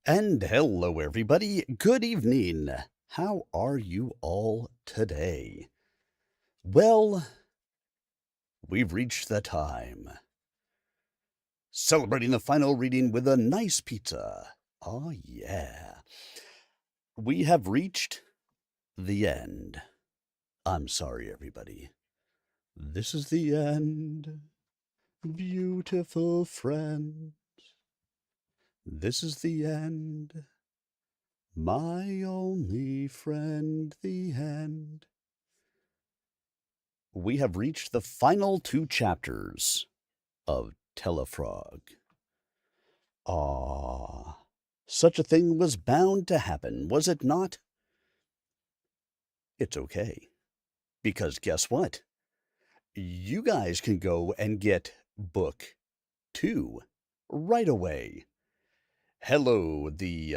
And hello, everybody. Good evening. How are you all today? Well, we've reached the time. Celebrating the final reading with a nice pizza. Oh, yeah. We have reached the end. I'm sorry, everybody. This is the end, beautiful friend. This is the end, my only friend, the end. We have reached the final two chapters of Tellafrog. Ah, such a thing was bound to happen, was it not? It's okay, because guess what? You guys can go and get book 2 right away. Hello, the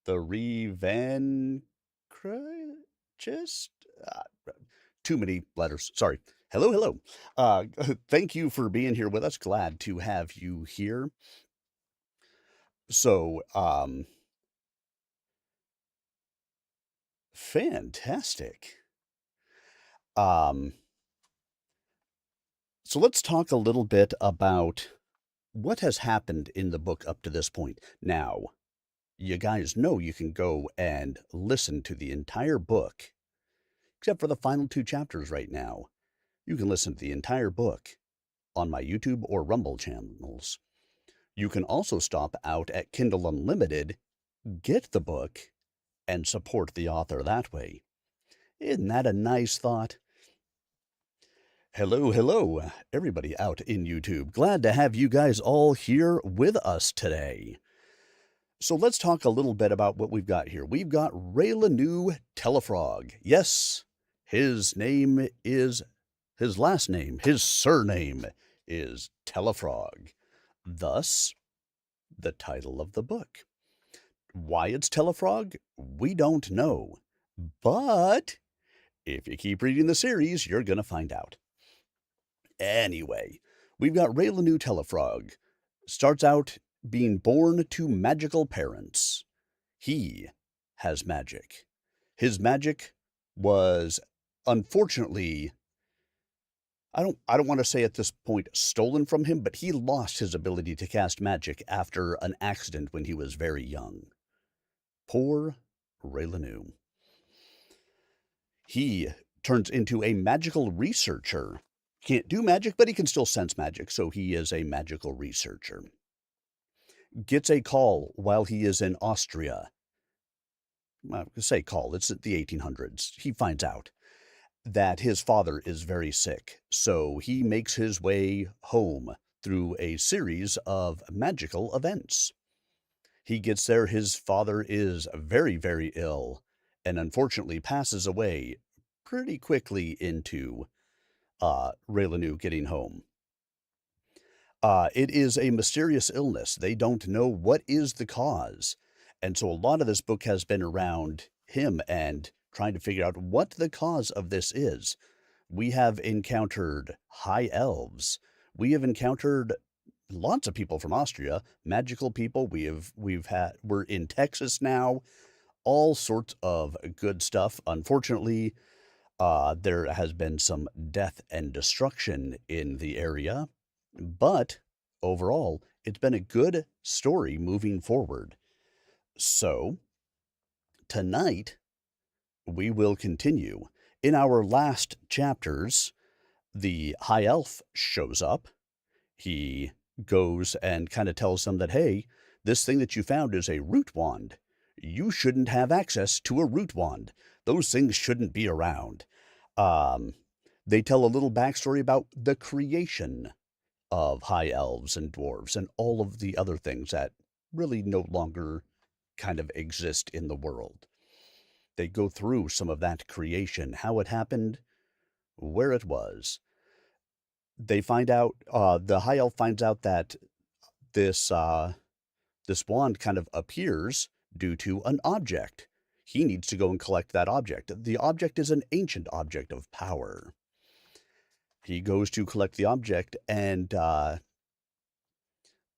Revanchrist? Uh, Too many letters. Sorry. Hello, hello. Thank you for being here with us. Glad to have you here. So, fantastic. Um, so let's talk a little bit about what has happened in the book up to this point. Now, you guys know you can go and listen to the entire book, except for the final two chapters right now. You can listen to the entire book on my YouTube or Rumble channels. You can also stop out at Kindle Unlimited, get the book, and support the author that way. Isn't that a nice thought? Hello, hello, everybody out in YouTube. Glad to have you guys all here with us today. So let's talk a little bit about what we've got here. We've got Raileanu Tellafrog. Yes, his last name, his surname is Tellafrog. Thus, the title of the book. Why it's Tellafrog, we don't know. But if you keep reading the series, you're going to find out. Anyway, we've got Raileanu Tellafrog. Starts out being born to magical parents. He has magic. His magic was unfortunately, I don't want to say at this point stolen from him, but he lost his ability to cast magic after an accident when he was very young. Poor Raileanu. He turns into a magical researcher. Can't do magic, but he can still sense magic, so he is a magical researcher. Gets a call while he is in Austria. I say call, it's at the 1800s. He finds out that his father is very sick, so he makes his way home through a series of magical events. He gets there, his father is very, very ill, and unfortunately passes away pretty quickly into Raileanu getting home. It is a mysterious illness. They don't know what is the cause. And so a lot of this book has been around him and trying to figure out what the cause of this is. We have encountered high elves. We have encountered lots of people from Austria, magical people. We're in Texas now, all sorts of good stuff. Unfortunately, there has been some death and destruction in the area, but overall, it's been a good story moving forward. So, tonight, we will continue. In our last chapters, the High Elf shows up. He goes and kind of tells them that, hey, this thing that you found is a root wand. You shouldn't have access to a root wand. Those things shouldn't be around. Um, they tell a little backstory about the creation of high elves and dwarves and all of the other things that really no longer kind of exist in the world. They go through some of that creation, how it happened, where it was. They find out, the high elf finds out that this this wand kind of appears due to an object. He needs to go and collect that object. The object is an ancient object of power. He goes to collect the object, and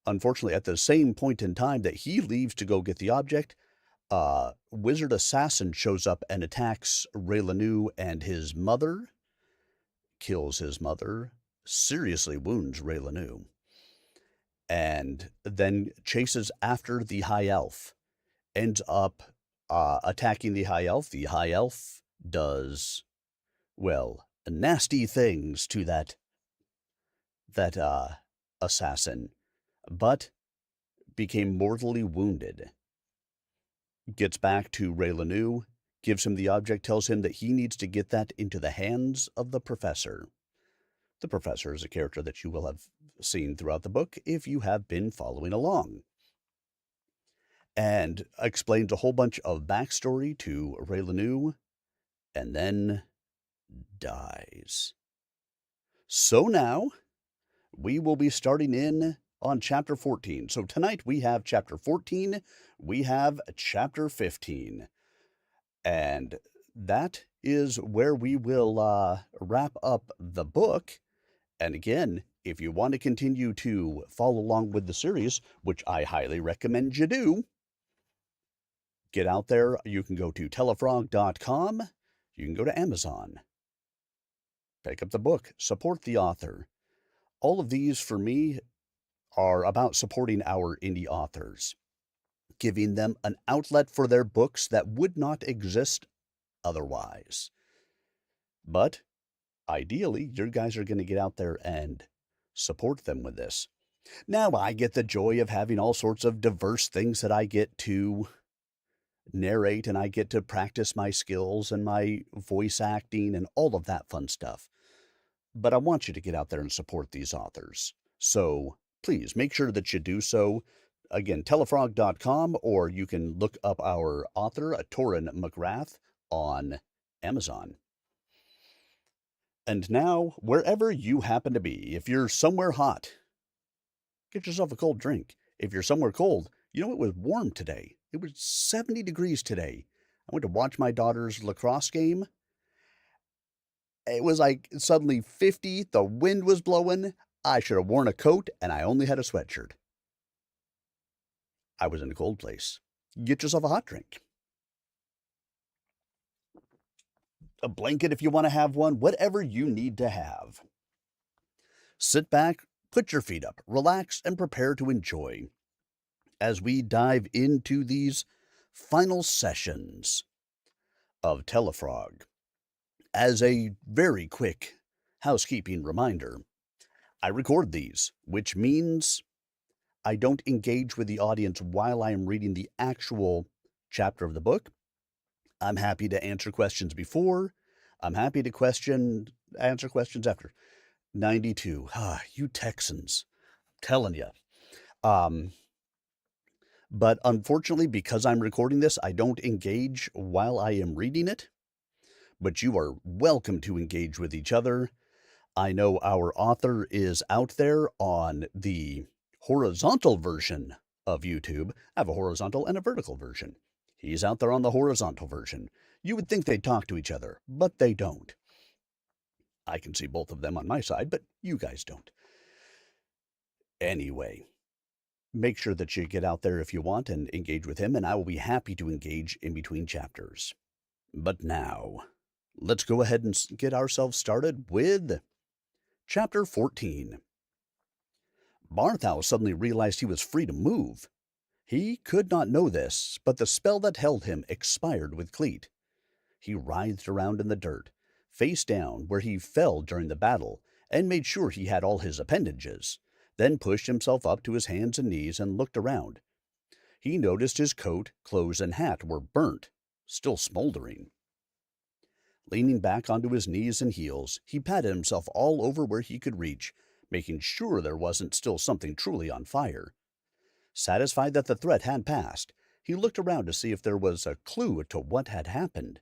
unfortunately, at the same point in time that he leaves to go get the object, wizard assassin shows up and attacks Raileanu and his mother, kills his mother, seriously wounds Raileanu, and then chases after the high elf, ends up attacking the high elf. The high elf does, well, nasty things to that assassin, but became mortally wounded. Gets back to Raileanu, gives him the object, tells him that he needs to get that into the hands of the professor. The professor is a character that you will have seen throughout the book if you have been following along, and explains a whole bunch of backstory to Raileanu, and then dies. So now, we will be starting in on chapter 14. So tonight we have chapter 14, we have chapter 15, and that is where we will wrap up the book. And again, if you want to continue to follow along with the series, which I highly recommend you do, get out there. You can go to Tellafrog.com. You can go to Amazon. Pick up the book. Support the author. All of these, for me, are about supporting our indie authors, giving them an outlet for their books that would not exist otherwise. But ideally, your guys are going to get out there and support them with this. Now, I get the joy of having all sorts of diverse things that I get to narrate, and I get to practice my skills and my voice acting and all of that fun stuff. But I want you to get out there and support these authors. So please make sure that you do so. Again, Tellafrog.com, or you can look up our author, Torin MacRath, on Amazon. And now, wherever you happen to be, if you're somewhere hot, get yourself a cold drink. If you're somewhere cold, it was warm today. It was 70 degrees today. I went to watch my daughter's lacrosse game. It was like suddenly 50, the wind was blowing. I should have worn a coat, and I only had a sweatshirt. I was in a cold place. Get yourself a hot drink. A blanket if you want to have one, whatever you need to have. Sit back, put your feet up, relax, and prepare to enjoy as we dive into these final sessions of Tellafrog. As a very quick housekeeping reminder, I record these, which means I don't engage with the audience while I am reading the actual chapter of the book. I'm happy to answer questions before. I'm happy to answer questions after. 92. You Texans. I'm telling you. But unfortunately, because I'm recording this, I don't engage while I am reading it. But you are welcome to engage with each other. I know our author is out there on the horizontal version of YouTube. I have a horizontal and a vertical version. He's out there on the horizontal version. You would think they'd talk to each other, but they don't. I can see both of them on my side, but you guys don't. Anyway, make sure that you get out there if you want and engage with him, and I will be happy to engage in between chapters. But now, let's go ahead and get ourselves started with Chapter 14. Barthou suddenly realized he was free to move. He could not know this, but the spell that held him expired with Cleet. He writhed around in the dirt, face down where he fell during the battle, and made sure he had all his appendages, then pushed himself up to his hands and knees and looked around. He noticed his coat, clothes, and hat were burnt, still smoldering. Leaning back onto his knees and heels, he patted himself all over where he could reach, making sure there wasn't still something truly on fire. Satisfied that the threat had passed, he looked around to see if there was a clue to what had happened.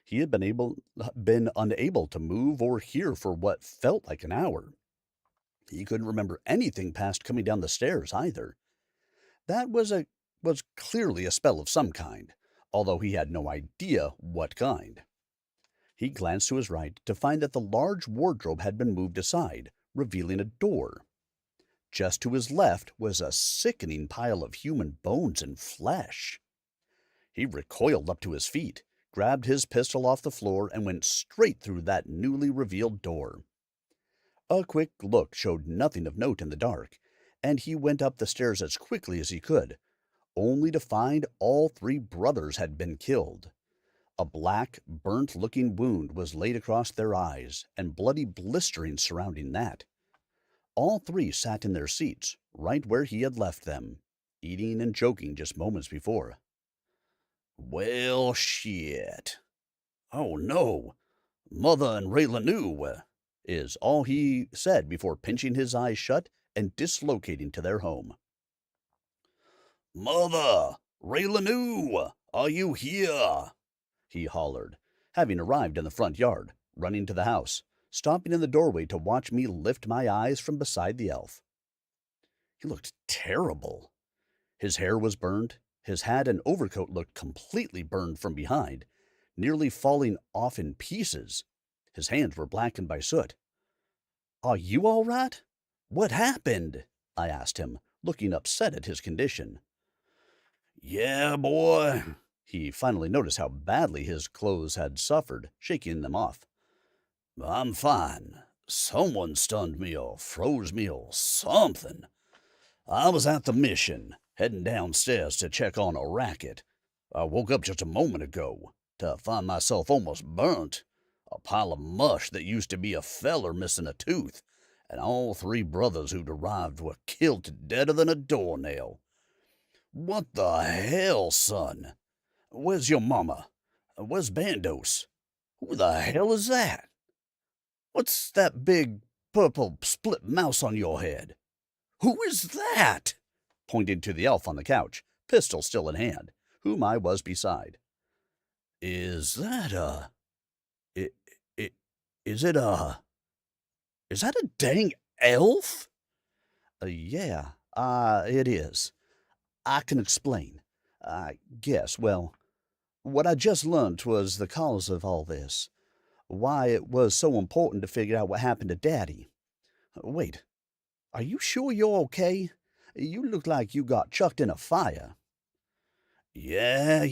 He had been unable to move or hear for what felt like an hour. He couldn't remember anything past coming down the stairs either. That was clearly a spell of some kind, although he had no idea what kind. He glanced to his right to find that the large wardrobe had been moved aside, revealing a door. Just to his left was a sickening pile of human bones and flesh. He recoiled up to his feet, grabbed his pistol off the floor, and went straight through that newly revealed door. A quick look showed nothing of note in the dark, and he went up the stairs as quickly as he could, only to find all three brothers had been killed. A black, burnt-looking wound was laid across their eyes, and bloody blisterings surrounding that. All three sat in their seats, right where he had left them, eating and joking just moments before. "Well, shit. Oh, no. Mother and Raileanu," is all he said before pinching his eyes shut and dislocating to their home. "Mother! Raileanu! Are you here?" he hollered, having arrived in the front yard, running to the house, stopping in the doorway to watch me lift my eyes from beside the elf. He looked terrible. His hair was burned, his hat and overcoat looked completely burned from behind, nearly falling off in pieces. His hands were blackened by soot. "Are you all right? What happened?" I asked him, looking upset at his condition. "Yeah, boy." He finally noticed how badly his clothes had suffered, shaking them off. "I'm fine. Someone stunned me or froze me or something. I was at the mission, heading downstairs to check on a racket. I woke up just a moment ago to find myself almost burnt. A pile of mush that used to be a feller missing a tooth, and all three brothers who'd arrived were killed deader than a doornail. What the hell, son? Where's your mama? Where's Bandos? Who the hell is that? What's that big, purple, split mouse on your head? Who is that?" Pointing to the elf on the couch, pistol still in hand, whom I was beside. "Is that a... I- I- is it a... is that a dang elf?" Yeah, it is. I can explain. I guess, well, what I just learned was the cause of all this. Why it was so important to figure out what happened to Daddy. Wait, are you sure you're okay? You look like you got chucked in a fire." Yeah.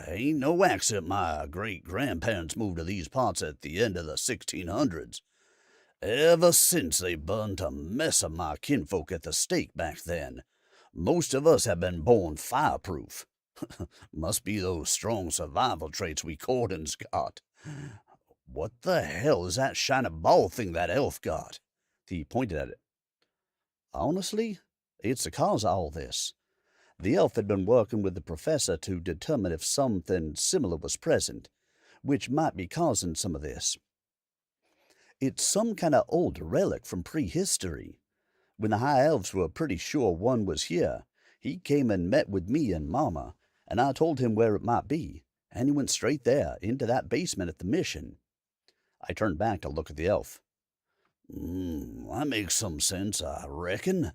Ain't no accident my great-grandparents moved to these parts at the end of the 1600s. Ever since they burned a mess of my kinfolk at the stake back then, most of us have been born fireproof. Must be those strong survival traits we Cordons got. What the hell is that shiny ball thing that elf got? He pointed at it. Honestly, it's the cause of all this. The elf had been working with the professor to determine if something similar was present, which might be causing some of this. It's some kind of old relic from prehistory. When the high elves were pretty sure one was here, he came and met with me and Mama, and I told him where it might be, and he went straight there, into that basement at the mission. I turned back to look at the elf. That makes some sense, I reckon.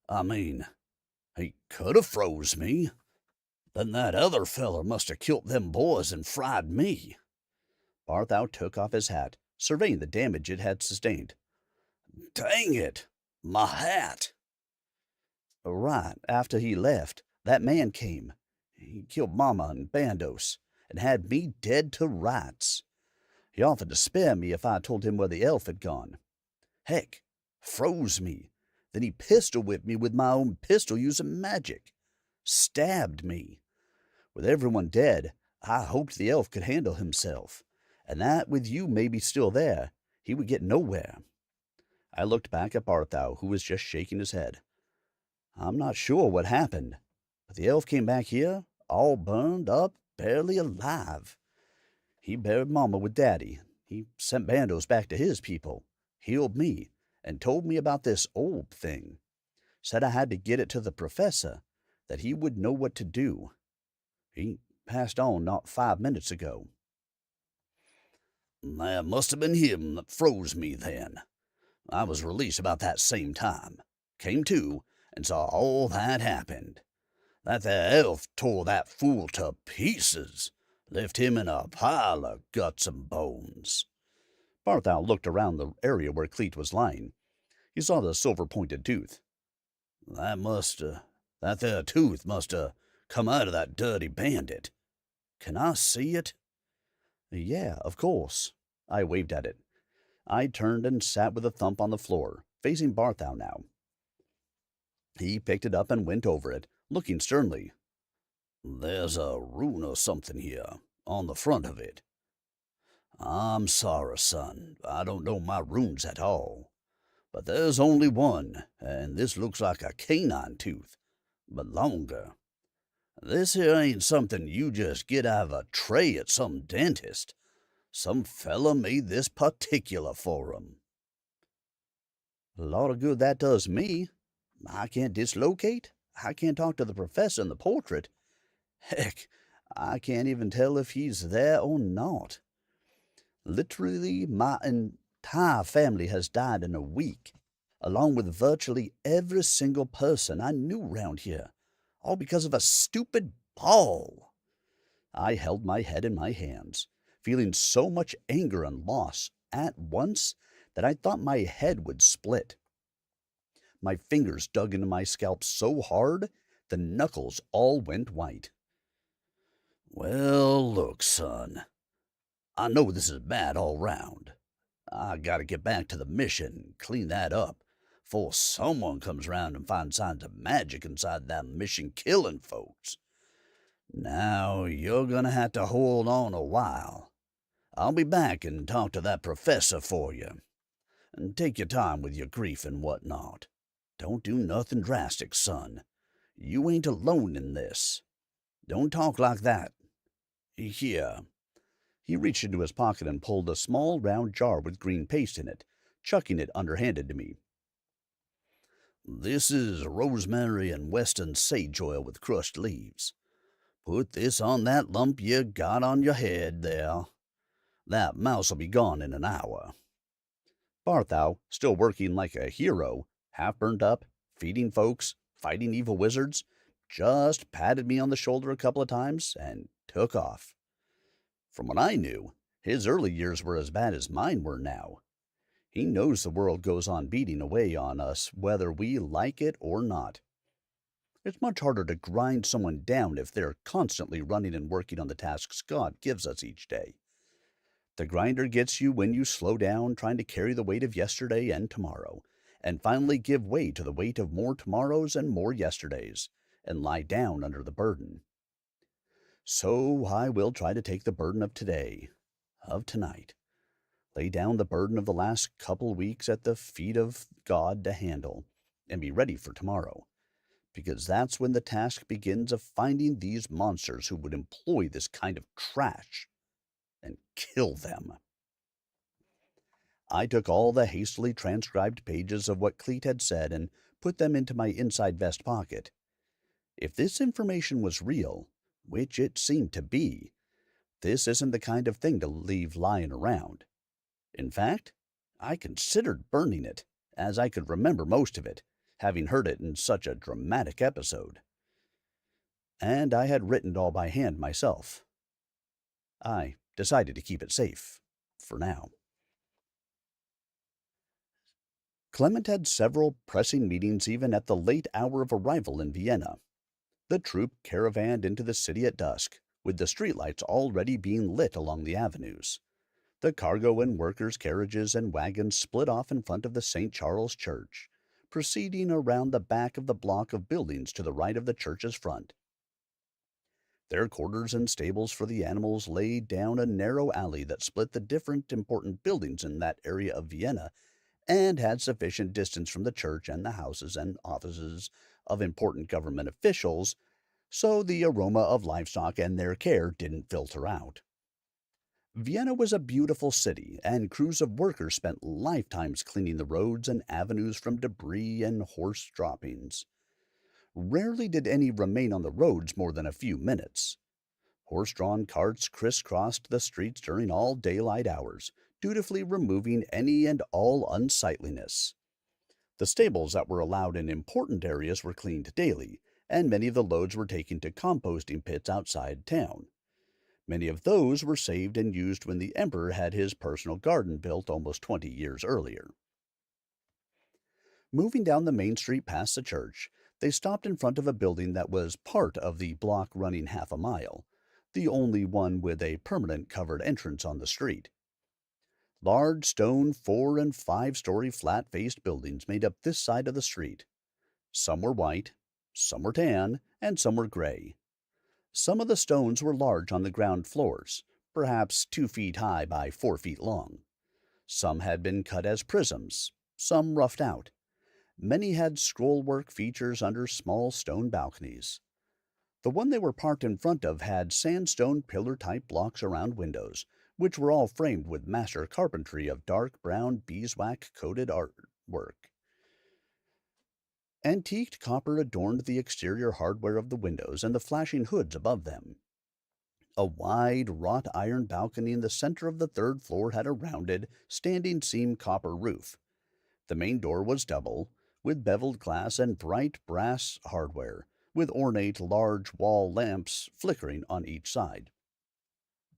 I mean, he could have froze me. Then that other feller must have killed them boys and fried me." Barthou took off his hat, surveying the damage it had sustained. "Dang it! My hat!" "Right after he left, that man came. He killed Mama and Bandos, and had me dead to rights. He offered to spare me if I told him where the elf had gone. Heck, froze me. Then he pistol-whipped me with my own pistol using magic. Stabbed me. With everyone dead, I hoped the elf could handle himself, and that with you maybe still there, he would get nowhere." I looked back at Barthou, who was just shaking his head. "I'm not sure what happened, but the elf came back here, all burned up, barely alive. He buried Mama with Daddy. He sent Bandos back to his people, healed me, and told me about this old thing. Said I had to get it to the professor, that he would know what to do. He passed on not 5 minutes ago." "That must have been him that froze me then. I was released about that same time. Came to, and saw all that happened. That there elf tore that fool to pieces. Left him in a pile of guts and bones." Barthou looked around the area where Cleet was lying. He saw the silver-pointed tooth, That must, that there tooth must come out of that dirty bandit. Can I see it? Yeah, of course. I waved at it. I turned and sat with a thump on the floor, facing Barthou now. He picked it up and went over it, looking sternly. There's a rune or something here, on the front of it. I'm sorry, son, I don't know my runes at all. But there's only one, and this looks like a canine tooth, but longer. This here ain't something you just get out of a tray at some dentist. Some fella made this particular for 'em. A lot of good that does me. I can't dislocate. I can't talk to the professor in the portrait. Heck, I can't even tell if he's there or not. Literally, my entire family has died in a week, along with virtually every single person I knew round here, all because of a stupid ball. I held my head in my hands, feeling so much anger and loss at once that I thought my head would split. My fingers dug into my scalp so hard the knuckles all went white. Well, look, son. I know this is bad all round. I gotta get back to the mission and clean that up, before someone comes round and finds signs of magic inside that mission killing folks. Now, you're gonna have to hold on a while. I'll be back and talk to that professor for you. And take your time with your grief and what not. Don't do nothing drastic, son. You ain't alone in this. Don't talk like that. Here." He reached into his pocket and pulled a small round jar with green paste in it, chucking it underhanded to me. "This is rosemary and western sage oil with crushed leaves. Put this on that lump you got on your head there. That mouse'll be gone in an hour." Barthou, still working like a hero, half burnt up, feeding folks, fighting evil wizards, just patted me on the shoulder a couple of times and took off. From what I knew, his early years were as bad as mine were now. He knows the world goes on beating away on us whether we like it or not. It's much harder to grind someone down if they're constantly running and working on the tasks God gives us each day. The grinder gets you when you slow down trying to carry the weight of yesterday and tomorrow, and finally give way to the weight of more tomorrows and more yesterdays, and lie down under the burden. So I will try to take the burden of today, of tonight, lay down the burden of the last couple weeks at the feet of God to handle, and be ready for tomorrow, because that's when the task begins of finding these monsters who would employ this kind of trash, and kill them. I took all the hastily transcribed pages of what Cleet had said and put them into my inside vest pocket. If this information was real, which it seemed to be, this isn't the kind of thing to leave lying around. In fact, I considered burning it, as I could remember most of it, having heard it in such a dramatic episode. And I had written it all by hand myself. I decided to keep it safe, for now. Clement had several pressing meetings even at the late hour of arrival in Vienna. The troop caravanned into the city at dusk, with the streetlights already being lit along the avenues. The cargo and workers' carriages and wagons split off in front of the St. Charles Church, proceeding around the back of the block of buildings to the right of the church's front. Their quarters and stables for the animals lay down a narrow alley that split the different important buildings in that area of Vienna and had sufficient distance from the church and the houses and offices of important government officials, so the aroma of livestock and their care didn't filter out. Vienna was a beautiful city, and crews of workers spent lifetimes cleaning the roads and avenues from debris and horse droppings. Rarely did any remain on the roads more than a few minutes. Horse-drawn carts crisscrossed the streets during all daylight hours, dutifully removing any and all unsightliness. The stables that were allowed in important areas were cleaned daily, and many of the loads were taken to composting pits outside town. Many of those were saved and used when the emperor had his personal garden built almost 20 years earlier. Moving down the main street past the church, They stopped in front of a building that was part of the block running half a mile, the only one with a permanent covered entrance on the street. Large stone 4- and 5-story flat-faced buildings made up this side of the street. Some were white, some were tan, and some were gray. Some of the stones were large on the ground floors, perhaps 2 feet high by 4 feet long. Some had been cut as prisms, some roughed out. Many had scrollwork features under small stone balconies. The one they were parked in front of had sandstone pillar-type blocks around windows, which were all framed with master carpentry of dark brown beeswax-coated artwork. Antiqued copper adorned the exterior hardware of the windows and the flashing hoods above them. A wide wrought iron balcony in the center of the third floor had a rounded, standing seam copper roof. The main door was double, with beveled glass and bright brass hardware, with ornate large wall lamps flickering on each side.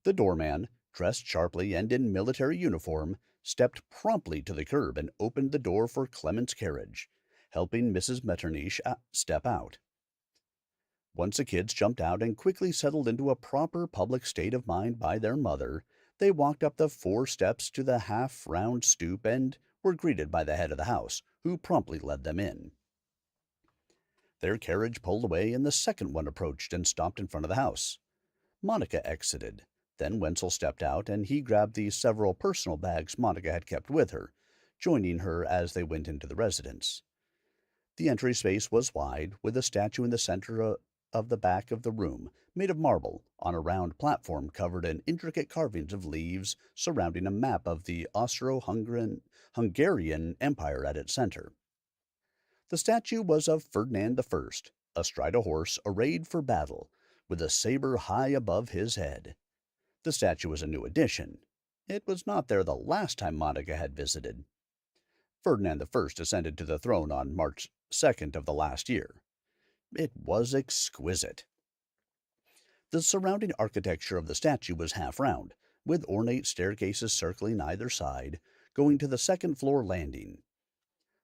The doorman, dressed sharply and in military uniform, stepped promptly to the curb and opened the door for Clement's carriage, helping Mrs. Metternich step out. Once the kids jumped out and quickly settled into a proper public state of mind by their mother, they walked up the 4 steps to the half-round stoop and were greeted by the head of the house, who promptly led them in. Their carriage pulled away, and the second one approached and stopped in front of the house. Monica exited. Then Wenzel stepped out, and he grabbed the several personal bags Monica had kept with her, joining her as they went into the residence. The entry space was wide, with a statue in the center of the back of the room, made of marble, on a round platform covered in intricate carvings of leaves surrounding a map of the Austro-Hungarian Empire at its center. The statue was of Ferdinand I, astride a horse arrayed for battle, with a saber high above his head. The statue was a new addition. It was not there the last time Monica had visited. Ferdinand I ascended to the throne on March 2nd of the last year. It was exquisite. The surrounding architecture of the statue was half-round, with ornate staircases circling either side, going to the second-floor landing.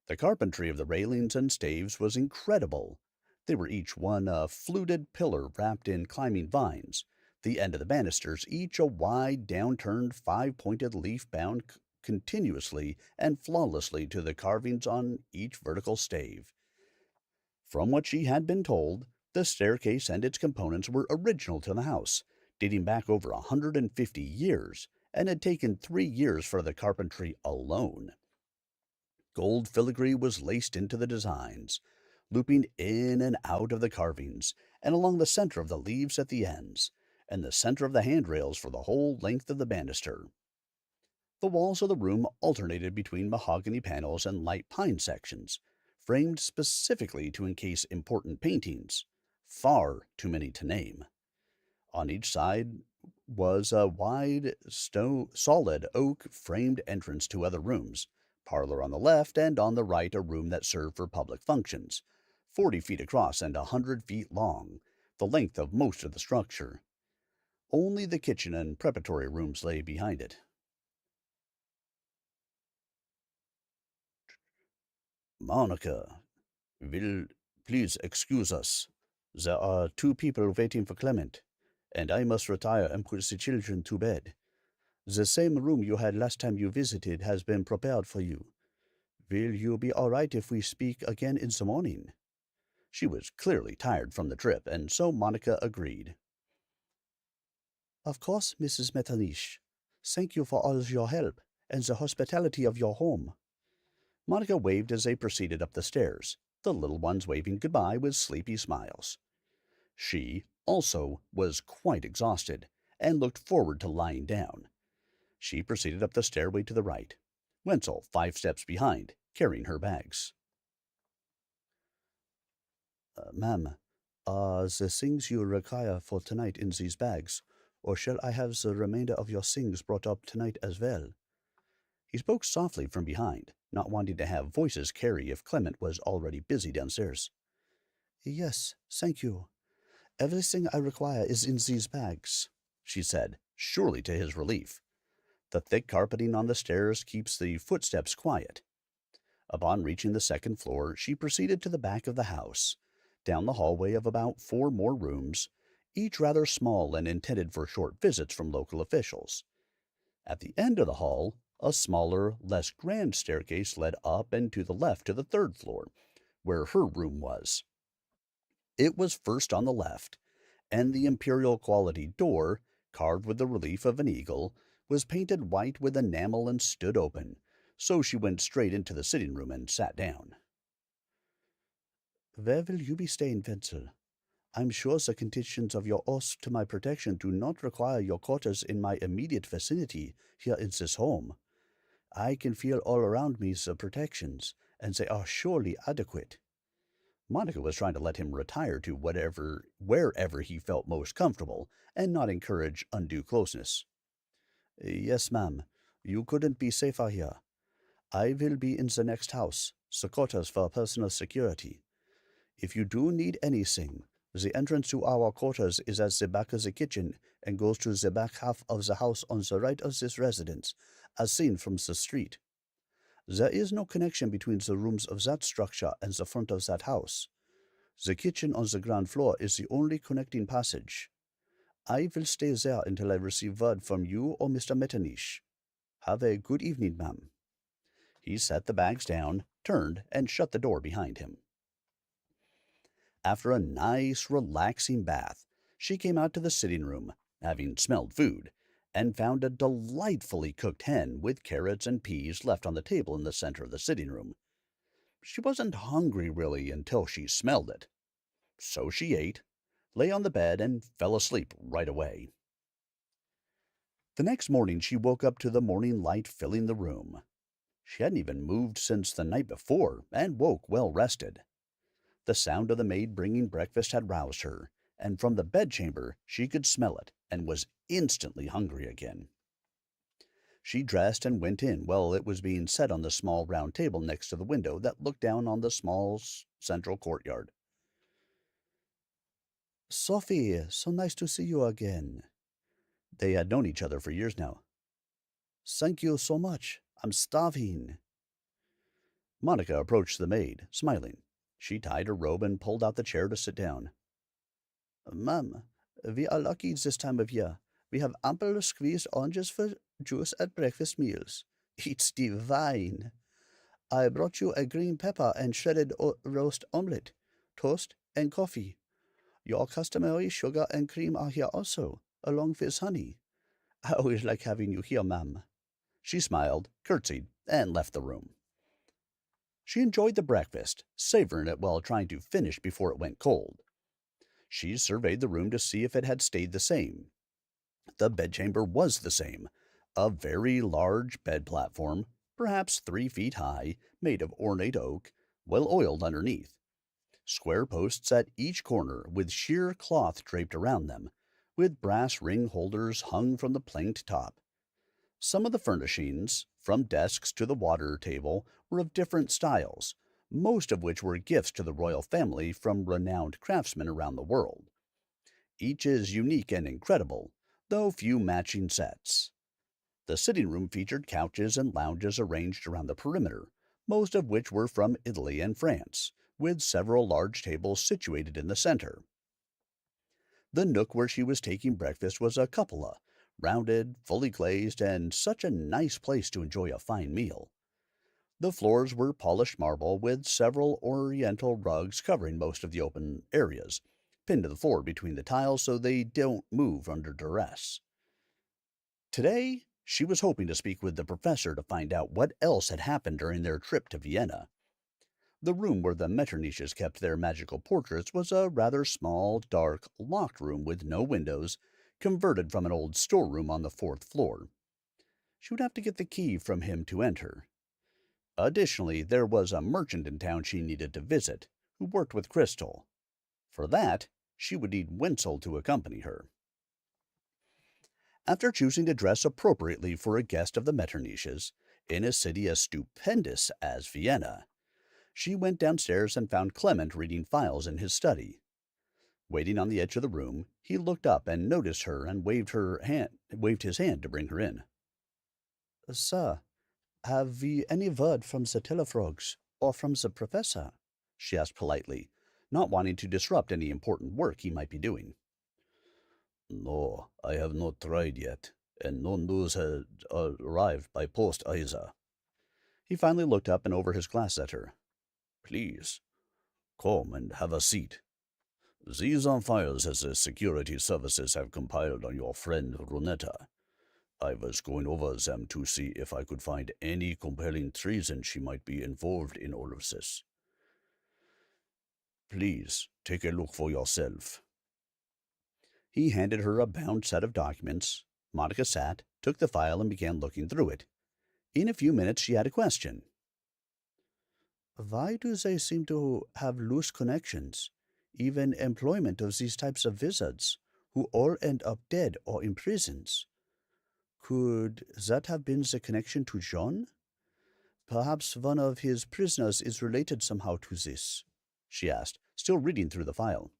The carpentry of the railings and staves was incredible. They were each one a fluted pillar wrapped in climbing vines, the end of the banisters each a wide, downturned, 5-pointed leaf bound continuously and flawlessly to the carvings on each vertical stave. From what she had been told, the staircase and its components were original to the house, dating back over 150 years, and had taken 3 years for the carpentry alone. Gold filigree was laced into the designs, looping in and out of the carvings, and along the center of the leaves at the ends, and the center of the handrails for the whole length of the banister. The walls of the room alternated between mahogany panels and light pine sections, framed specifically to encase important paintings, far too many to name. On each side was a wide, solid oak-framed entrance to other rooms, parlor on the left, and on the right a room that served for public functions, 40 feet across and 100 feet long, the length of most of the structure. Only the kitchen and preparatory rooms lay behind it. Monica, will please excuse us. There are 2 people waiting for Clement, and I must retire and put the children to bed. The same room you had last time you visited has been prepared for you. Will you be all right if we speak again in the morning? She was clearly tired from the trip, and so Monica agreed. Of course, Mrs. Metternich. Thank you for all your help and the hospitality of your home. Monica waved as they proceeded up the stairs, the little ones waving goodbye with sleepy smiles. She, also, was quite exhausted, and looked forward to lying down. She proceeded up the stairway to the right, Wenzel 5 steps behind, carrying her bags. Ma'am, are the things you require for tonight in these bags, or shall I have the remainder of your things brought up tonight as well? He spoke softly from behind, not wanting to have voices carry if Clement was already busy downstairs. Yes, thank you. Everything I require is in these bags, she said, surely to his relief. The thick carpeting on the stairs keeps the footsteps quiet. Upon reaching the second floor, she proceeded to the back of the house, down the hallway of about 4 more rooms, each rather small and intended for short visits from local officials. At the end of the hall, a smaller, less grand staircase led up and to the left to the third floor, where her room was. It was first on the left, and the imperial quality door, carved with the relief of an eagle, was painted white with enamel and stood open, so she went straight into the sitting room and sat down. Where will you be staying, Wenzel? I'm sure the conditions of your oath to my protection do not require your quarters in my immediate vicinity here in this home. I can feel all around me the protections, and they are surely adequate. Monica was trying to let him retire to wherever he felt most comfortable, and not encourage undue closeness. Yes, ma'am. You couldn't be safer here. I will be in the next house, the quarters for personal security. If you do need anything, the entrance to our quarters is at the back of the kitchen and goes to the back half of the house on the right of this residence, as seen from the street. There is no connection between the rooms of that structure and the front of that house. The kitchen on the ground floor is the only connecting passage. I will stay there until I receive word from you or Mr. Metternich. Have a good evening, ma'am. He set the bags down, turned, and shut the door behind him. After a nice, relaxing bath, she came out to the sitting room, having smelled food, and found a delightfully cooked hen with carrots and peas left on the table in the center of the sitting room. She wasn't hungry, really, until she smelled it. So she ate, lay on the bed, and fell asleep right away. The next morning she woke up to the morning light filling the room. She hadn't even moved since the night before, and woke well rested. The sound of the maid bringing breakfast had roused her, and from the bedchamber she could smell it, and was instantly hungry again. She dressed and went in while it was being set on the small round table next to the window that looked down on the small central courtyard. Sophie, so nice to see you again. They had known each other for years now. Thank you so much. I'm starving. Monica approached the maid, smiling. She tied her robe and pulled out the chair to sit down. Ma'am, we are lucky this time of year. We have ample squeezed oranges for juice at breakfast meals. It's divine. I brought you a green pepper and shredded roast omelette, toast, and coffee. Your customary sugar and cream are here also, along with honey. I always like having you here, ma'am. She smiled, curtsied, and left the room. She enjoyed the breakfast, savoring it while trying to finish before it went cold. She surveyed the room to see if it had stayed the same. The bedchamber was the same, a very large bed platform, perhaps 3 feet high, made of ornate oak, well oiled underneath. Square posts at each corner with sheer cloth draped around them, with brass ring holders hung from the planked top. Some of the furnishings, from desks to the water table, were of different styles, most of which were gifts to the royal family from renowned craftsmen around the world. Each is unique and incredible, though few matching sets. The sitting room featured couches and lounges arranged around the perimeter, most of which were from Italy and France, with several large tables situated in the center. The nook where she was taking breakfast was a cupola, rounded, fully glazed, and such a nice place to enjoy a fine meal. The floors were polished marble, with several oriental rugs covering most of the open areas, pinned to the floor between the tiles so they don't move under duress. Today, she was hoping to speak with the professor to find out what else had happened during their trip to Vienna. The room where the Metterniches kept their magical portraits was a rather small, dark, locked room with no windows, converted from an old storeroom on the 4th floor. She would have to get the key from him to enter. Additionally, there was a merchant in town she needed to visit, who worked with crystal. For that, she would need Wenzel to accompany her. After choosing to dress appropriately for a guest of the Metterniches, in a city as stupendous as Vienna, she went downstairs and found Clement reading files in his study. Waiting on the edge of the room, he looked up and noticed her and waved his hand to bring her in. Sir, have we any word from the Tellafrogs or from the professor? She asked politely, not wanting to disrupt any important work he might be doing. No, I have not tried yet, and no news has arrived by post either. He finally looked up and over his glasses at her. Please, come and have a seat. These are files that the security services have compiled on your friend Runetta. I was going over them to see if I could find any compelling reason she might be involved in all of this. Please, take a look for yourself. He handed her a bound set of documents. Monica sat, took the file, and began looking through it. In a few minutes she had a question. Why do they seem to have loose connections, even employment of these types of wizards, who all end up dead or in prisons? Could that have been the connection to John? Perhaps one of his prisoners is related somehow to this, she asked, still reading through the file.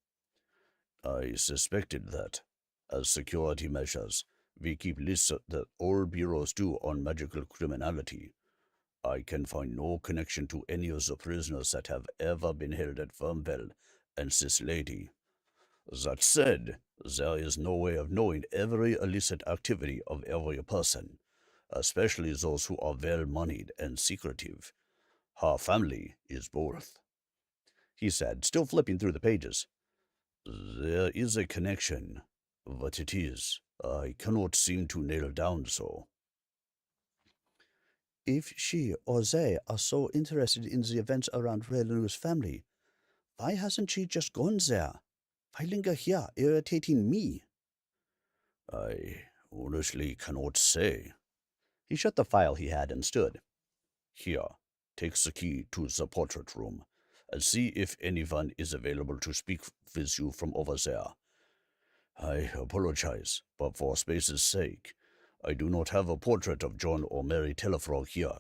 I suspected that. As security measures, we keep lists that all bureaus do on magical criminality. I can find no connection to any of the prisoners that have ever been held at Firmville and this lady. That said, there is no way of knowing every illicit activity of every person, especially those who are well-moneyed and secretive. Her family is both, he said, still flipping through the pages. There is a connection. What it is, I cannot seem to nail down so. If she or they are so interested in the events around Raileanu's family, why hasn't she just gone there? Why linger here, irritating me? I honestly cannot say. He shut the file he had and stood. Here, take the key to the portrait room, and see if anyone is available to speak with you from over there. I apologize, but for space's sake, I do not have a portrait of John or Mary Tellafrog here.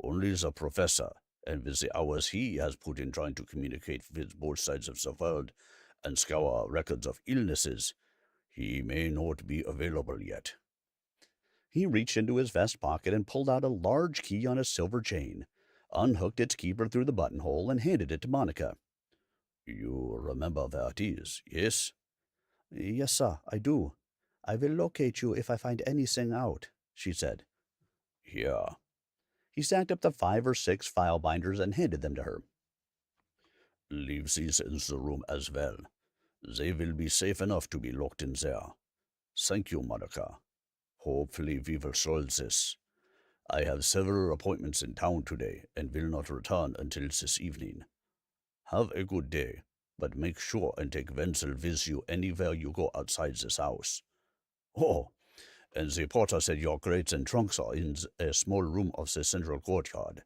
Only the professor, and with the hours he has put in trying to communicate with both sides of the world and scour records of illnesses, he may not be available yet. He reached into his vest pocket and pulled out a large key on a silver chain, unhooked its keeper through the buttonhole, and handed it to Monica. You remember where it is, yes? Yes, sir, I do. I will locate you if I find anything out, she said. Here. He stacked up the 5 or 6 file binders and handed them to her. Leave these in the room as well. They will be safe enough to be locked in there. Thank you, Monica. Hopefully we will solve this. I have several appointments in town today and will not return until this evening. Have a good day, but make sure and take Wenzel with you anywhere you go outside this house. Oh, and the porter said your crates and trunks are in a small room of the central courtyard.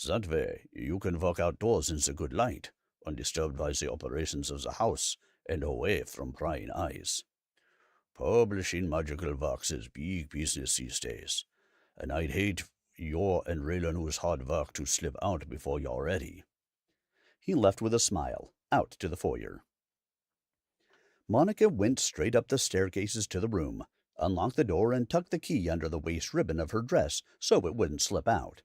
That way you can walk outdoors in the good light, undisturbed by the operations of the house and away from prying eyes. Publishing magical works is big business these days, and I'd hate your and Raileanu's hard work to slip out before you're ready. He left with a smile, out to the foyer. Monica went straight up the staircases to the room, unlocked the door, and tucked the key under the waist ribbon of her dress so it wouldn't slip out.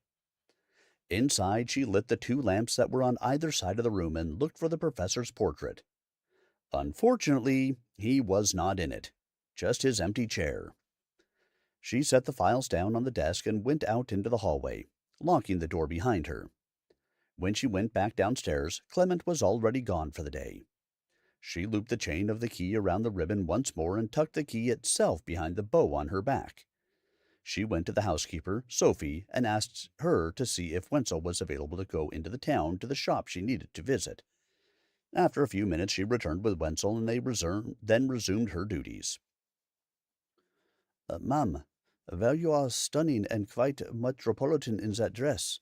Inside, she lit the 2 lamps that were on either side of the room and looked for the professor's portrait. Unfortunately, he was not in it, just his empty chair. She set the files down on the desk and went out into the hallway, locking the door behind her. When she went back downstairs, Clement was already gone for the day. She looped the chain of the key around the ribbon once more and tucked the key itself behind the bow on her back. She went to the housekeeper, Sophie, and asked her to see if Wenzel was available to go into the town to the shop she needed to visit. After a few minutes she returned with Wenzel, and they then resumed her duties. Ma'am, well, you are stunning and quite metropolitan in that dress.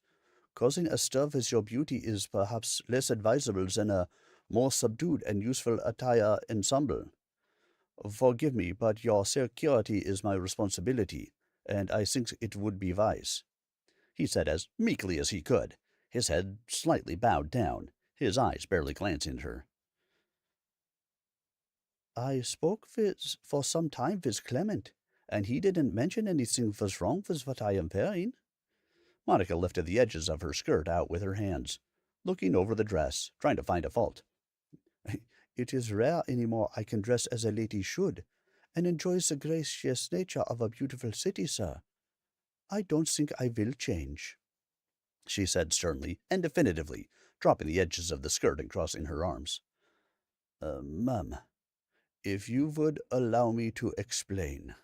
Causing a stir with your beauty is perhaps less advisable than a more subdued and useful attire ensemble. Forgive me, but your security is my responsibility, and I think it would be wise, he said as meekly as he could, his head slightly bowed down, his eyes barely glancing at her. I spoke for some time with Clement, and he didn't mention anything was wrong with what I am wearing. Monica lifted the edges of her skirt out with her hands, looking over the dress, trying to find a fault. It is rare anymore I can dress as a lady should, and enjoy the gracious nature of a beautiful city, sir. I don't think I will change, she said sternly and definitively, dropping the edges of the skirt and crossing her arms. Ma'am, if you would allow me to explain.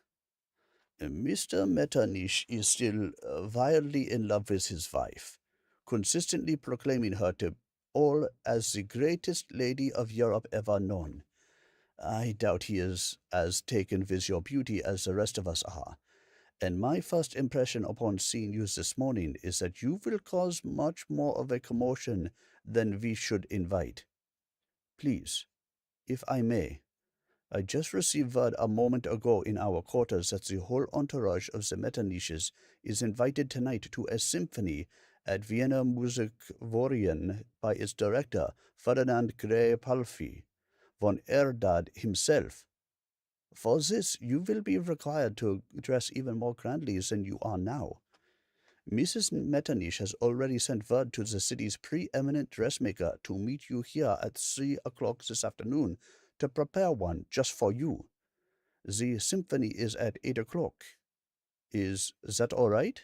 Mr. Metternich is still wildly in love with his wife, consistently proclaiming her to all as the greatest lady of Europe ever known. I doubt he is as taken with your beauty as the rest of us are, and my first impression upon seeing you this morning is that you will cause much more of a commotion than we should invite. Please, if I may, I just received word a moment ago in our quarters that the whole entourage of the Metterniches is invited tonight to a symphony at Vienna Musikverein by its director, Ferdinand Gray Palffy, von Erdad himself. For this, you will be required to dress even more grandly than you are now. Mrs. Metternich has already sent word to the city's preeminent dressmaker to meet you here at 3 o'clock this afternoon to prepare one just for you. The symphony is at 8 o'clock. Is that all right?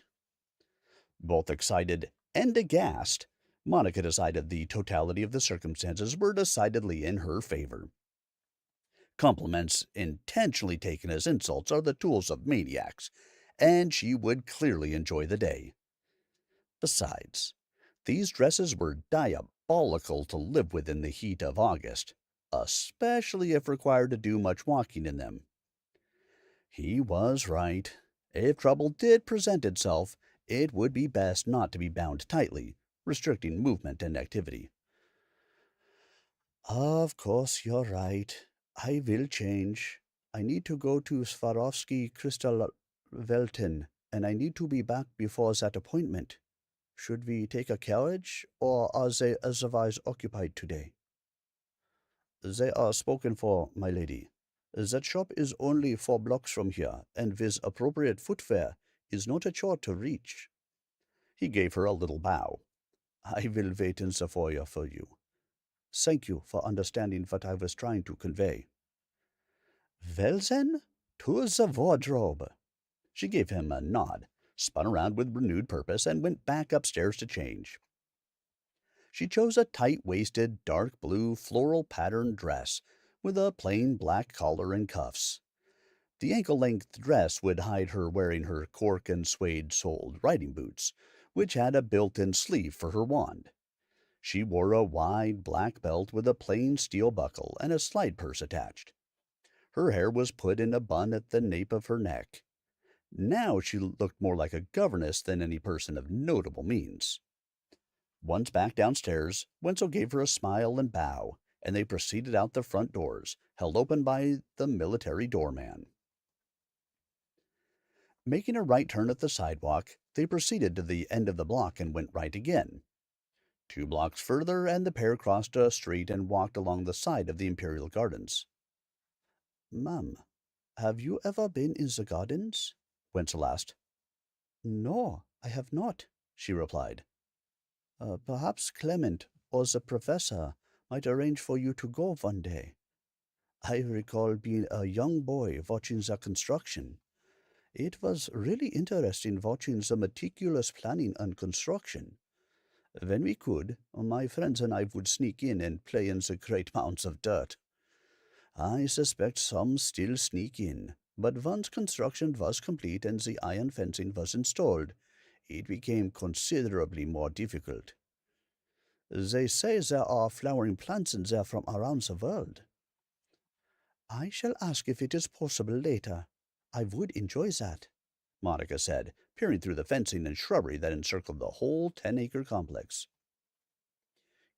Both excited and aghast, Monica decided the totality of the circumstances were decidedly in her favor. Compliments intentionally taken as insults are the tools of maniacs, and she would clearly enjoy the day. Besides, these dresses were diabolical to live with in the heat of August, especially if required to do much walking in them. He was right. If trouble did present itself, it would be best not to be bound tightly, restricting movement and activity. Of course, you're right. I will change. I need to go to Swarovski Crystal Welten, and I need to be back before that appointment. Should we take a carriage, or are they otherwise occupied today? They are spoken for, my lady. That shop is only 4 blocks from here, and with appropriate footwear is not a chore to reach. He gave her a little bow. I will wait in the foyer for you. Thank you for understanding what I was trying to convey. Well then, to the wardrobe. She gave him a nod, spun around with renewed purpose, and went back upstairs to change. She chose a tight-waisted, dark blue, floral-patterned dress with a plain black collar and cuffs. The ankle-length dress would hide her wearing her cork and suede-soled riding boots, which had a built-in sleeve for her wand. She wore a wide black belt with a plain steel buckle and a slide purse attached. Her hair was put in a bun at the nape of her neck. Now she looked more like a governess than any person of notable means. Once back downstairs, Wenzel gave her a smile and bow, and they proceeded out the front doors, held open by the military doorman. Making a right turn at the sidewalk, they proceeded to the end of the block and went right again. 2 blocks further, and the pair crossed a street and walked along the side of the Imperial Gardens. Ma'am, have you ever been in the gardens? Wenzel asked. No, I have not, she replied. Perhaps Clement or the professor might arrange for you to go one day. I recall being a young boy watching the construction. It was really interesting watching the meticulous planning and construction. When we could, my friends and I would sneak in and play in the great mounds of dirt. I suspect some still sneak in, but once construction was complete and the iron fencing was installed, it became considerably more difficult. They say there are flowering plants in there from around the world. I shall ask if it is possible later. I would enjoy that, Monica said, peering through the fencing and shrubbery that encircled the whole 10-acre complex.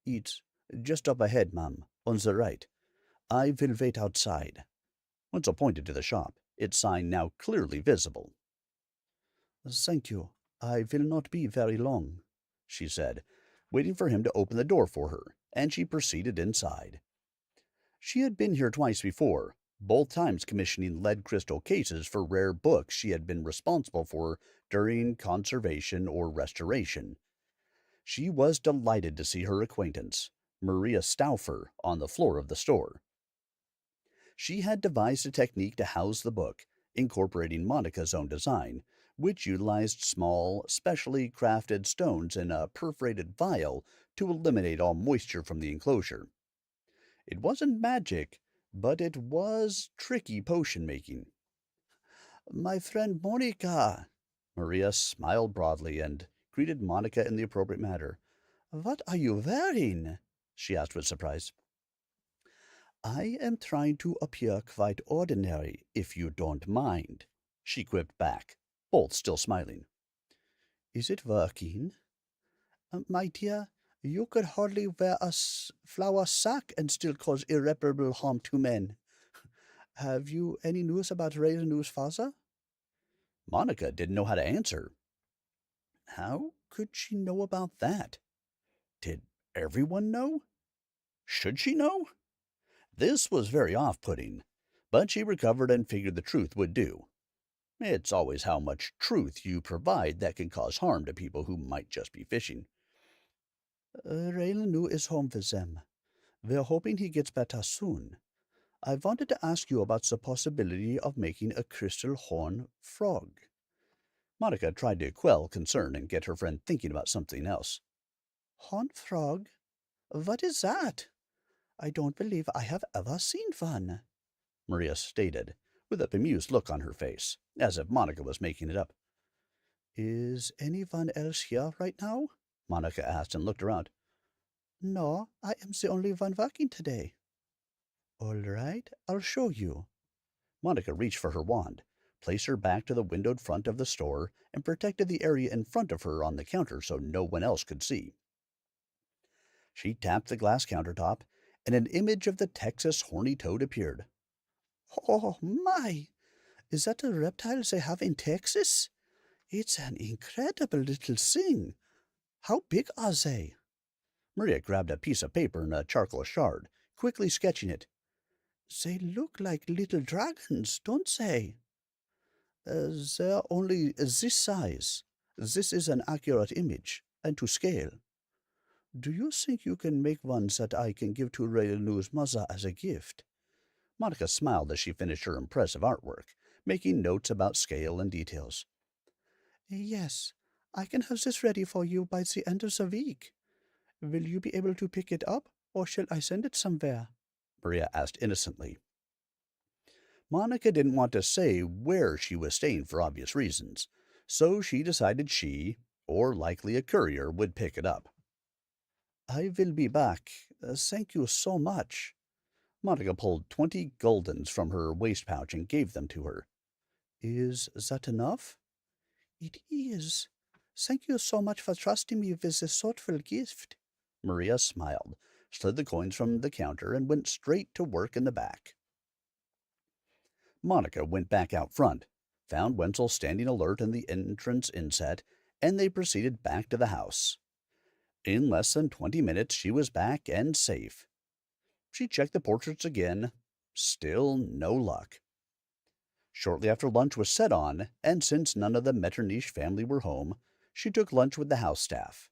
It's just up ahead, ma'am, on the right. I will wait outside. Wenzel pointed to the shop, its sign now clearly visible. Thank you. I will not be very long, she said, waiting for him to open the door for her, and she proceeded inside. She had been here twice before, both times commissioning lead crystal cases for rare books she had been responsible for during conservation or restoration. She was delighted to see her acquaintance, Maria Stauffer on the floor of the store. She had devised a technique to house the book, incorporating Monica's own design, which utilized small, specially crafted stones in a perforated vial to eliminate all moisture from the enclosure. It wasn't magic, but it was tricky potion making. My friend Monica! Maria smiled broadly and greeted Monica in the appropriate manner. What are you wearing? She asked with surprise. I am trying to appear quite ordinary, if you don't mind, she quipped back, both still smiling. Is it working? My dear, you could hardly wear a flour sack and still cause irreparable harm to men. Have you any news about Raileanu's father? Monica didn't know how to answer. How could she know about that? Did everyone know? Should she know? This was very off-putting, but she recovered and figured the truth would do. It's always how much truth you provide that can cause harm to people who might just be fishing. Raileanu is home with them. We're hoping he gets better soon. I wanted to ask you about the possibility of making a crystal horn frog. Monica tried to quell concern and get her friend thinking about something else. Horn frog? What is that? I don't believe I have ever seen one, Maria stated, with a bemused look on her face, as if Monica was making it up. Is anyone else here right now? Monica asked and looked around. No, I am the only one working today. All right, I'll show you. Monica reached for her wand, placed her back to the windowed front of the store, and protected the area in front of her on the counter so no one else could see. She tapped the glass countertop, and an image of the Texas horny toad appeared. Oh, my! Is that a reptile they have in Texas? It's an incredible little thing. How big are they? Maria grabbed a piece of paper and a charcoal shard, quickly sketching it. They look like little dragons, don't they? They're only this size. This is an accurate image, and to scale. Do you think you can make one that I can give to Raileanu's mother as a gift? Monica smiled as she finished her impressive artwork, making notes about scale and details. Yes, I can have this ready for you by the end of the week. Will you be able to pick it up, or shall I send it somewhere? Maria asked innocently. Monica didn't want to say where she was staying for obvious reasons, so she decided she, or likely a courier, would pick it up. I will be back. Thank you so much. Monica pulled 20 guldens from her waist pouch and gave them to her. Is that enough? It is. Thank you so much for trusting me with this thoughtful gift. Maria smiled, slid the coins from the counter, and went straight to work in the back. Monica went back out front, found Wenzel standing alert in the entrance inset, and they proceeded back to the house. In less than 20 minutes she was back and safe. She checked the portraits again. Still no luck. Shortly after lunch was set on, and since none of the Metternich family were home, she took lunch with the house staff.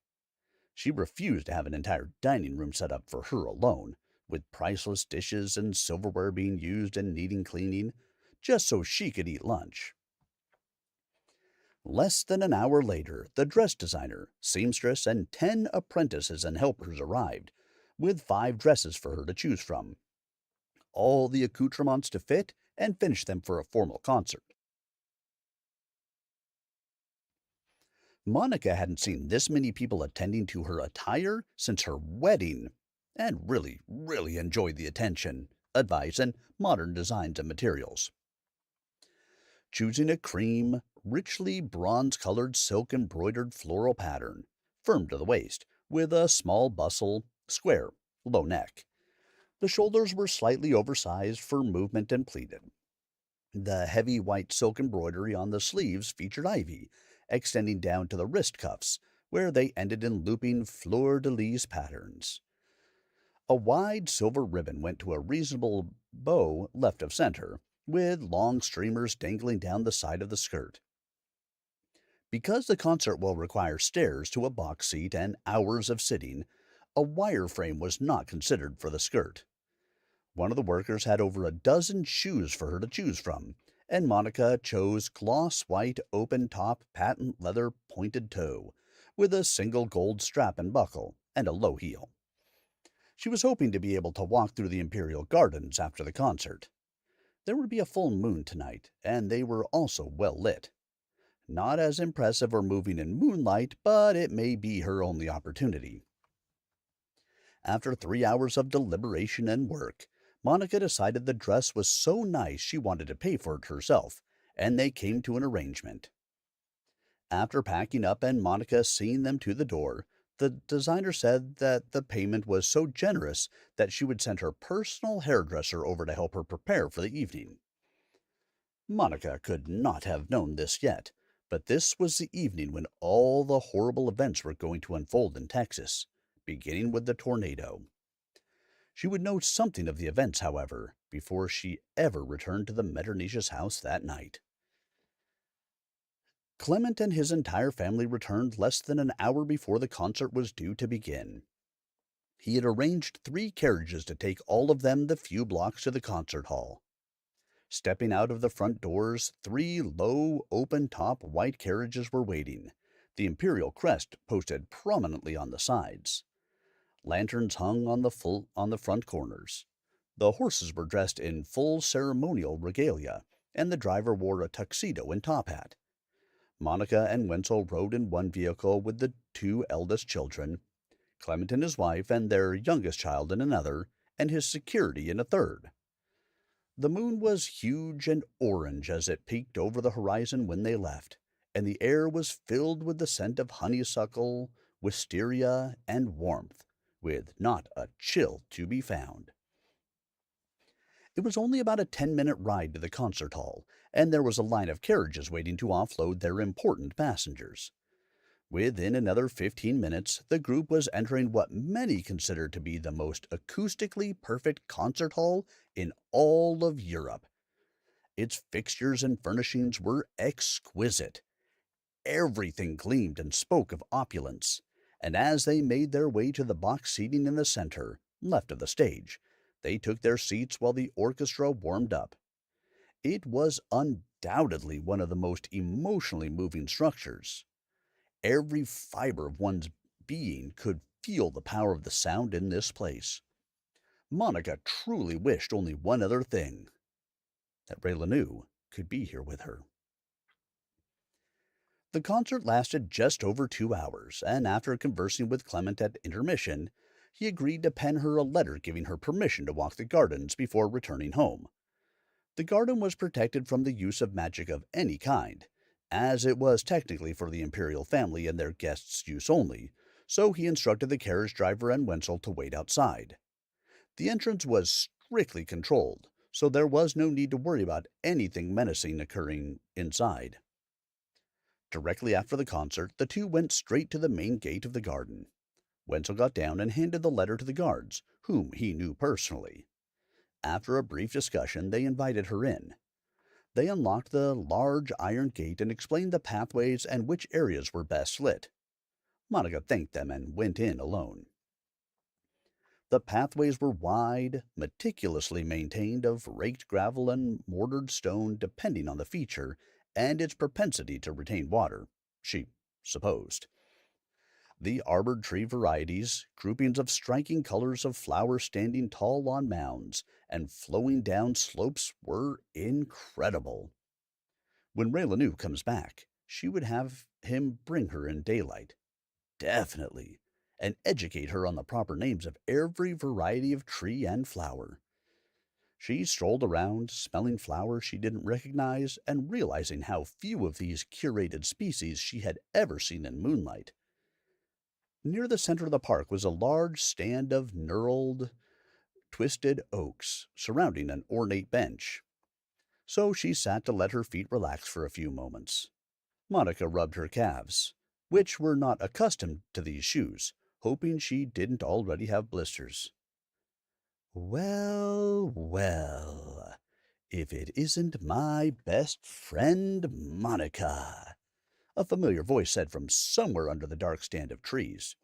She refused to have an entire dining room set up for her alone, with priceless dishes and silverware being used and needing cleaning, just so she could eat lunch. Less than an hour later, the dress designer, seamstress, and 10 apprentices and helpers arrived, with 5 dresses for her to choose from. All the accoutrements to fit and finish them for a formal concert. Monica hadn't seen this many people attending to her attire since her wedding, and really enjoyed the attention, advice, and modern designs and materials. Choosing a cream, richly bronze-colored silk-embroidered floral pattern, firm to the waist, with a small bustle, square, low neck. The shoulders were slightly oversized for movement and pleated. The heavy white silk embroidery on the sleeves featured ivy, extending down to the wrist cuffs, where they ended in looping fleur-de-lis patterns. A wide silver ribbon went to a reasonable bow left of center, with long streamers dangling down the side of the skirt. Because the concert will require stairs to a box seat and hours of sitting, A wire frame was not considered for the skirt. One of the workers had over a dozen shoes for her to choose from, and Monica chose gloss white open top patent leather pointed toe, with a single gold strap and buckle, and a low heel. She was hoping to be able to walk through the Imperial Gardens after the concert. There would be a full moon tonight, and they were also well lit. Not as impressive or moving in moonlight, but it may be her only opportunity. After 3 hours of deliberation and work, Monica decided the dress was so nice she wanted to pay for it herself, and they came to an arrangement. After packing up and Monica seeing them to the door, the designer said that the payment was so generous that she would send her personal hairdresser over to help her prepare for the evening. Monica could not have known this yet, but this was the evening when all the horrible events were going to unfold in Texas, beginning with the tornado. She would know something of the events, however, before she ever returned to the Metternich's house that night. Clement and his entire family returned less than an hour before the concert was due to begin. He had arranged 3 carriages to take all of them the few blocks to the concert hall. Stepping out of the front doors, 3 low, open-top white carriages were waiting, the imperial crest posted prominently on the sides. Lanterns hung on the front corners. The horses were dressed in full ceremonial regalia, and the driver wore a tuxedo and top hat. Monica and Wenzel rode in one vehicle with the 2 eldest children, Clement and his wife and their youngest child in another, and his security in a third. The moon was huge and orange as it peeked over the horizon when they left, and the air was filled with the scent of honeysuckle, wisteria, and warmth, with not a chill to be found. It was only about a 10-minute ride to the concert hall, and there was a line of carriages waiting to offload their important passengers. Within another 15 minutes, the group was entering what many considered to be the most acoustically perfect concert hall in all of Europe. Its fixtures and furnishings were exquisite. Everything gleamed and spoke of opulence, and as they made their way to the box seating in the center, left of the stage, they took their seats while the orchestra warmed up. It was undoubtedly one of the most emotionally moving structures. Every fiber of one's being could feel the power of the sound in this place. Monica truly wished only one other thing, that Raileanu could be here with her. The concert lasted just over 2 hours, and after conversing with Clement at intermission, he agreed to pen her a letter giving her permission to walk the gardens before returning home. The garden was protected from the use of magic of any kind, as it was technically for the imperial family and their guests' use only, so he instructed the carriage driver and Wenzel to wait outside. The entrance was strictly controlled, so there was no need to worry about anything menacing occurring inside. Directly after the concert, the two went straight to the main gate of the garden. Wenzel got down and handed the letter to the guards, whom he knew personally. After a brief discussion, they invited her in. They unlocked the large iron gate and explained the pathways and which areas were best lit. Monica thanked them and went in alone. The pathways were wide, meticulously maintained of raked gravel and mortared stone depending on the feature and its propensity to retain water, she supposed. The arbored tree varieties, groupings of striking colors of flowers standing tall on mounds and flowing down slopes were incredible. When Raileanu comes back, she would have him bring her in daylight. Definitely. And educate her on the proper names of every variety of tree and flower. She strolled around, smelling flowers she didn't recognize and realizing how few of these curated species she had ever seen in moonlight. Near the center of the park was a large stand of knurled, twisted oaks surrounding an ornate bench. So she sat to let her feet relax for a few moments. Monica rubbed her calves, which were not accustomed to these shoes, hoping she didn't already have blisters. Well, well, if it isn't my best friend Monica, a familiar voice said from somewhere under the dark stand of trees.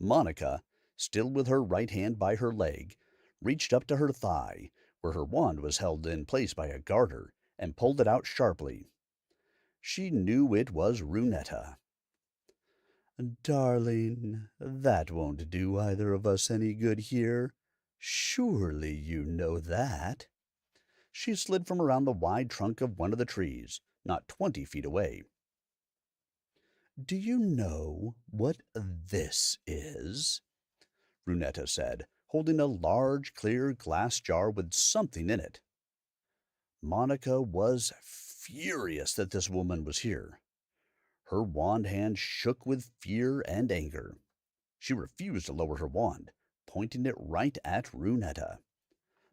Monica, still with her right hand by her leg, reached up to her thigh, where her wand was held in place by a garter, and pulled it out sharply. She knew it was Runetta. "Darling, that won't do either of us any good here. Surely you know that." She slid from around the wide trunk of one of the trees, not 20 feet away. "Do you know what this is?" Runetta said, holding a large, clear glass jar with something in it. Monica was furious that this woman was here. Her wand hand shook with fear and anger. She refused to lower her wand, pointing it right at Runetta.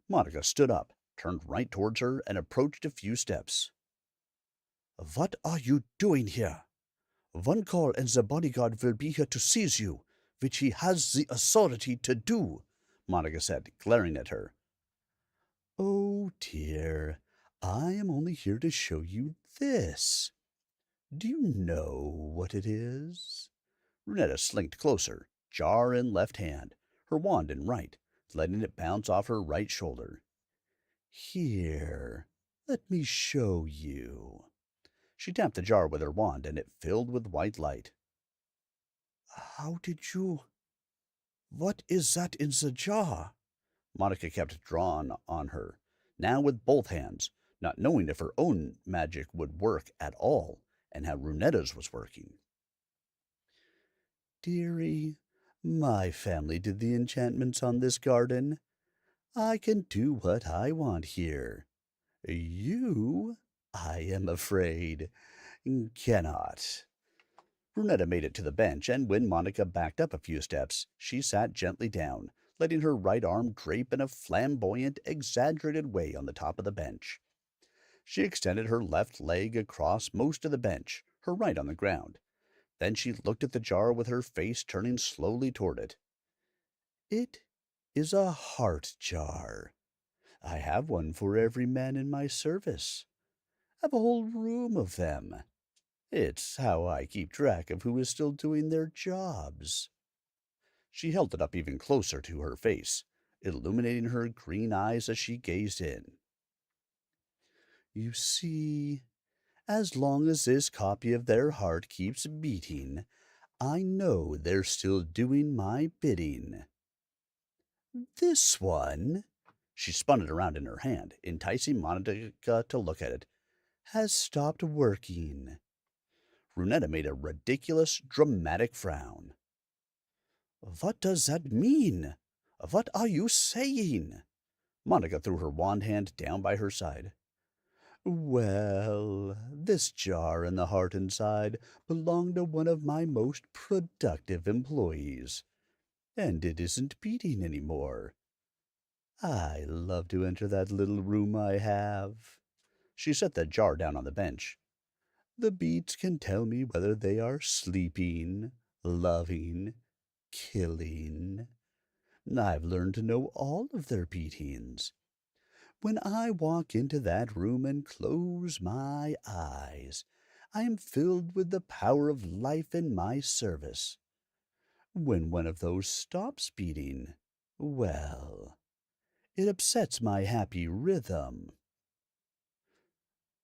Monica stood up, turned right towards her, and approached a few steps. "What are you doing here? One call and the bodyguard will be here to seize you, which he has the authority to do," Monica said, glaring at her. "Oh, dear, I am only here to show you this. Do you know what it is?" Runetta slinked closer, jar in left hand, her wand in right, letting it bounce off her right shoulder. "Here, let me show you." She tapped the jar with her wand, and it filled with white light. "How did you... What is that in the jar?" Monica kept drawn on her, now with both hands, not knowing if her own magic would work at all, and how Runetta's was working. "Dearie, my family did the enchantments on this garden. I can do what I want here. You, I am afraid, cannot." Brunetta made it to the bench, and when Monica backed up a few steps, she sat gently down, letting her right arm drape in a flamboyant, exaggerated way on the top of the bench. She extended her left leg across most of the bench, her right on the ground. Then she looked at the jar with her face turning slowly toward it. "It is a heart jar. I have one for every man in my service. I've a whole room of them. It's how I keep track of who is still doing their jobs." She held it up even closer to her face, illuminating her green eyes as she gazed in. "You see, as long as this copy of their heart keeps beating, I know they're still doing my bidding. This one," she spun it around in her hand, enticing Monica to look at it, "has stopped working." Runetta made a ridiculous, dramatic frown. "What does that mean? What are you saying?" Monica threw her wand hand down by her side. "Well, this jar and the heart inside belong to one of my most productive employees, and it isn't beating any more. I love to enter that little room I have." She set the jar down on the bench. "The beats can tell me whether they are sleeping, loving, killing. I've learned to know all of their beatings. When I walk into that room and close my eyes, I am filled with the power of life in my service. When one of those stops beating, well, it upsets my happy rhythm."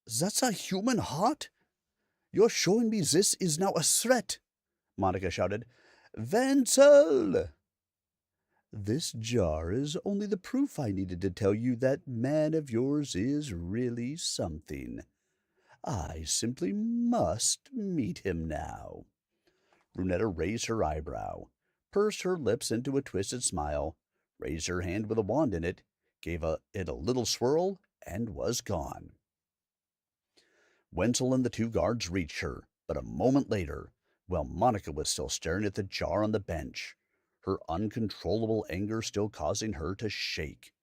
"That's a human heart? You're showing me this is now a threat," Monica shouted. "Wenzel!" "This jar is only the proof I needed to tell you that man of yours is really something. I simply must meet him now." Brunetta raised her eyebrow, pursed her lips into a twisted smile, raised her hand with a wand in it, gave it a little swirl, and was gone. Wenzel and the two guards reached her, but a moment later, while Monica was still staring at the jar on the bench, her uncontrollable anger still causing her to shake.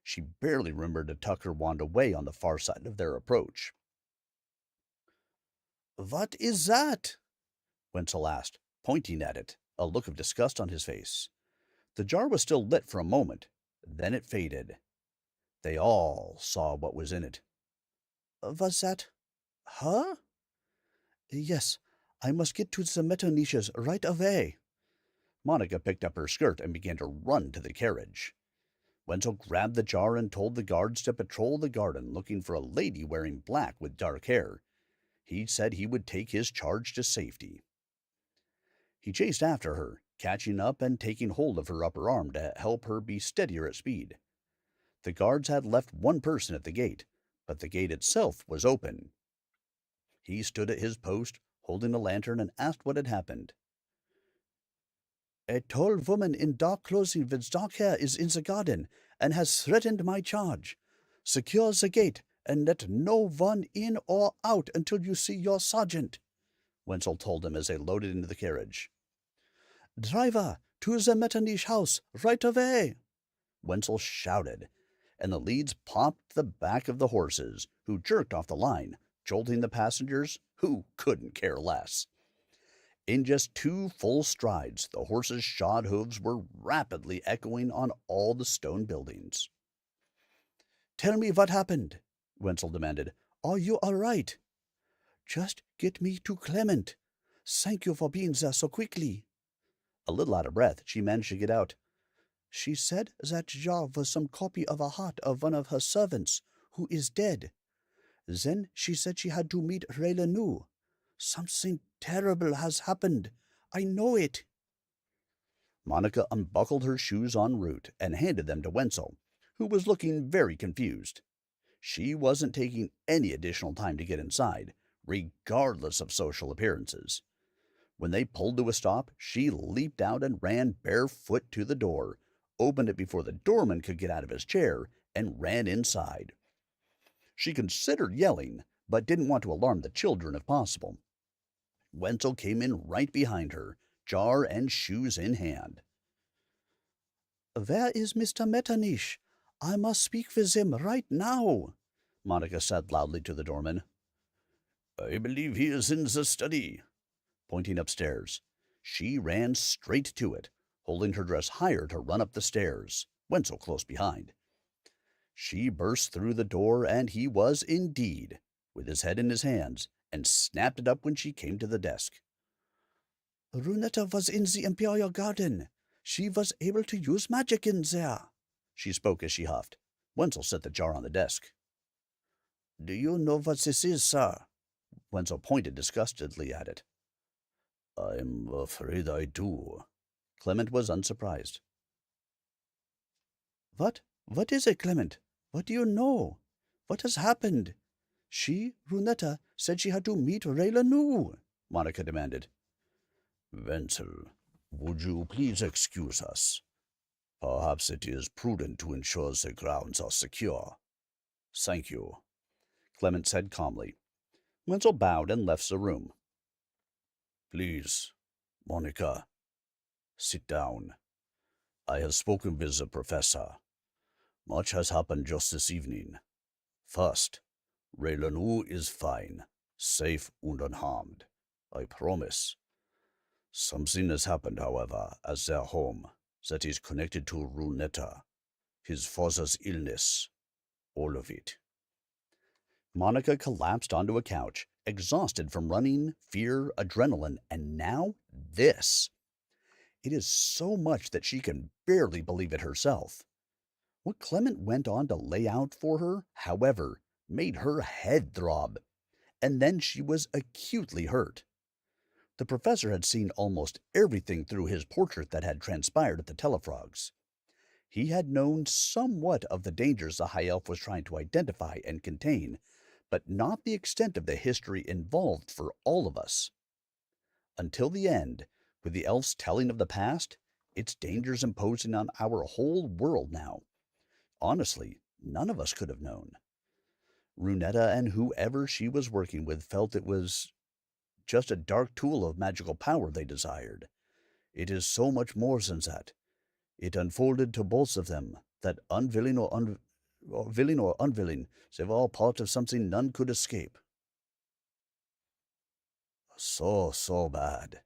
She barely remembered to tuck her wand away on the far side of their approach. "What is that?" Wenzel asked, pointing at it, a look of disgust on his face. The jar was still lit for a moment, then it faded. They all saw what was in it. "Was that her?" "Yes, I must get to the metal niches right away." Monica picked up her skirt and began to run to the carriage. Wenzel grabbed the jar and told the guards to patrol the garden looking for a lady wearing black with dark hair. He said he would take his charge to safety. He chased after her, catching up and taking hold of her upper arm to help her be steadier at speed. The guards had left one person at the gate, but the gate itself was open. He stood at his post, holding a lantern, and asked what had happened. "A tall woman in dark clothing with dark hair is in the garden and has threatened my charge. Secure the gate and let no one in or out until you see your sergeant," Wenzel told him as they loaded into the carriage. "Driver, to the Metternich house, right away!" Wenzel shouted, and the leads popped the back of the horses, who jerked off the line, jolting the passengers, who couldn't care less. In just 2 full strides, the horses' shod hooves were rapidly echoing on all the stone buildings. "Tell me what happened," Wenzel demanded. "Are you all right?" "Just get me to Clement. Thank you for being there so quickly." A little out of breath, she managed to get out. "She said that jar was some copy of a heart of one of her servants, who is dead. Then she said she had to meet Raileanu. Something terrible has happened. I know it." Monica unbuckled her shoes en route and handed them to Wenzel, who was looking very confused. She wasn't taking any additional time to get inside, regardless of social appearances. When they pulled to a stop, she leaped out and ran barefoot to the door, opened it before the doorman could get out of his chair, and ran inside. She considered yelling, but didn't want to alarm the children if possible. Wenzel came in right behind her, jar and shoes in hand. "Where is Mr. Metternich? I must speak with him right now," Monica said loudly to the doorman. "I believe he is in the study," pointing upstairs. She ran straight to it, holding her dress higher to run up the stairs, Wenzel close behind. She burst through the door, and he was indeed, with his head in his hands, and snapped it up when she came to the desk. "Runetta was in the Imperial Garden. She was able to use magic in there," she spoke as she huffed. Wenzel set the jar on the desk. "Do you know what this is, sir?" Wenzel pointed disgustedly at it. "I'm afraid I do." Clement was unsurprised. What is it, Clement? What do you know? What has happened? She, Runetta, said she had to meet Raileanu," Monica demanded. "Wenzel, would you please excuse us? Perhaps it is prudent to ensure the grounds are secure." "Thank you," Clement said calmly. Wenzel bowed and left the room. "Please, Monica, sit down. I have spoken with the professor. Much has happened just this evening. First, Raileanu is fine, safe and unharmed. I promise. Something has happened, however, at their home that is connected to Runetta, his father's illness, all of it." Monica collapsed onto a couch, exhausted from running, fear, adrenaline, and now this. It is so much that she can barely believe it herself. What Clement went on to lay out for her, however, made her head throb, and then she was acutely hurt. The professor had seen almost everything through his portrait that had transpired at the Tellafrogs. He had known somewhat of the dangers the High Elf was trying to identify and contain, but not the extent of the history involved for all of us. Until the end, with the elf's telling of the past, its dangers imposing on our whole world now. Honestly, none of us could have known. Runetta and whoever she was working with felt it was just a dark tool of magical power they desired. It is so much more than that. It unfolded to both of them that unwilling or unwilling, they were all part of something none could escape. So bad.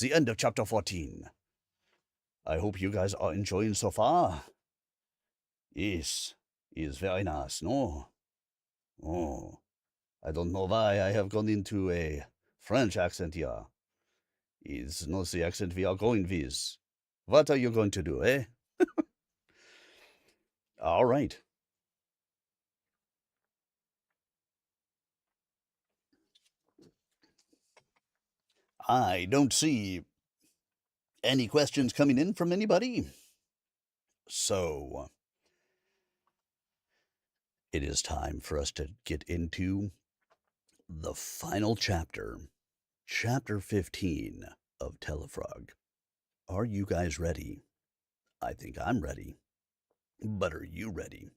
The end of chapter 14. I hope you guys are enjoying so far. Yes, it's very nice, no? Oh, I don't know why I have gone into a French accent here. It's not the accent we are going with. What are you going to do, eh? All right. I don't see any questions coming in from anybody. So it is time for us to get into the final chapter, chapter 15 of Tellafrog. Are you guys ready? I think I'm ready. But are you ready?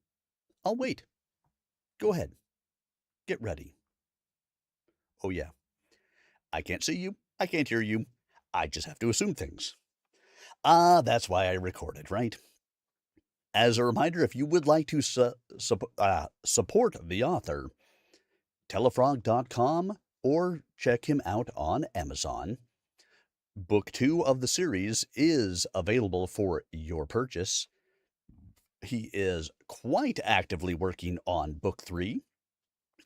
I'll wait. Go ahead. Get ready. Oh, yeah. I can't see you. I can't hear you. I just have to assume things. That's why I recorded, right? As a reminder, if you would like to support the author, Tellafrog.com, or check him out on Amazon. Book 2 of the series is available for your purchase. He is quite actively working on Book 3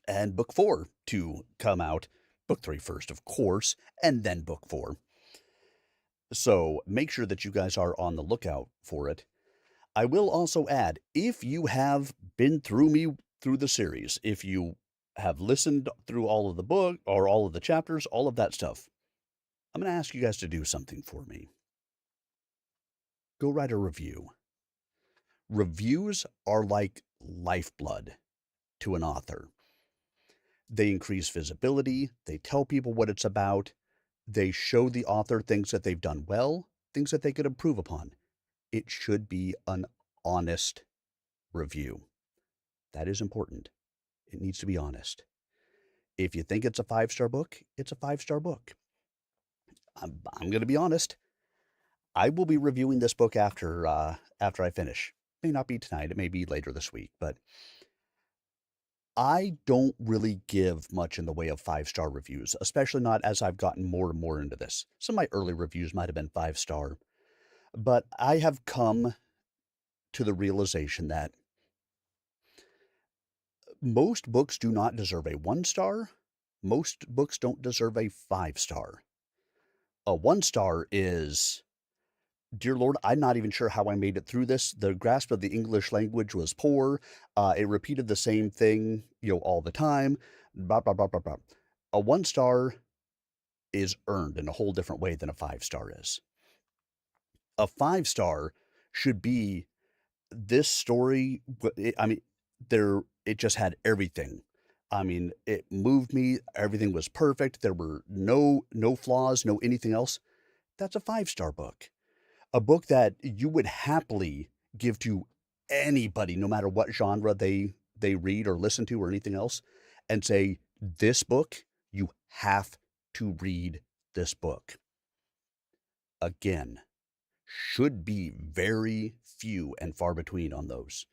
and Book 4 to come out. Book 3 first, of course, and then Book 4. So make sure that you guys are on the lookout for it. I will also add, if you have been through the series, if you have listened through all of the book or all of the chapters, all of that stuff, I'm going to ask you guys to do something for me. Go write a review. Reviews are like lifeblood to an author. They increase visibility, they tell people what it's about, they show the author things that they've done well, things that they could improve upon. It should be an honest review. That is important. It needs to be honest. If you think it's a 5-star book, it's a 5-star book. I'm going to be honest. I will be reviewing this book after I finish. May not be tonight. It may be later this week, but I don't really give much in the way of 5-star reviews, especially not as I've gotten more and more into this. Some of my early reviews might have been 5-star, but I have come to the realization that most books do not deserve a 1-star. Most books don't deserve a 5-star. A 1-star is, dear Lord, I'm not even sure how I made it through this. The grasp of the English language was poor. It repeated the same thing, all the time. Blah, blah, blah, blah, blah. A 1-star is earned in a whole different way than a 5-star is. A 5-star should be this story. It just had everything. I mean, it moved me. Everything was perfect. There were no flaws, no anything else. That's a 5-star book. A book that you would happily give to anybody, no matter what genre they read or listen to or anything else, and say, this book, you have to read this book. Again, should be very few and far between on those.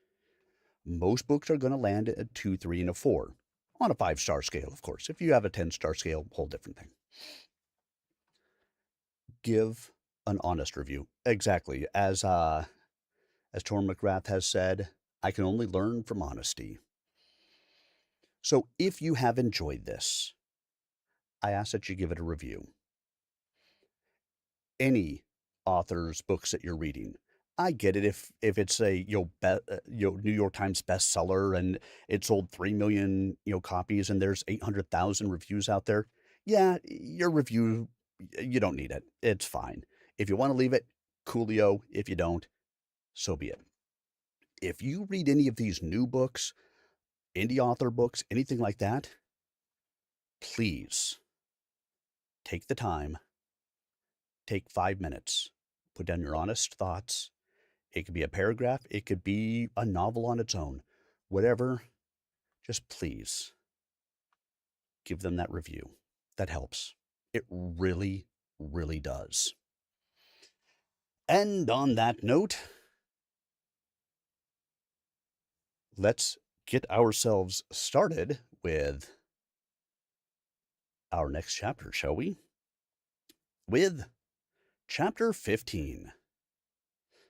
Most books are going to land at a 2, 3, and a 4. On a 5-star scale, of course. If you have a 10-star scale, whole different thing. Give an honest review. Exactly. As Torin MacRath has said, I can only learn from honesty. So if you have enjoyed this, I ask that you give it a review. Any author's books that you're reading, I get it if it's a New York Times bestseller and it sold 3 million copies and there's 800,000 reviews out there. Yeah, your review, you don't need it. It's fine. If you want to leave it, coolio. If you don't, so be it. If you read any of these new books, indie author books, anything like that, please take the time, take 5 minutes, put down your honest thoughts. It could be a paragraph, it could be a novel on its own, whatever. Just please give them that review. That helps. It really, really does. And on that note, let's get ourselves started with our next chapter, shall we? With chapter 15.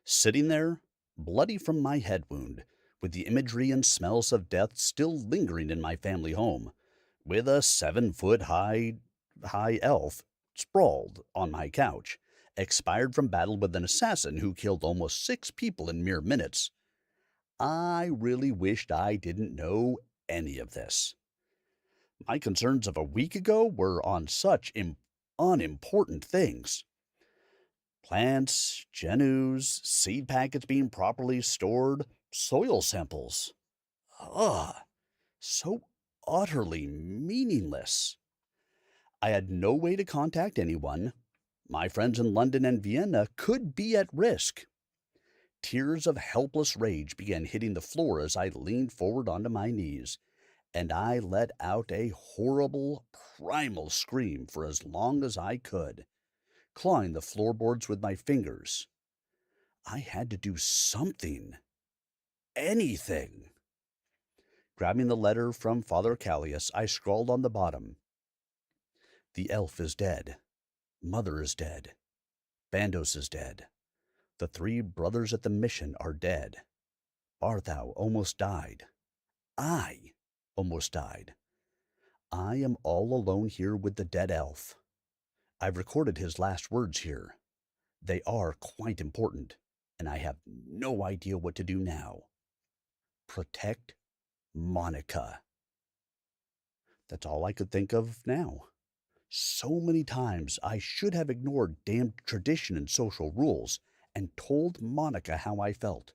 Sitting there, bloody from my head wound, with the imagery and smells of death still lingering in my family home, with a 7-foot high elf sprawled on my couch, expired from battle with an assassin who killed almost 6 people in mere minutes. I really wished I didn't know any of this. My concerns of a week ago were on such unimportant things. Plants, genus, seed packets being properly stored, soil samples. Ugh, so utterly meaningless. I had no way to contact anyone. My friends in London and Vienna could be at risk. Tears of helpless rage began hitting the floor as I leaned forward onto my knees, and I let out a horrible, primal scream for as long as I could, clawing the floorboards with my fingers. I had to do something. Anything. Grabbing the letter from Father Callias, I scrawled on the bottom, "The elf is dead. Mother is dead. Bandos is dead. The 3 brothers at the mission are dead. Barthou almost died. I almost died. I am all alone here with the dead elf. I've recorded his last words here. They are quite important, and I have no idea what to do now. Protect Monica." That's all I could think of now. So many times I should have ignored damned tradition and social rules and told Monica how I felt.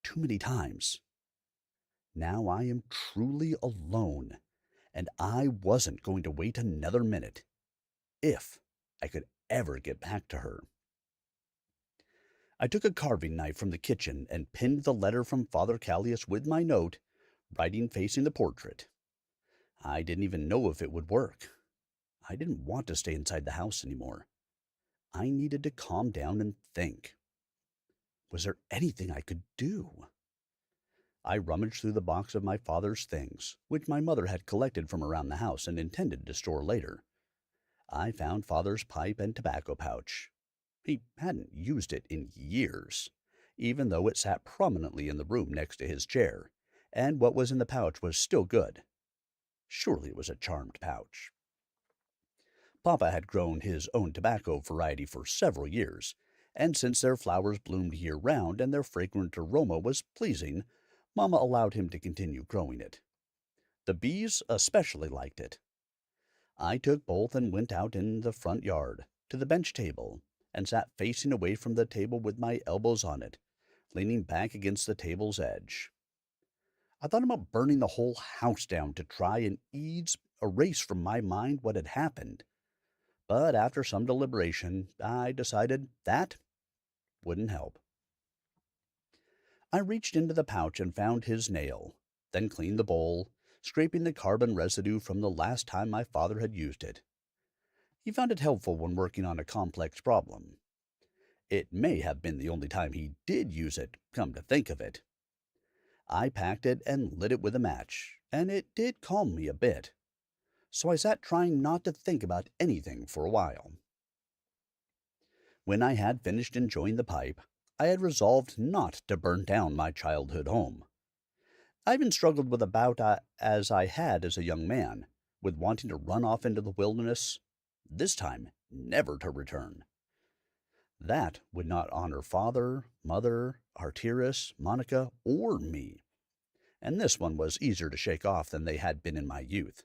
Too many times. Now I am truly alone, and I wasn't going to wait another minute, if I could ever get back to her. I took a carving knife from the kitchen and pinned the letter from Father Callias with my note, writing facing the portrait. I didn't even know if it would work. I didn't want to stay inside the house anymore. I needed to calm down and think. Was there anything I could do? I rummaged through the box of my father's things, which my mother had collected from around the house and intended to store later. I found Father's pipe and tobacco pouch. He hadn't used it in years, even though it sat prominently in the room next to his chair, and what was in the pouch was still good. Surely it was a charmed pouch. Papa had grown his own tobacco variety for several years, and since their flowers bloomed year-round and their fragrant aroma was pleasing, Mama allowed him to continue growing it. The bees especially liked it. I took both and went out in the front yard, to the bench table, and sat facing away from the table with my elbows on it, leaning back against the table's edge. I thought about burning the whole house down to try and erase from my mind what had happened. But after some deliberation, I decided that wouldn't help. I reached into the pouch and found his nail, then cleaned the bowl, scraping the carbon residue from the last time my father had used it. He found it helpful when working on a complex problem. It may have been the only time he did use it, come to think of it. I packed it and lit it with a match, and it did calm me a bit. So I sat trying not to think about anything for a while. When I had finished enjoying the pipe, I had resolved not to burn down my childhood home. I even struggled with about as I had as a young man, with wanting to run off into the wilderness, this time never to return. That would not honor Father, Mother, Artyrus, Monica, or me, and this one was easier to shake off than they had been in my youth.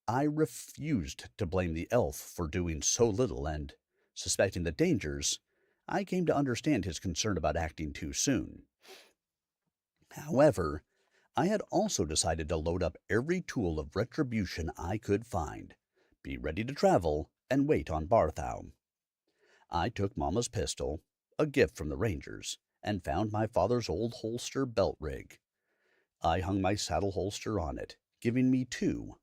I refused to blame the elf for doing so little, and, suspecting the dangers, I came to understand his concern about acting too soon. However, I had also decided to load up every tool of retribution I could find, be ready to travel, and wait on Barthou. I took Mama's pistol, a gift from the Rangers, and found my father's old holster belt rig. I hung my saddle holster on it, giving me 2.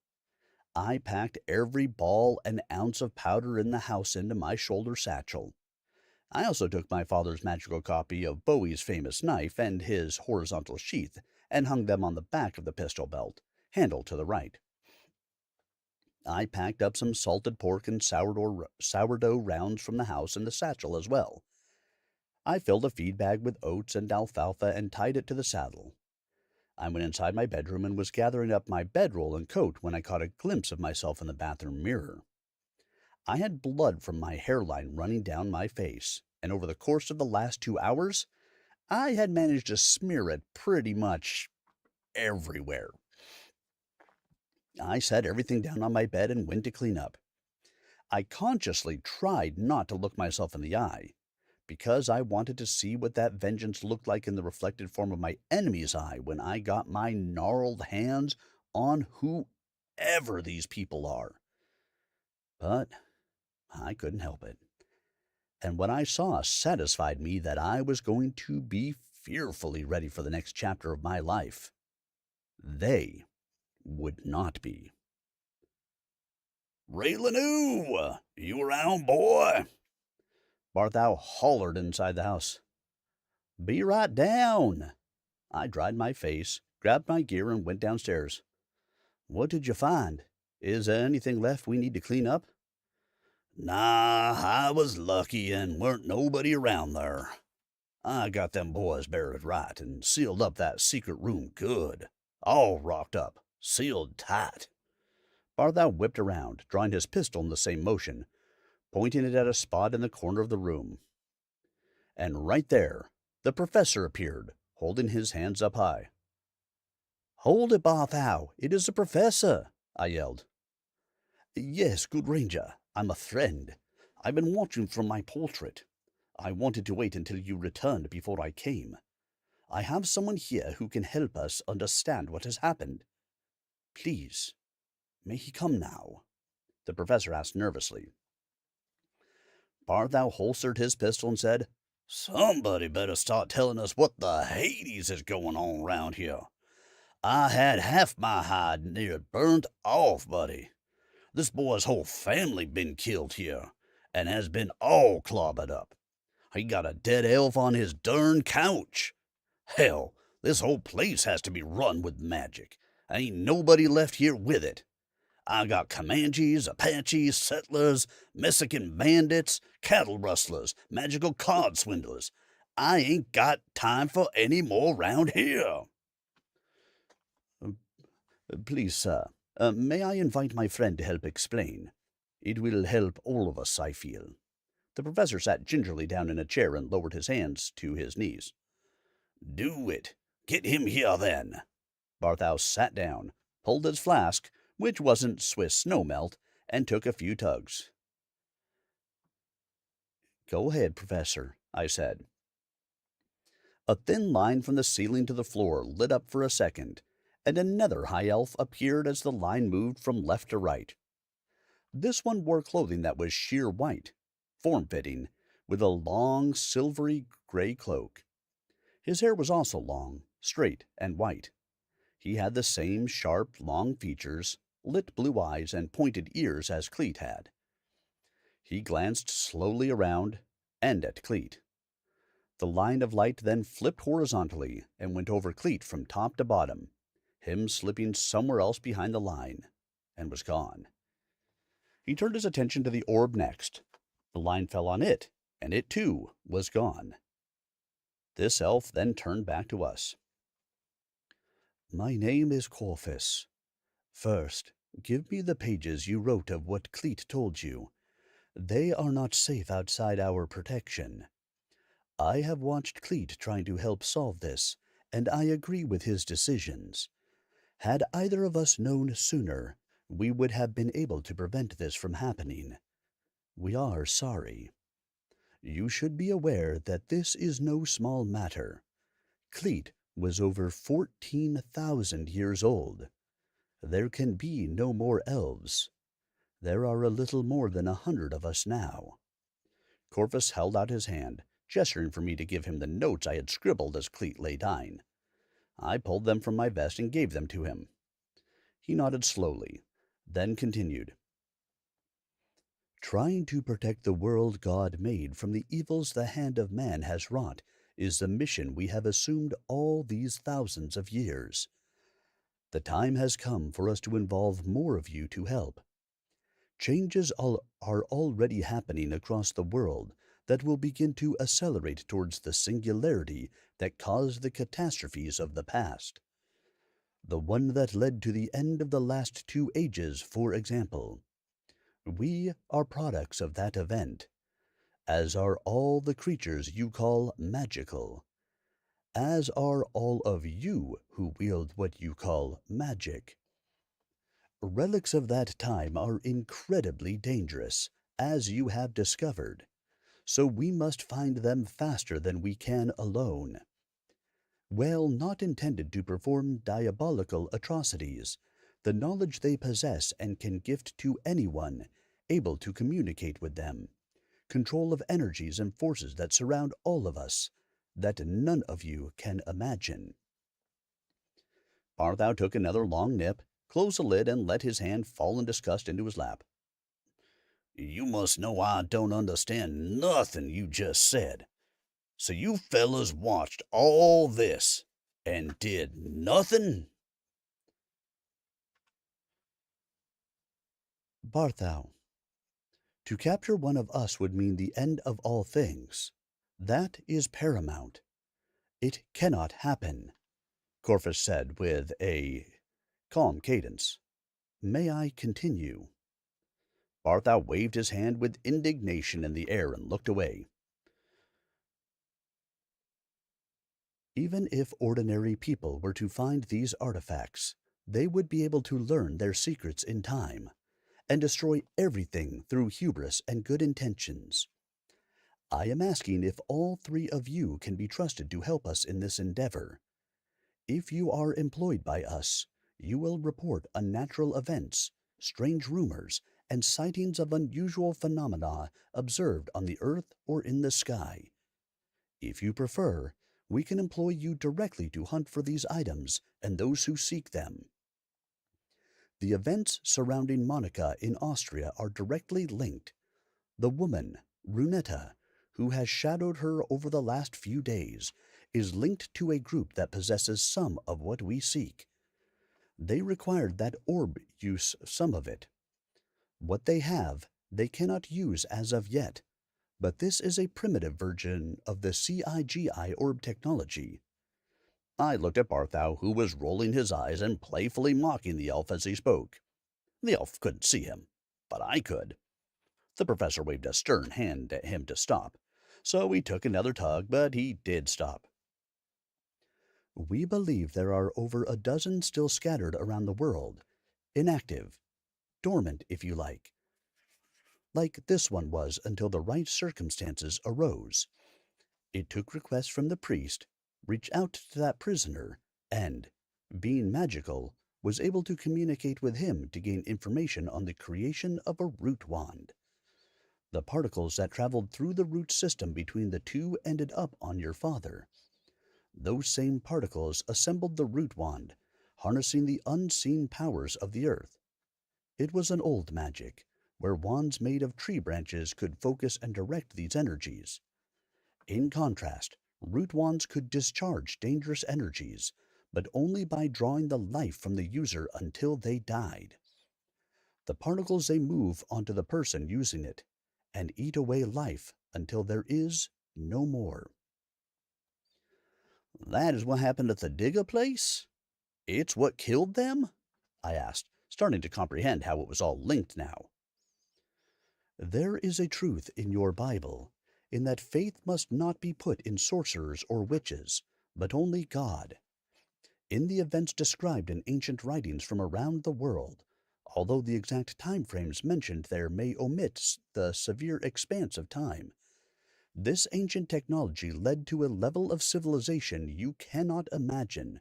I packed every ball and ounce of powder in the house into my shoulder satchel. I also took my father's magical copy of Bowie's famous knife and his horizontal sheath and hung them on the back of the pistol belt, handle to the right. I packed up some salted pork and sourdough rounds from the house in the satchel as well. I filled a feed bag with oats and alfalfa and tied it to the saddle. I went inside my bedroom and was gathering up my bedroll and coat when I caught a glimpse of myself in the bathroom mirror. I had blood from my hairline running down my face, and over the course of the last 2 hours, I had managed to smear it pretty much everywhere. I set everything down on my bed and went to clean up. I consciously tried not to look myself in the eye, because I wanted to see what that vengeance looked like in the reflected form of my enemy's eye when I got my gnarled hands on whoever these people are. But I couldn't help it. And what I saw satisfied me that I was going to be fearfully ready for the next chapter of my life. They would not be. Raileanu, you around, boy? Barthou hollered inside the house. Be right down. I dried my face, grabbed my gear, and went downstairs. What did you find? Is there anything left we need to clean up? Nah, I was lucky and weren't nobody around there. I got them boys buried right and sealed up that secret room good. All rocked up, sealed tight. Barthou whipped around, drawing his pistol in the same motion, pointing it at a spot in the corner of the room. And right there, the professor appeared, holding his hands up high. Hold it, Barthou! It is the professor! I yelled. Yes, good ranger. I'm a friend. I've been watching from my portrait. I wanted to wait until you returned before I came. I have someone here who can help us understand what has happened. Please, may he come now? The professor asked nervously. Barthou holstered his pistol and said, Somebody better start telling us what the Hades is going on around here. I had half my hide near burnt off, buddy. This boy's whole family been killed here, and has been all clobbered up. He got a dead elf on his darn couch. Hell, this whole place has to be run with magic. Ain't nobody left here with it. I got Comanches, Apaches, settlers, Mexican bandits, cattle rustlers, magical card swindlers. I ain't got time for any more round here. Please, sir, may I invite my friend to help explain? It will help all of us, I feel. The professor sat gingerly down in a chair and lowered his hands to his knees. Do it. Get him here, then. Barthou sat down, pulled his flask, which wasn't Swiss snow melt, and took a few tugs. Go ahead, Professor, I said. A thin line from the ceiling to the floor lit up for a second, and another high elf appeared as the line moved from left to right. This one wore clothing that was sheer white, form-fitting, with a long, silvery gray cloak. His hair was also long, straight, and white. He had the same sharp, long features, lit blue eyes, and pointed ears as Cleet had. He glanced slowly around and at Cleet. The line of light then flipped horizontally and went over Cleet from top to bottom, him slipping somewhere else behind the line, and was gone. He turned his attention to the orb next. The line fell on it, and it, too, was gone. This elf then turned back to us. My name is Corphus. First, give me the pages you wrote of what Cleet told you. They are not safe outside our protection. I have watched Cleet trying to help solve this, and I agree with his decisions. Had either of us known sooner, we would have been able to prevent this from happening. We are sorry. You should be aware that this is no small matter. Cleet was over 14,000 years old. There can be no more elves. There are a little more than 100 of us now. Corvus held out his hand, gesturing for me to give him the notes I had scribbled as Cleet lay dying. I pulled them from my vest and gave them to him. He nodded slowly, then continued. Trying to protect the world God made from the evils the hand of man has wrought is the mission we have assumed all these thousands of years. The time has come for us to involve more of you to help. Changes are already happening across the world that will begin to accelerate towards the singularity that caused the catastrophes of the past. The one that led to the end of the last 2 ages, for example. We are products of that event, as are all the creatures you call magical, as are all of you who wield what you call magic. Relics of that time are incredibly dangerous, as you have discovered, so we must find them faster than we can alone. While not intended to perform diabolical atrocities, the knowledge they possess and can gift to anyone able to communicate with them, control of energies and forces that surround all of us, that none of you can imagine. Barthou took another long nip, closed the lid, and let his hand fall in disgust into his lap. You must know I don't understand nothing you just said. So you fellas watched all this and did nothing? Barthou, to capture one of us would mean the end of all things. That is paramount. It cannot happen, Corvus said with a calm cadence. May I continue? Barthou waved his hand with indignation in the air and looked away. Even if ordinary people were to find these artifacts, they would be able to learn their secrets in time, and destroy everything through hubris and good intentions. I am asking if all three of you can be trusted to help us in this endeavor. If you are employed by us, you will report unnatural events, strange rumors, and sightings of unusual phenomena observed on the earth or in the sky. If you prefer, we can employ you directly to hunt for these items and those who seek them. The events surrounding Monica in Austria are directly linked. The woman, Runetta, who has shadowed her over the last few days, is linked to a group that possesses some of what we seek. They required that orb use some of it. What they have, they cannot use as of yet, but this is a primitive version of the CIGI orb technology. I looked at Barthou, who was rolling his eyes and playfully mocking the elf as he spoke. The elf couldn't see him, but I could. The professor waved a stern hand at him to stop, so we took another tug, but he did stop. We believe there are over a dozen still scattered around the world, inactive, dormant if you like this one was until the right circumstances arose. It took requests from the priest, reached out to that prisoner, and, being magical, was able to communicate with him to gain information on the creation of a root wand. The particles that traveled through the root system between the two ended up on your father. Those same particles assembled the root wand, harnessing the unseen powers of the earth. It was an old magic, where wands made of tree branches could focus and direct these energies. In contrast, root wands could discharge dangerous energies, but only by drawing the life from the user until they died. The particles they move onto the person using it, and eat away life until there is no more. That is what happened at the Digga place? It's what killed them? I asked, starting to comprehend how it was all linked now. There is a truth in your Bible, in that faith must not be put in sorcerers or witches, but only God. In the events described in ancient writings from around the world, although the exact time frames mentioned there may omit the severe expanse of time, this ancient technology led to a level of civilization you cannot imagine.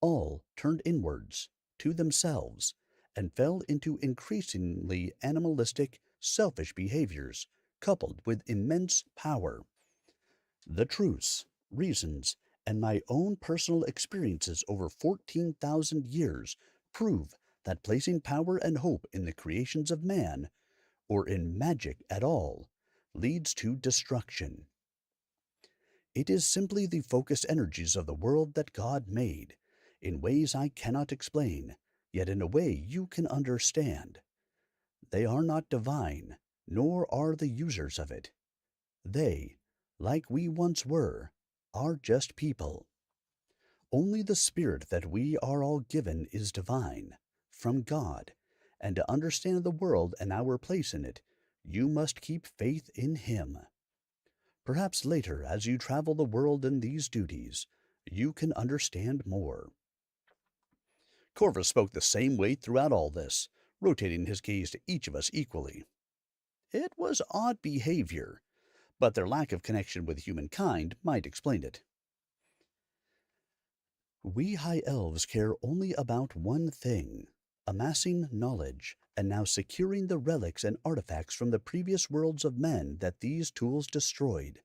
All turned inwards, to themselves, and fell into increasingly animalistic, selfish behaviors, coupled with immense power. The truths, reasons, and my own personal experiences over 14,000 years prove that placing power and hope in the creations of man, or in magic at all, leads to destruction. It is simply the focused energies of the world that God made, in ways I cannot explain, yet in a way you can understand. They are not divine, nor are the users of it. They, like we once were, are just people. Only the spirit that we are all given is divine, from God, and to understand the world and our place in it, you must keep faith in him. Perhaps later, as you travel the world in these duties, you can understand more. Corvus spoke the same way throughout all this, rotating his gaze to each of us equally. It was odd behavior, but their lack of connection with humankind might explain it. We High Elves care only about one thing: amassing knowledge, and now securing the relics and artifacts from the previous worlds of men that these tools destroyed.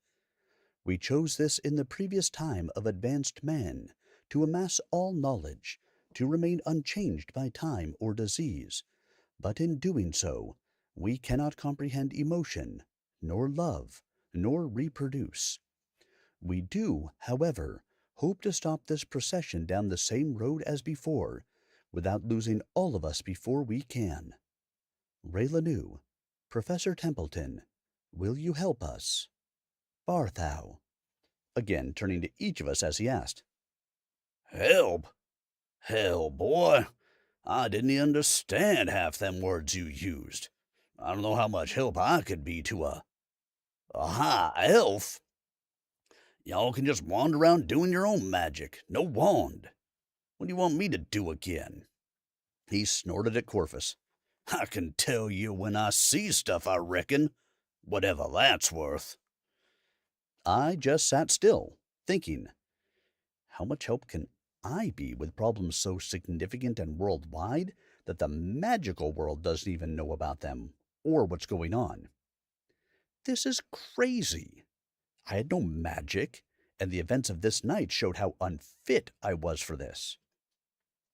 We chose this in the previous time of advanced man, to amass all knowledge, to remain unchanged by time or disease, but in doing so, we cannot comprehend emotion, nor love, nor reproduce. We do, however, hope to stop this procession down the same road as before, without losing all of us before we can. Raileanu, Professor Templeton, will you help us? Barthou, again turning to each of us as he asked. Help? Hell, boy, I didn't understand half them words you used. I don't know how much help I could be to a high elf. Y'all can just wander around doing your own magic. No wand. What do you want me to do again? He snorted at Corvus. I can tell you when I see stuff, I reckon. Whatever that's worth. I just sat still, thinking, how much help can I be with problems so significant and worldwide that the magical world doesn't even know about them or what's going on? This is crazy. I had no magic, and the events of this night showed how unfit I was for this.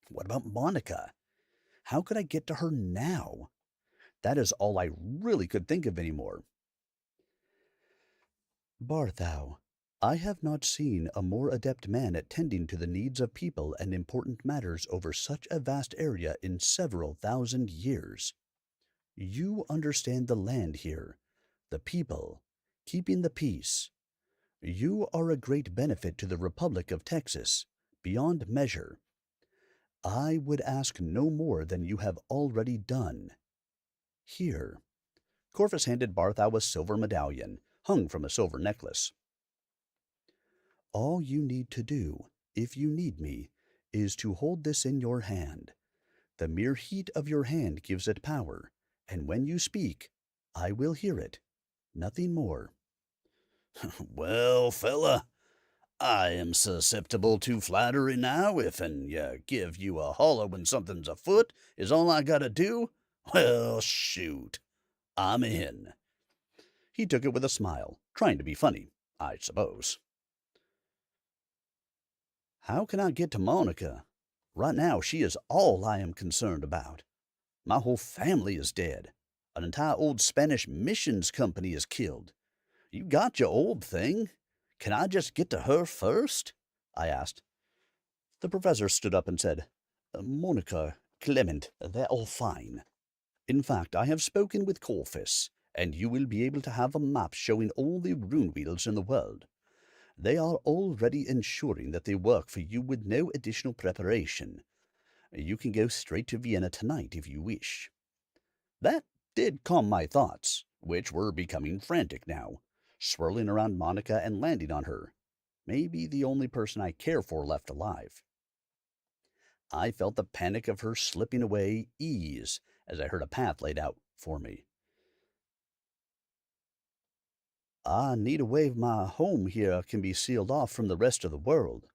What about Monica? How could I get to her now? That is all I really could think of anymore. Barthou, I have not seen a more adept man at tending to the needs of people and important matters over such a vast area in several thousand years. You understand the land here, the people, keeping the peace. You are a great benefit to the Republic of Texas, beyond measure. I would ask no more than you have already done. Here. Corvus handed Barthou a silver medallion, hung from a silver necklace. All you need to do, if you need me, is to hold this in your hand. The mere heat of your hand gives it power, and when you speak, I will hear it. Nothing more. Well, fella, I am susceptible to flattery now. If and give you a holler when something's afoot is all I gotta do, well, shoot, I'm in. He took it with a smile, trying to be funny, I suppose. How can I get to Monica? Right now, she is all I am concerned about. My whole family is dead. An entire old Spanish missions company is killed. You got your old thing. Can I just get to her first? I asked. The professor stood up and said, Monica, Clement, they're all fine. In fact, I have spoken with Corvus, and you will be able to have a map showing all the rune wheels in the world. They are already ensuring that they work for you with no additional preparation. You can go straight to Vienna tonight if you wish. That did calm my thoughts, which were becoming frantic now, swirling around Monica and landing on her. Maybe the only person I care for left alive. I felt the panic of her slipping away ease as I heard a path laid out for me. I need a way my home here can be sealed off from the rest of the world.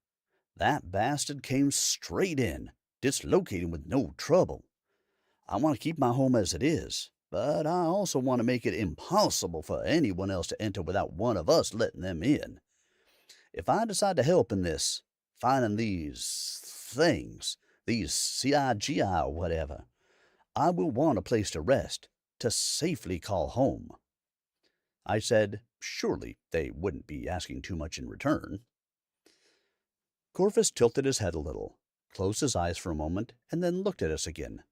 That bastard came straight in, dislocating with no trouble. I want to keep my home as it is, but I also want to make it impossible for anyone else to enter without one of us letting them in. If I decide to help in this, finding these things, these CIGI or whatever, I will want a place to rest, to safely call home. I said, surely they wouldn't be asking too much in return. Corvus tilted his head a little, closed his eyes for a moment, and then looked at us again.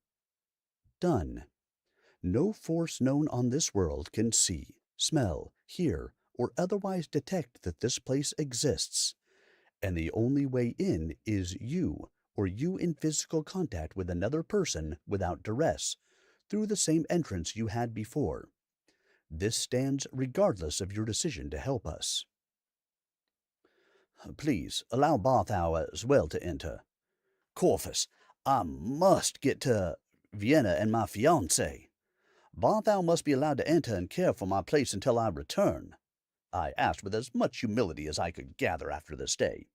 Done. No force known on this world can see, smell, hear, or otherwise detect that this place exists, and the only way in is you, or you in physical contact with another person without duress, through the same entrance you had before. This stands regardless of your decision to help us. Please allow Barthou as well to enter. Corvus, I must get to Vienna and my fiancée. Barthou must be allowed to enter and care for my place until I return, I asked with as much humility as I could gather after the stay.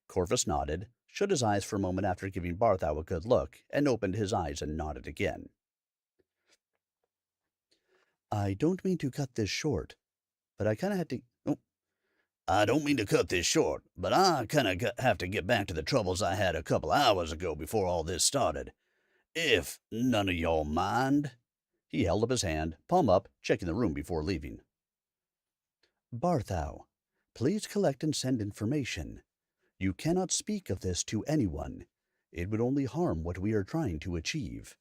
Corvus nodded, shut his eyes for a moment after giving Barthou a good look, and opened his eyes and nodded again. I don't mean to cut this short, but I kind of had to... Oh, I don't mean to cut this short, but I kind of have to get back to the troubles I had a couple hours ago before all this started. If none of y'all mind. He held up his hand, palm up, checking the room before leaving. Barthou, please collect and send information. You cannot speak of this to anyone. It would only harm what we are trying to achieve.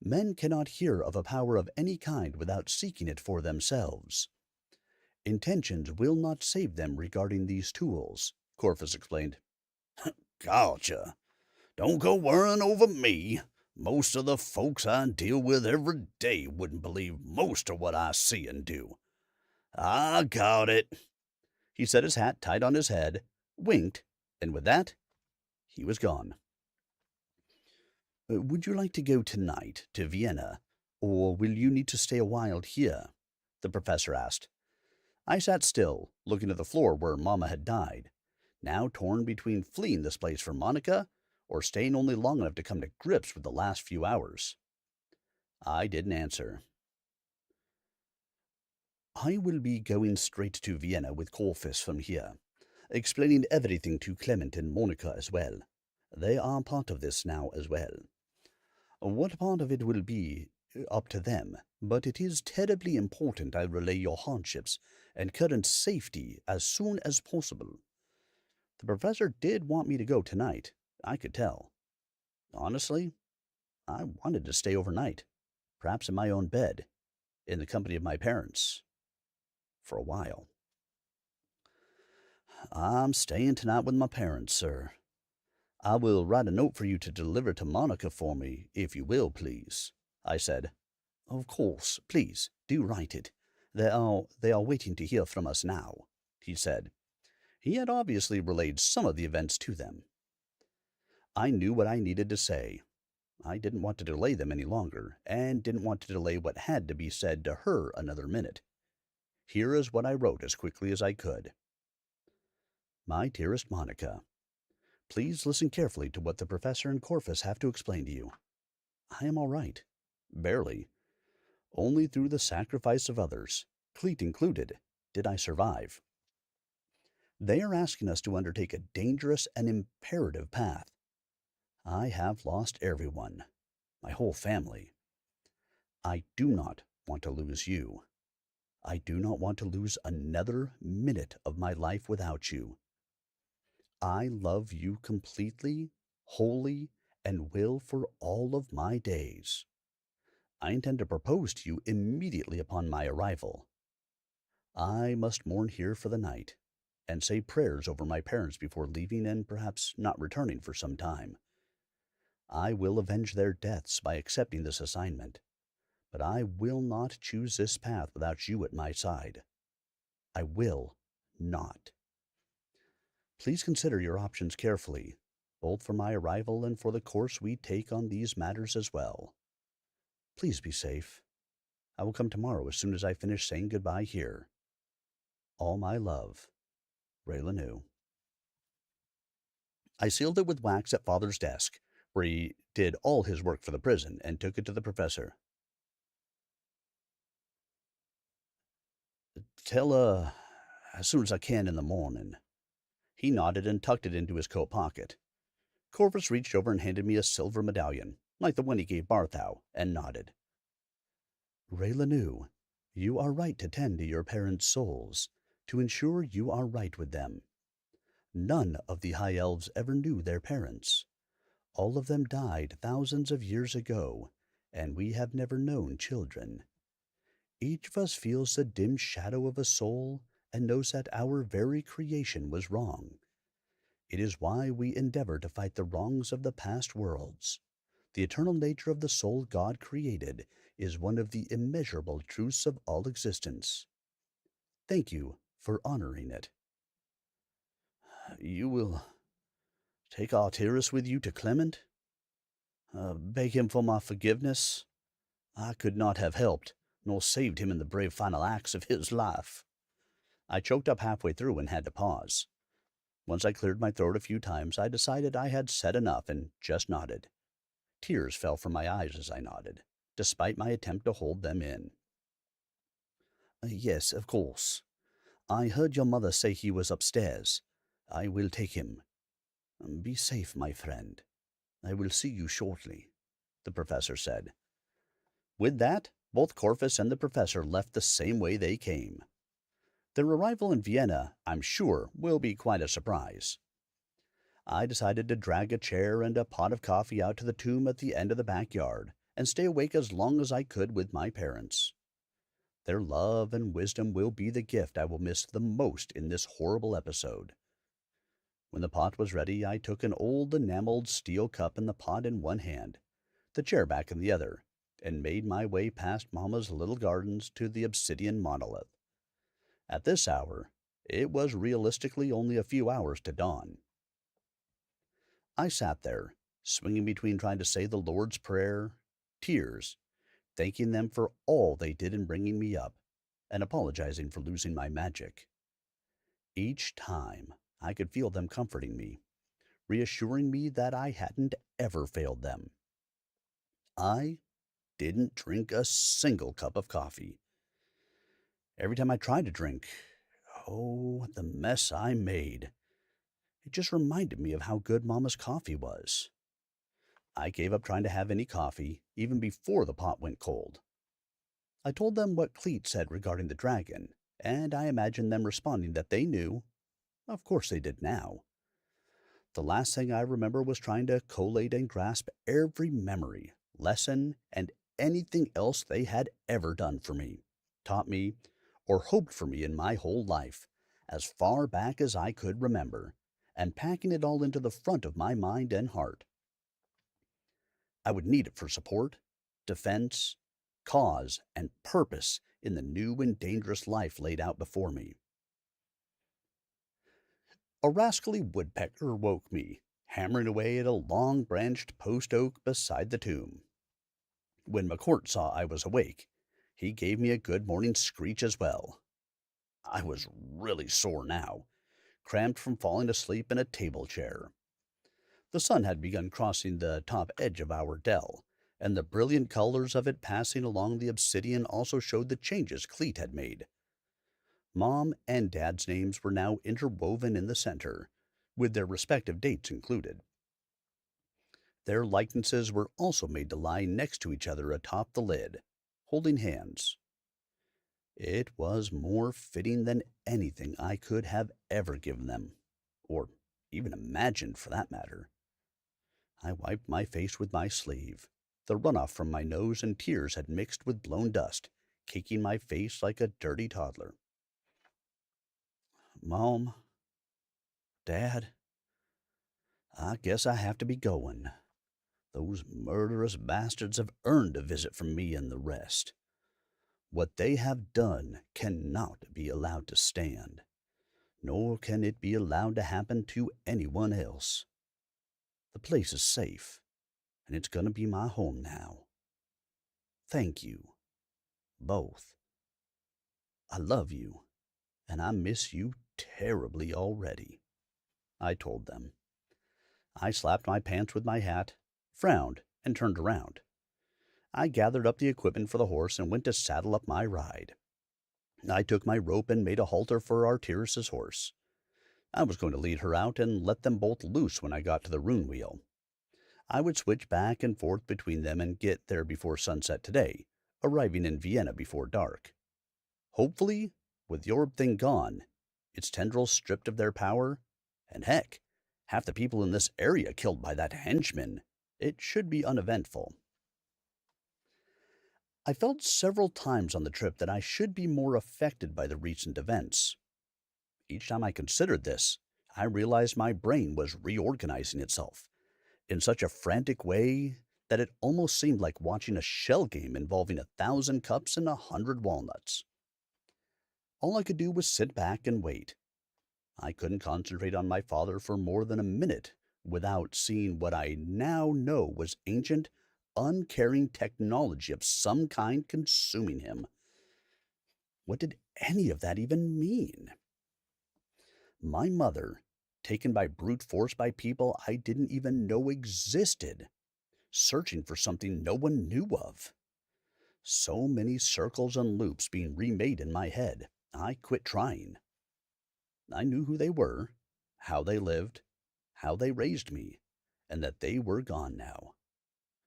Men cannot hear of a power of any kind without seeking it for themselves. Intentions will not save them regarding these tools, Corvus explained. Gotcha. Don't go worrying over me. Most of the folks I deal with every day wouldn't believe most of what I see and do. I got it. He set his hat tight on his head, winked, and with that, he was gone. Would you like to go tonight to Vienna, or will you need to stay a while here? The professor asked. I sat still, looking at the floor where Mama had died, now torn between fleeing this place for Monica or staying only long enough to come to grips with the last few hours. I didn't answer. I will be going straight to Vienna with Corvus from here, explaining everything to Clement and Monica as well. They are part of this now as well. What part of it will be up to them, but it is terribly important I relay your hardships and current safety as soon as possible. The professor did want me to go tonight, I could tell. Honestly, I wanted to stay overnight, perhaps in my own bed, in the company of my parents, for a while. I'm staying tonight with my parents, sir. I will write a note for you to deliver to Monica for me, if you will, please, I said. Of course, please, do write it. They are waiting to hear from us now, he said. He had obviously relayed some of the events to them. I knew what I needed to say. I didn't want to delay them any longer, and didn't want to delay what had to be said to her another minute. Here is what I wrote as quickly as I could. My dearest Monica, please listen carefully to what the professor and Corvus have to explain to you. I am all right. Barely. Only through the sacrifice of others, Cleet included, did I survive. They are asking us to undertake a dangerous and imperative path. I have lost everyone, my whole family. I do not want to lose you. I do not want to lose another minute of my life without you. I love you completely, wholly, and will for all of my days. I intend to propose to you immediately upon my arrival. I must mourn here for the night, and say prayers over my parents before leaving and perhaps not returning for some time. I will avenge their deaths by accepting this assignment, but I will not choose this path without you at my side. I will not. Please consider your options carefully, both for my arrival and for the course we take on these matters as well. Please be safe. I will come tomorrow as soon as I finish saying goodbye here. All my love, Raileanu. I sealed it with wax at Father's desk, where he did all his work for the prison, and took it to the professor. Tell her as soon as I can in the morning. He nodded and tucked it into his coat pocket. Corvus reached over and handed me a silver medallion, like the one he gave Barthou, and nodded. Raileanu, you are right to tend to your parents' souls, to ensure you are right with them. None of the High Elves ever knew their parents. All of them died thousands of years ago, and we have never known children. Each of us feels the dim shadow of a soul and knows that our very creation was wrong. It is why we endeavor to fight the wrongs of the past worlds, The eternal nature of the soul God created is one of the immeasurable truths of all existence. Thank you for honoring it. You will take Artyrus with you to Clement? Beg him for my forgiveness? I could not have helped, nor saved him in the brave final acts of his life. I choked up halfway through and had to pause. Once I cleared my throat a few times, I decided I had said enough and just nodded. Tears fell from my eyes as I nodded, despite my attempt to hold them in. Yes, of course. I heard your mother say he was upstairs. I will take him. Be safe, my friend. I will see you shortly, the professor said. With that, both Corvus and the professor left the same way they came. Their arrival in Vienna, I'm sure, will be quite a surprise. I decided to drag a chair and a pot of coffee out to the tomb at the end of the backyard and stay awake as long as I could with my parents. Their love and wisdom will be the gift I will miss the most in this horrible episode. When the pot was ready, I took an old enameled steel cup and the pot in one hand, the chair back in the other, and made my way past Mama's little gardens to the obsidian monolith. At this hour, it was realistically only a few hours to dawn. I sat there, swinging between trying to say the Lord's Prayer, tears, thanking them for all they did in bringing me up, and apologizing for losing my magic. Each time, I could feel them comforting me, reassuring me that I hadn't ever failed them. I didn't drink a single cup of coffee. Every time I tried to drink, oh, the mess I made. It just reminded me of how good Mama's coffee was. I gave up trying to have any coffee, even before the pot went cold. I told them what Cleet said regarding the dragon, and I imagined them responding that they knew. Of course they did now. The last thing I remember was trying to collate and grasp every memory, lesson, and anything else they had ever done for me, taught me, or hoped for me in my whole life, as far back as I could remember, and packing it all into the front of my mind and heart. I would need it for support, defense, cause, and purpose in the new and dangerous life laid out before me. A rascally woodpecker woke me, hammering away at a long-branched post oak beside the tomb. When McCourt saw I was awake, he gave me a good morning screech as well. I was really sore now, cramped from falling asleep in a table chair. The sun had begun crossing the top edge of our dell, and the brilliant colors of it passing along the obsidian also showed the changes Cleet had made. Mom and Dad's names were now interwoven in the center, with their respective dates included. Their likenesses were also made to lie next to each other atop the lid, holding hands. It was more fitting than anything I could have ever given them, or even imagined for that matter. I wiped my face with my sleeve. The runoff from my nose and tears had mixed with blown dust, caking my face like a dirty toddler. Mom, Dad, I guess I have to be going. Those murderous bastards have earned a visit from me and the rest. What they have done cannot be allowed to stand, nor can it be allowed to happen to anyone else. The place is safe, and it's going to be my home now. Thank you, both. I love you, and I miss you terribly already, I told them. I slapped my pants with my hat, frowned, and turned around. I gathered up the equipment for the horse and went to saddle up my ride. I took my rope and made a halter for Artyrus's horse. I was going to lead her out and let them both loose when I got to the rune wheel. I would switch back and forth between them and get there before sunset today, arriving in Vienna before dark. Hopefully, with the orb thing gone, its tendrils stripped of their power, and heck, half the people in this area killed by that henchman, it should be uneventful. I felt several times on the trip that I should be more affected by the recent events. Each time I considered this, I realized my brain was reorganizing itself in such a frantic way that it almost seemed like watching a shell game involving 1,000 cups and 100 walnuts. All I could do was sit back and wait. I couldn't concentrate on my father for more than a minute without seeing what I now know was ancient, uncaring technology of some kind consuming him. What did any of that even mean? My mother, taken by brute force by people I didn't even know existed, searching for something no one knew of. So many circles and loops being remade in my head, I quit trying. I knew who they were, how they lived, how they raised me, and that they were gone now.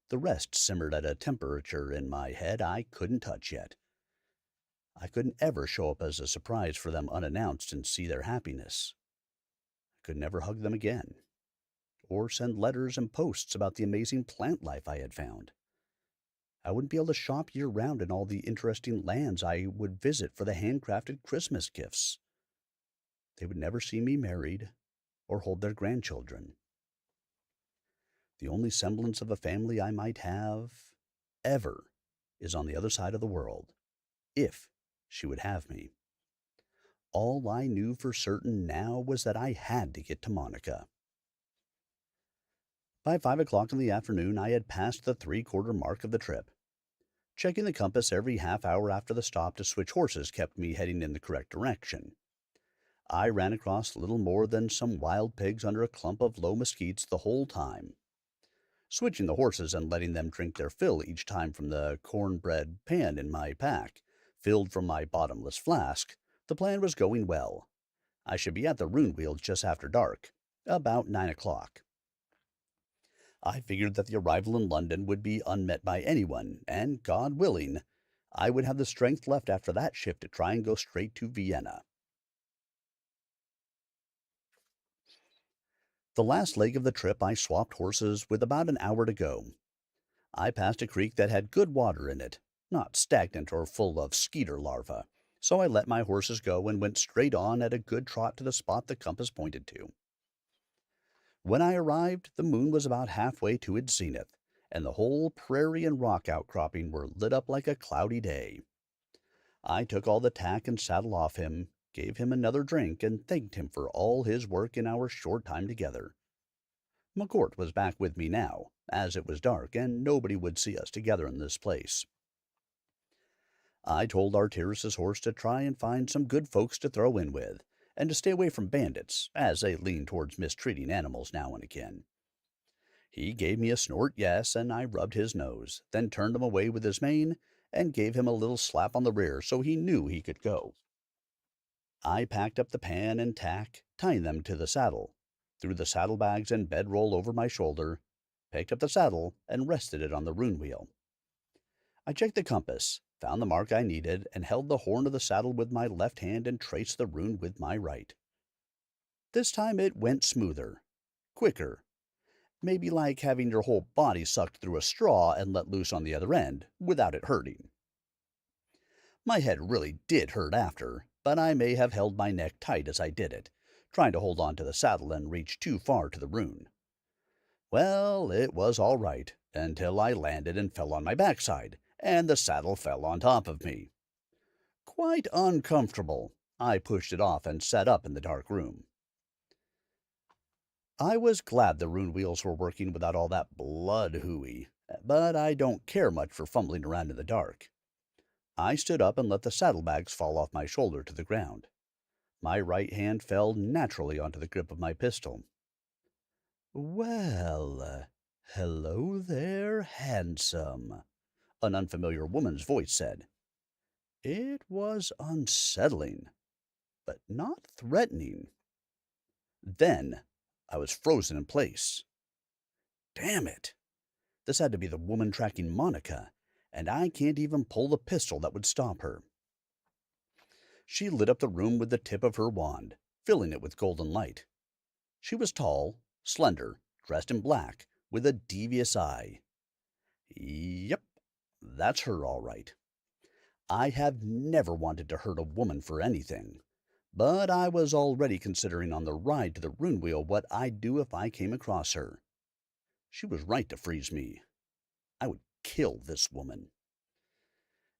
The rest simmered at a temperature in my head I couldn't touch yet. I couldn't ever show up as a surprise for them unannounced and see their happiness. I could never hug them again, or send letters and posts about the amazing plant life I had found. I wouldn't be able to shop year-round in all the interesting lands I would visit for the handcrafted Christmas gifts. They would never see me married or hold their grandchildren. The only semblance of a family I might have, ever, is on the other side of the world, if she would have me. All I knew for certain now was that I had to get to Monica. By 5 o'clock in the afternoon, I had passed the three-quarter mark of the trip. Checking the compass every half hour after the stop to switch horses kept me heading in the correct direction. I ran across little more than some wild pigs under a clump of low mesquites the whole time. Switching the horses and letting them drink their fill each time from the cornbread pan in my pack, filled from my bottomless flask, the plan was going well. I should be at the Rune Wheels just after dark, about 9 o'clock. I figured that the arrival in London would be unmet by anyone, and, God willing, I would have the strength left after that shift to try and go straight to Vienna. The last leg of the trip I swapped horses with about an hour to go. I passed a creek that had good water in it, not stagnant or full of skeeter larvae, so I let my horses go and went straight on at a good trot to the spot the compass pointed to. When I arrived, the moon was about halfway to its zenith, and the whole prairie and rock outcropping were lit up like a cloudy day. I took all the tack and saddle off him, gave him another drink, and thanked him for all his work in our short time together. McCourt was back with me now, as it was dark, and nobody would see us together in this place. I told Artyrus's horse to try and find some good folks to throw in with, and to stay away from bandits, as they lean towards mistreating animals now and again. He gave me a snort yes, and I rubbed his nose, then turned him away with his mane, and gave him a little slap on the rear so he knew he could go. I packed up the pan and tack, tying them to the saddle, threw the saddlebags and bedroll over my shoulder, picked up the saddle, and rested it on the Rune wheel. I checked the compass, found the mark I needed, and held the horn of the saddle with my left hand and traced the rune with my right. This time it went smoother, quicker, maybe like having your whole body sucked through a straw and let loose on the other end, without it hurting. My head really did hurt after, but I may have held my neck tight as I did it, trying to hold on to the saddle and reach too far to the rune. Well, it was all right, until I landed and fell on my backside, and the saddle fell on top of me. Quite uncomfortable, I pushed it off and sat up in the dark room. I was glad the rune wheels were working without all that blood hooey, but I don't care much for fumbling around in the dark. I stood up and let the saddlebags fall off my shoulder to the ground. My right hand fell naturally onto the grip of my pistol. "Well, hello there, handsome," an unfamiliar woman's voice said. It was unsettling, but not threatening. Then I was frozen in place. Damn it! This had to be the woman tracking Monica, and I can't even pull the pistol that would stop her. She lit up the room with the tip of her wand, filling it with golden light. She was tall, slender, dressed in black, with a devious eye. Yep, that's her all right. I have never wanted to hurt a woman for anything, but I was already considering on the ride to the Rune Wheel what I'd do if I came across her. She was right to freeze me. I would kill this woman.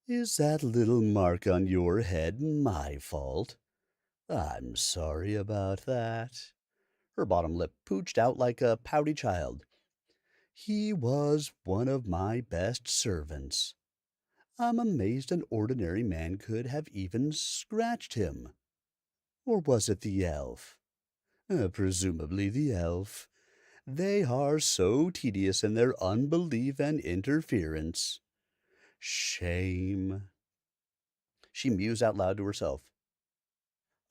Is that little mark on your head my fault? I'm sorry about that. Her bottom lip pooched out like a pouty child. He was one of my best servants. I'm amazed an ordinary man could have even scratched him. Or was it the elf? Presumably the elf. They are so tedious in their unbelief and interference. Shame. She mused out loud to herself.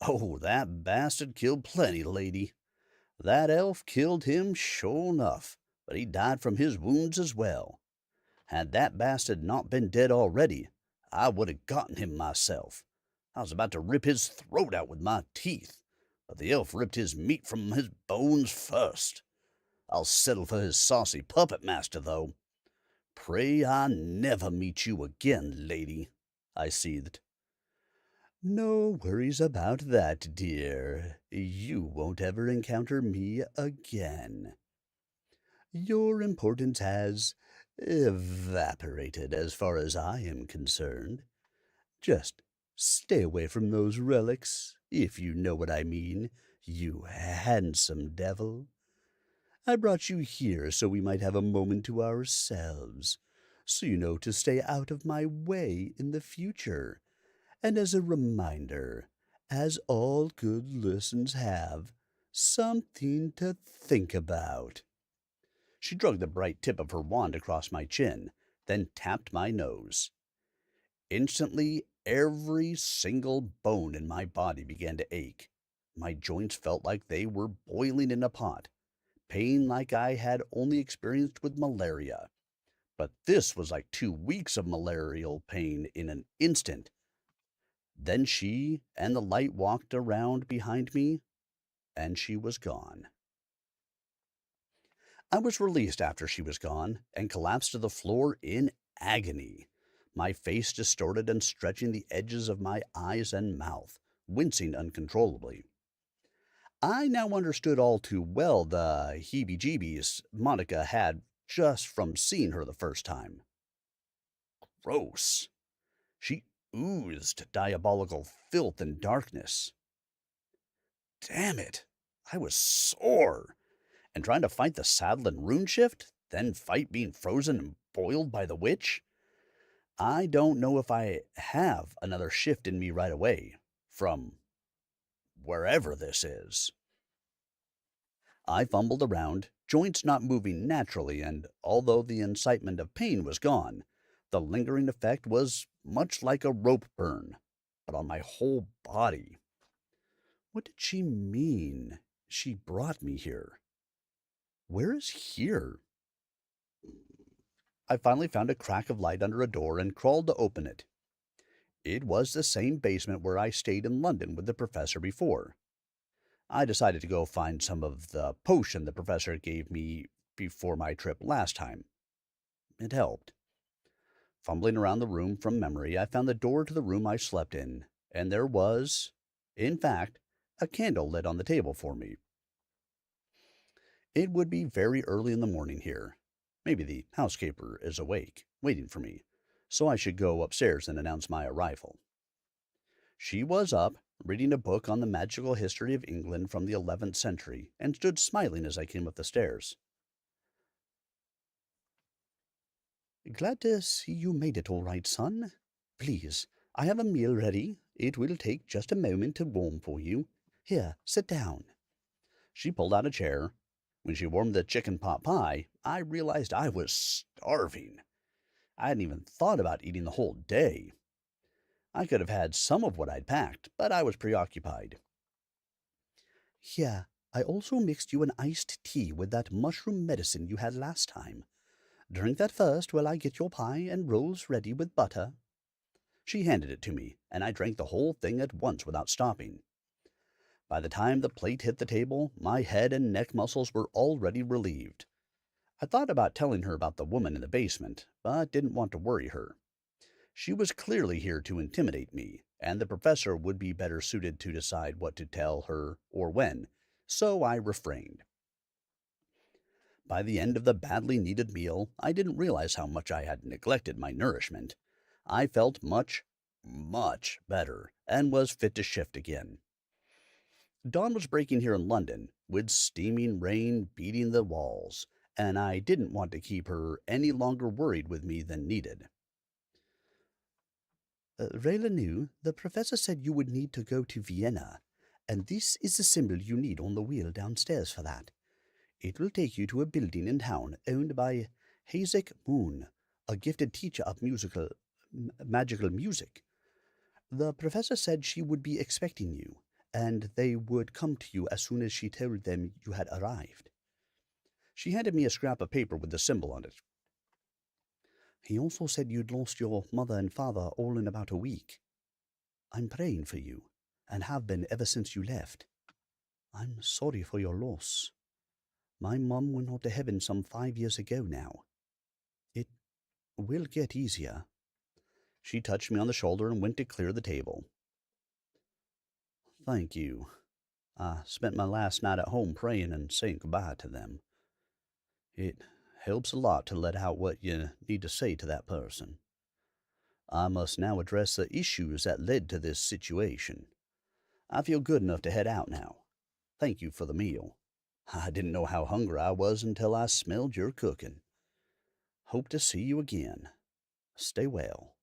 Oh, that bastard killed plenty, lady. That elf killed him sure enough, but he died from his wounds as well. Had that bastard not been dead already, I would have gotten him myself. I was about to rip his throat out with my teeth, but the elf ripped his meat from his bones first. I'll settle for his saucy puppet master, though. Pray I never meet you again, lady, I seethed. No worries about that, dear. You won't ever encounter me again. Your importance has evaporated as far as I am concerned. Just stay away from those relics, if you know what I mean, you handsome devil. I brought you here so we might have a moment to ourselves, so you know to stay out of my way in the future. And as a reminder, as all good lessons have, something to think about. She drug the bright tip of her wand across my chin, then tapped my nose. Instantly, every single bone in my body began to ache. My joints felt like they were boiling in a pot, pain like I had only experienced with malaria. But this was like 2 weeks of malarial pain in an instant. Then she and the light walked around behind me, and she was gone. I was released after she was gone and collapsed to the floor in agony, my face distorted and stretching the edges of my eyes and mouth, wincing uncontrollably. I now understood all too well the heebie-jeebies Monica had just from seeing her the first time. Gross. She oozed diabolical filth and darkness. Damn it! I was sore, and trying to fight the saddle and rune shift, then fight being frozen and boiled by the witch. I don't know if I have another shift in me right away, from wherever this is. I fumbled around, joints not moving naturally, and although the incitement of pain was gone, the lingering effect was much like a rope burn, but on my whole body. What did she mean? She brought me here. Where is here? I finally found a crack of light under a door and crawled to open it. It was the same basement where I stayed in London with the professor before. I decided to go find some of the potion the professor gave me before my trip last time. It helped. Fumbling around the room from memory, I found the door to the room I slept in, and there was, in fact, a candle lit on the table for me. It would be very early in the morning here. Maybe the housekeeper is awake, waiting for me, so I should go upstairs and announce my arrival. She was up, reading a book on the magical history of England from the 11th century, and stood smiling as I came up the stairs. Glad to see you made it all right, son. Please, I have a meal ready. It will take just a moment to warm for you. Here, sit down. She pulled out a chair. When she warmed the chicken pot pie, I realized I was starving. I hadn't even thought about eating the whole day. I could have had some of what I'd packed, but I was preoccupied. Here, I also mixed you an iced tea with that mushroom medicine you had last time. Drink that first while I get your pie and rolls ready with butter. She handed it to me, and I drank the whole thing at once without stopping. By the time the plate hit the table, my head and neck muscles were already relieved. I thought about telling her about the woman in the basement, but didn't want to worry her. She was clearly here to intimidate me, and the professor would be better suited to decide what to tell her or when, so I refrained. By the end of the badly needed meal, I didn't realize how much I had neglected my nourishment. I felt much, much better and was fit to shift again. Dawn was breaking here in London, with steaming rain beating the walls, and I didn't want to keep her any longer worried with me than needed. Raileanu, the professor said you would need to go to Vienna, and this is the symbol you need on the wheel downstairs for that. It will take you to a building in town owned by Hazek Moon, a gifted teacher of magical music. The professor said she would be expecting you, and they would come to you as soon as she told them you had arrived. She handed me a scrap of paper with the symbol on it. He also said you'd lost your mother and father all in about a week. I'm praying for you, and have been ever since you left. I'm sorry for your loss. My mum went on to heaven some 5 years ago now. It will get easier. She touched me on the shoulder and went to clear the table. Thank you. I spent my last night at home praying and saying goodbye to them. It helps a lot to let out what you need to say to that person. I must now address the issues that led to this situation. I feel good enough to head out now. Thank you for the meal. I didn't know how hungry I was until I smelled your cooking. Hope to see you again. Stay well.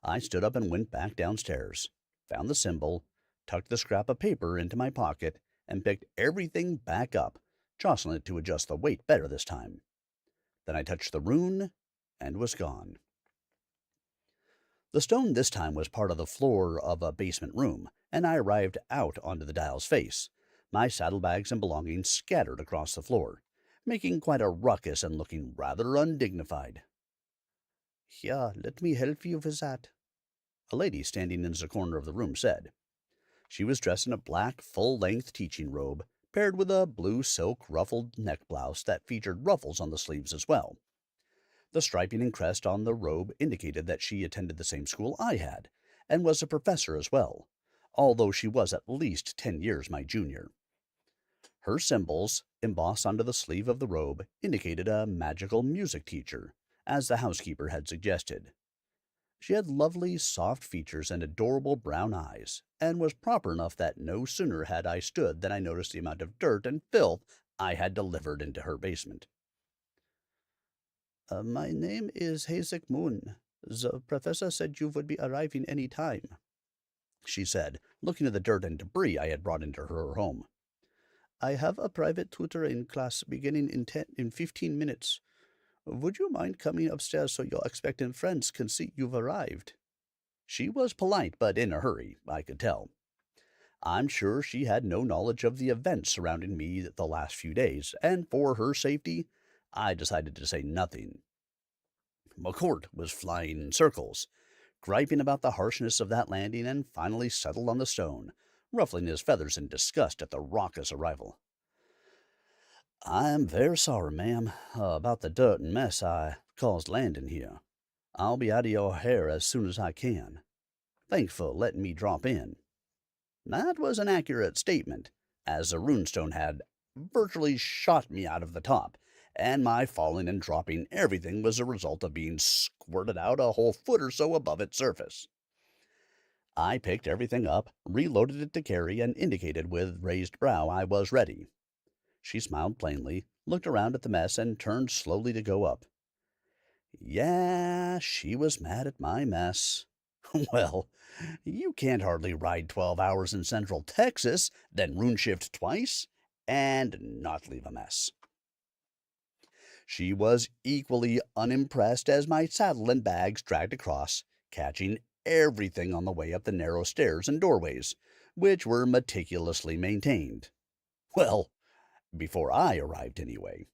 I stood up and went back downstairs, found the symbol, tucked the scrap of paper into my pocket, and picked everything back up, jostling it to adjust the weight better this time. Then I touched the rune and was gone. The stone this time was part of the floor of a basement room, and I arrived out onto the dial's face, my saddlebags and belongings scattered across the floor, making quite a ruckus and looking rather undignified. "Here, let me help you with that," a lady standing in the corner of the room said. She was dressed in a black, full-length teaching robe, paired with a blue silk ruffled neck blouse that featured ruffles on the sleeves as well. The striping and crest on the robe indicated that she attended the same school I had, and was a professor as well, although she was at least 10 years my junior. Her symbols, embossed onto the sleeve of the robe, indicated a magical music teacher, as the housekeeper had suggested. She had lovely, soft features and adorable brown eyes, and was proper enough that no sooner had I stood than I noticed the amount of dirt and filth I had delivered into her basement. My name is Hazek Moon. The professor said you would be arriving any time," she said, looking at the dirt and debris I had brought into her home. "I have a private tutoring class beginning in 15 minutes. Would you mind coming upstairs so your expectant friends can see you've arrived?" She was polite, but in a hurry, I could tell. I'm sure she had no knowledge of the events surrounding me the last few days, and for her safety, I decided to say nothing. McCourt was flying in circles, griping about the harshness of that landing, and finally settled on the stone, ruffling his feathers in disgust at the raucous arrival. "I'm very sorry, ma'am, about the dirt and mess I caused landing here. I'll be out of your hair as soon as I can. Thanks for letting me drop in." That was an accurate statement, as the runestone had virtually shot me out of the top, and my falling and dropping everything was a result of being squirted out a whole foot or so above its surface. I picked everything up, reloaded it to carry, and indicated with raised brow I was ready. She smiled plainly, looked around at the mess, and turned slowly to go up. Yeah, she was mad at my mess. Well, you can't hardly ride 12 hours in Central Texas, then rune shift twice, and not leave a mess. She was equally unimpressed as my saddle and bags dragged across, catching everything on the way up the narrow stairs and doorways, which were meticulously maintained. Well, before I arrived anyway.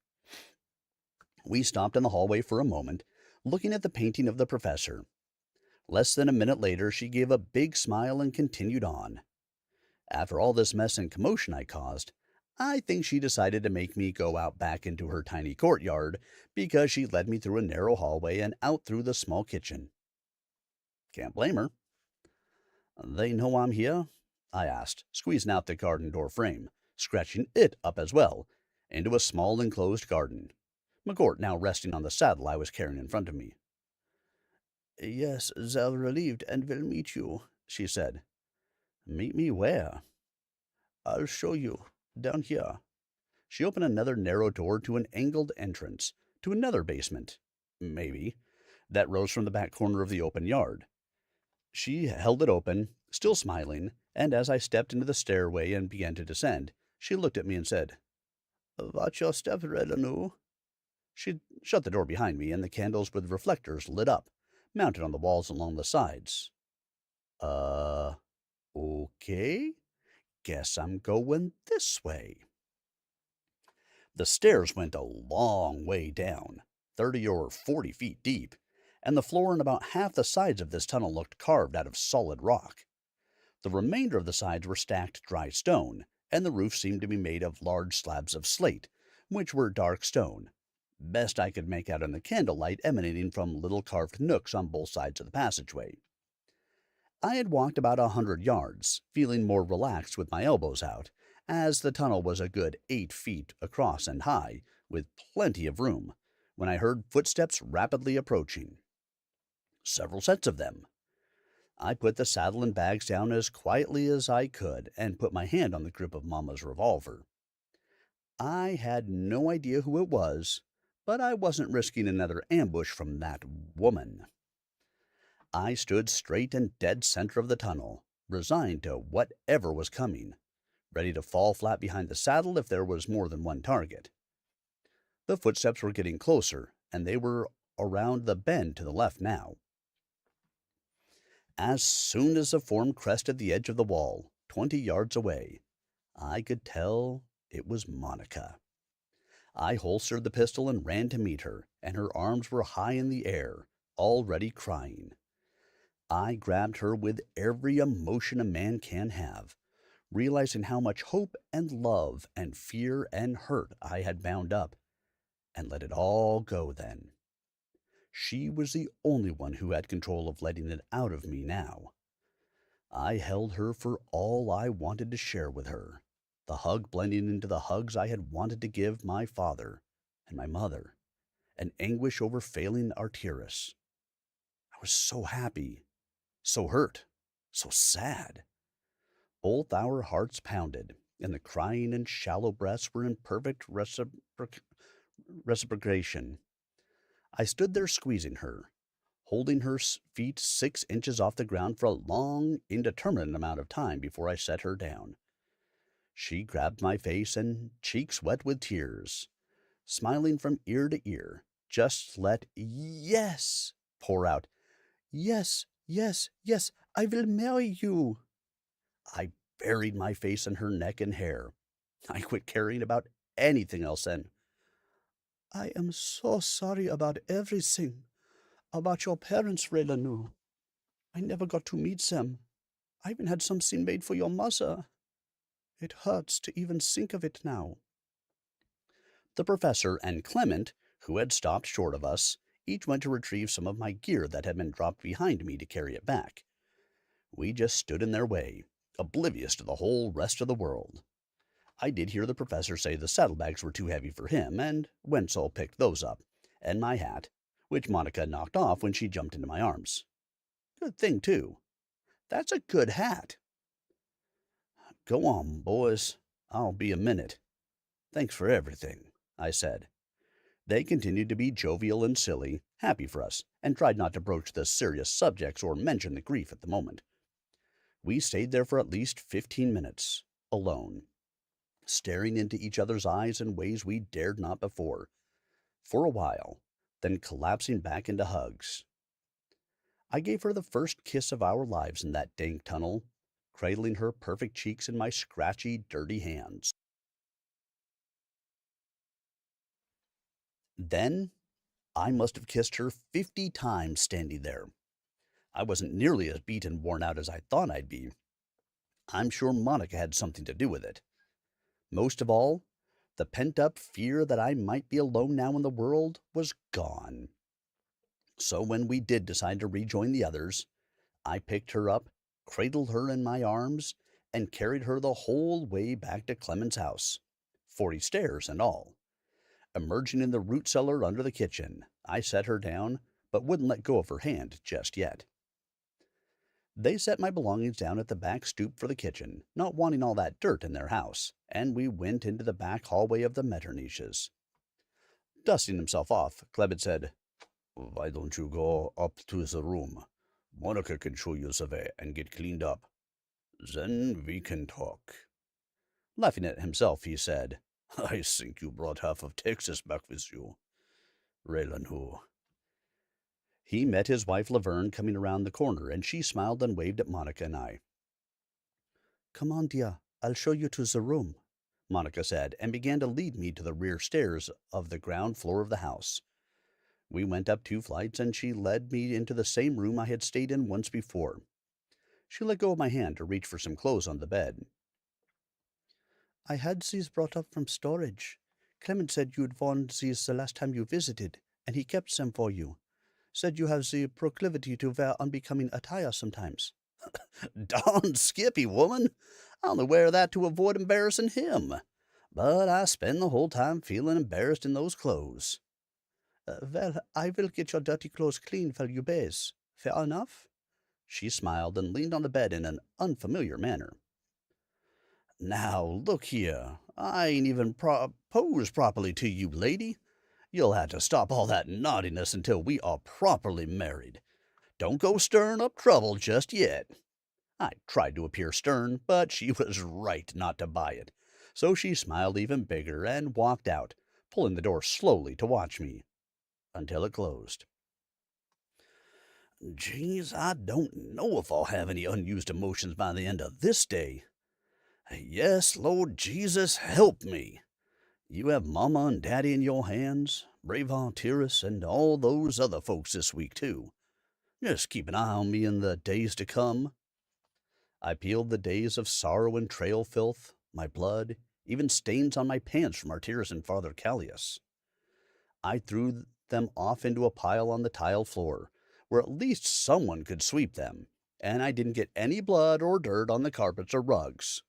We stopped in the hallway for a moment, looking at the painting of the professor. Less than a minute later, she gave a big smile and continued on. After all this mess and commotion I caused, I think she decided to make me go out back into her tiny courtyard because she led me through a narrow hallway and out through the small kitchen. Can't blame her. "They know I'm here?" I asked, squeezing out the garden door frame, scratching it up as well, into a small enclosed garden, McCourt now resting on the saddle I was carrying in front of me. Yes, they're relieved and will meet you, she said. Meet me where? I'll show you. Down here. She opened another narrow door to an angled entrance, to another basement, maybe, that rose from the back corner of the open yard. She held it open, still smiling, and as I stepped into the stairway and began to descend, she looked at me and said, Watch your step, Raileanu. She shut the door behind me, and the candles with reflectors lit up, mounted on the walls along the sides. Okay. Guess I'm going this way. The stairs went a long way down, 30 or 40 feet deep, and the floor and about half the sides of this tunnel looked carved out of solid rock. The remainder of the sides were stacked dry stone, and the roof seemed to be made of large slabs of slate, which were dark stone, best I could make out in the candlelight emanating from little carved nooks on both sides of the passageway. I had walked about 100 yards, feeling more relaxed with my elbows out, as the tunnel was a good 8 feet across and high, with plenty of room, when I heard footsteps rapidly approaching. Several sets of them. I put the saddle and bags down as quietly as I could and put my hand on the grip of Mama's revolver. I had no idea who it was, but I wasn't risking another ambush from that woman. I stood straight and dead center of the tunnel, resigned to whatever was coming, ready to fall flat behind the saddle if there was more than one target. The footsteps were getting closer, and they were around the bend to the left now. As soon as the form crested the edge of the wall, 20 yards away, I could tell it was Monica. I holstered the pistol and ran to meet her, and her arms were high in the air, already crying. I grabbed her with every emotion a man can have, realizing how much hope and love and fear and hurt I had bound up, and let it all go then. She was the only one who had control of letting it out of me now. I held her for all I wanted to share with her, the hug blending into the hugs I had wanted to give my father and my mother, and anguish over failing Artyrus. I was so happy, so hurt, so sad. Both our hearts pounded, and the crying and shallow breaths were in perfect reciprocation. I stood there squeezing her, holding her feet 6 inches off the ground for a long, indeterminate amount of time before I set her down. She grabbed my face and cheeks wet with tears, smiling from ear to ear. Just let yes pour out. Yes, yes, yes, I will marry you. I buried my face in her neck and hair. I quit caring about anything else then. I am so sorry about everything. About your parents, Raileanu. I never got to meet them. I even had something made for your mother. It hurts to even think of it now. The professor and Clement, who had stopped short of us, each went to retrieve some of my gear that had been dropped behind me to carry it back. We just stood in their way, oblivious to the whole rest of the world. I did hear the professor say the saddlebags were too heavy for him, and Wenzel picked those up, and my hat, which Monica knocked off when she jumped into my arms. Good thing, too. That's a good hat. Go on, boys. I'll be a minute. Thanks for everything, I said. They continued to be jovial and silly, happy for us, and tried not to broach the serious subjects or mention the grief at the moment. We stayed there for at least 15 minutes, alone, staring into each other's eyes in ways we dared not before, for a while, then collapsing back into hugs. I gave her the first kiss of our lives in that dank tunnel, cradling her perfect cheeks in my scratchy, dirty hands. Then I must have kissed her 50 times standing there. I wasn't nearly as beat and worn out as I thought I'd be. I'm sure Monica had something to do with it. Most of all, the pent-up fear that I might be alone now in the world was gone. So when we did decide to rejoin the others, I picked her up, cradled her in my arms, and carried her the whole way back to Clement's house, 40 stairs and all. Emerging in the root cellar under the kitchen, I set her down, but wouldn't let go of her hand just yet. They set my belongings down at the back stoop for the kitchen, not wanting all that dirt in their house, and we went into the back hallway of the Metterniches. Dusting himself off, Clement said, "Why don't you go up to the room? Monica can show you the way and get cleaned up. Then we can talk." Laughing at himself, he said, "I think you brought half of Texas back with you. Raileanu." He met his wife Laverne coming around the corner, and she smiled and waved at Monica and I. "Come on, dear, I'll show you to the room," Monica said, and began to lead me to the rear stairs of the ground floor of the house. We went up 2 flights, and she led me into the same room I had stayed in once before. She let go of my hand to reach for some clothes on the bed. "I had these brought up from storage. Clement said you'd worn these the last time you visited, and he kept them for you. Said you have the proclivity to wear unbecoming attire sometimes." "Darn skippy, woman! I only wear that to avoid embarrassing him. But I spend the whole time feeling embarrassed in those clothes." Well, I will get your dirty clothes clean while you bathe. Fair enough?" She smiled and leaned on the bed in an unfamiliar manner. "Now, look here. I ain't even proposed properly to you, lady. You'll have to stop all that naughtiness until we are properly married. Don't go stirring up trouble just yet." I tried to appear stern, but she was right not to buy it. So she smiled even bigger and walked out, pulling the door slowly to watch me, until it closed. Geez, I don't know if I'll have any unused emotions by the end of this day. Yes, Lord Jesus, help me. You have Mama and Daddy in your hands, brave Artyrus, and all those other folks this week, too. Just keep an eye on me in the days to come. I peeled the days of sorrow and trail filth, my blood, even stains on my pants from Artyrus and Father Callias. I threw them off into a pile on the tile floor, where at least someone could sweep them, and I didn't get any blood or dirt on the carpets or rugs.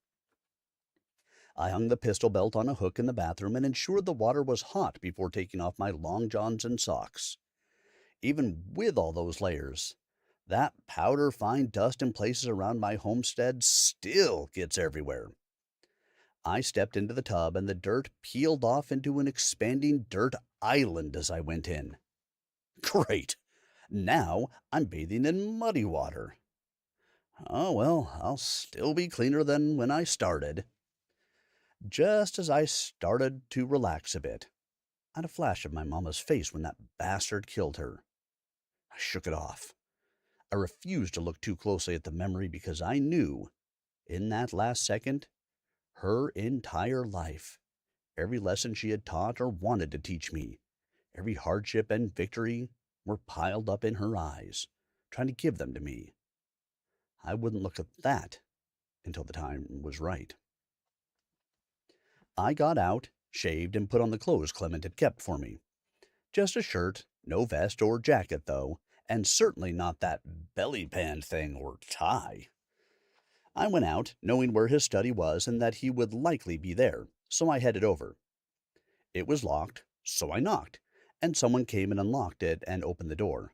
I hung the pistol belt on a hook in the bathroom and ensured the water was hot before taking off my long johns and socks. Even with all those layers, that powder-fine dust in places around my homestead still gets everywhere. I stepped into the tub, and the dirt peeled off into an expanding dirt island as I went in. Great! Now I'm bathing in muddy water. Oh, well, I'll still be cleaner than when I started. Just as I started to relax a bit, I had a flash of my mama's face when that bastard killed her. I shook it off. I refused to look too closely at the memory because I knew, in that last second, her entire life, every lesson she had taught or wanted to teach me, every hardship and victory were piled up in her eyes, trying to give them to me. I wouldn't look at that until the time was right. I got out, shaved, and put on the clothes Clement had kept for me. Just a shirt, no vest or jacket, though, and certainly not that belly band thing or tie. I went out, knowing where his study was and that he would likely be there, so I headed over. It was locked, so I knocked, and someone came and unlocked it and opened the door.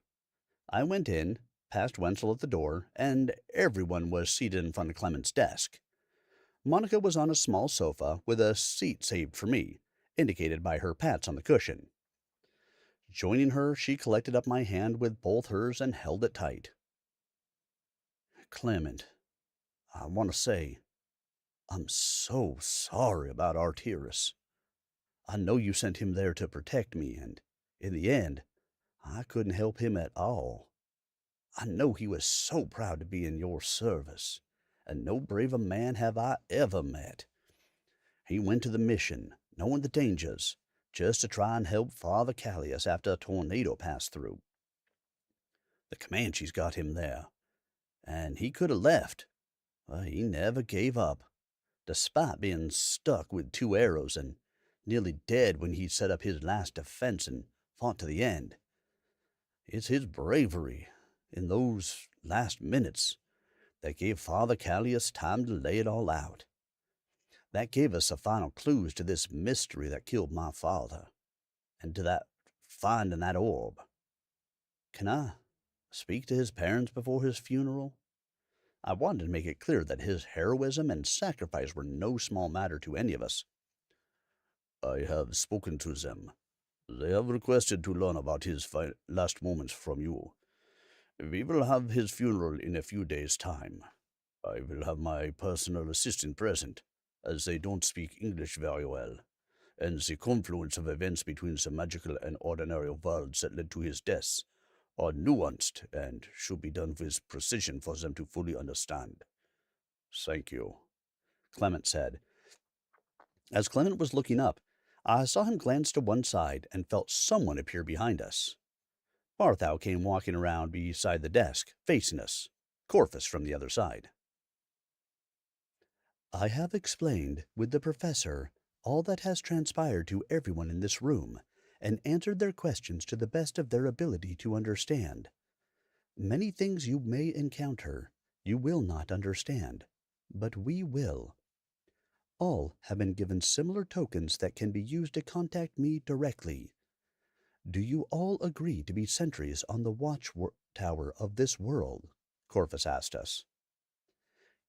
I went in, past Wenzel at the door, and everyone was seated in front of Clement's desk. Monica was on a small sofa with a seat saved for me, indicated by her pats on the cushion. Joining her, she collected up my hand with both hers and held it tight. "Clement, I want to say, I'm so sorry about Artyrus. I know you sent him there to protect me, and in the end, I couldn't help him at all. I know he was so proud to be in your service, and no braver man have I ever met. He went to the mission, knowing the dangers, just to try and help Father Callias after a tornado passed through. The Comanches got him there, and he could have left, but he never gave up, despite being stuck with 2 arrows and nearly dead when he set up his last defense and fought to the end. It's his bravery in those last minutes that gave Father Callias time to lay it all out. That gave us the final clues to this mystery that killed my father, and to that finding that orb. Can I speak to his parents before his funeral? I wanted to make it clear that his heroism and sacrifice were no small matter to any of us. I have spoken to them. They have requested to learn about his last moments from you. We will have his funeral in a few days' time. I will have my personal assistant present, as they don't speak English very well, and the confluence of events between the magical and ordinary worlds that led to his death are nuanced and should be done with precision for them to fully understand. Thank you. Clement said. As Clement was looking up, I saw him glance to one side and felt someone appear behind us. Barthou came walking around beside the desk, facing us, Corvus from the other side. I have explained with the professor all that has transpired to everyone in this room, and answered their questions to the best of their ability to understand. Many things you may encounter you will not understand, but we will. All have been given similar tokens that can be used to contact me directly. Do you all agree to be sentries on the watchtower of this world? Corvus asked us.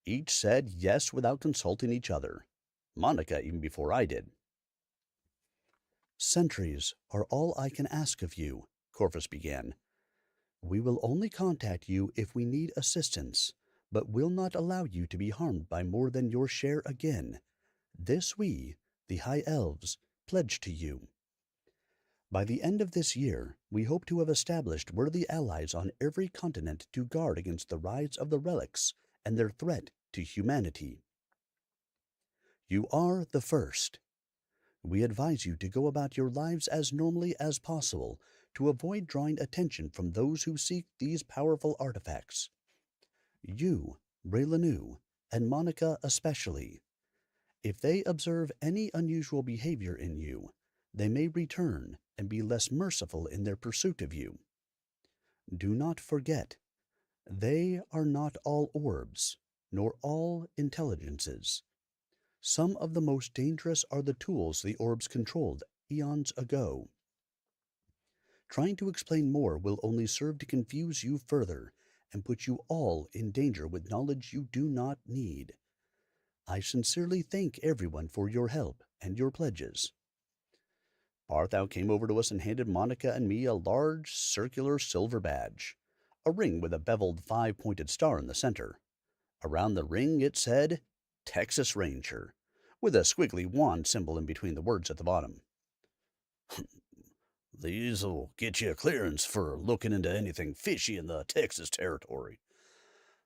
Each said yes without consulting each other. Monica even before I did. Sentries are all I can ask of you, Corvus began. We will only contact you if we need assistance, but will not allow you to be harmed by more than your share again. This we, the High Elves, pledge to you. By the end of this year, we hope to have established worthy allies on every continent to guard against the rise of the relics and their threat to humanity. You are the first. We advise you to go about your lives as normally as possible to avoid drawing attention from those who seek these powerful artifacts. You, Raileanu, and Monica especially. If they observe any unusual behavior in you, they may return and be less merciful in their pursuit of you. Do not forget, they are not all orbs, nor all intelligences. Some of the most dangerous are the tools the orbs controlled eons ago. Trying to explain more will only serve to confuse you further and put you all in danger with knowledge you do not need. I sincerely thank everyone for your help and your pledges. Barthou came over to us and handed Monica and me a large circular silver badge, a ring with a beveled 5-pointed star in the center. Around the ring it said, Texas Ranger, with a squiggly wand symbol in between the words at the bottom. These'll get you a clearance for looking into anything fishy in the Texas territory.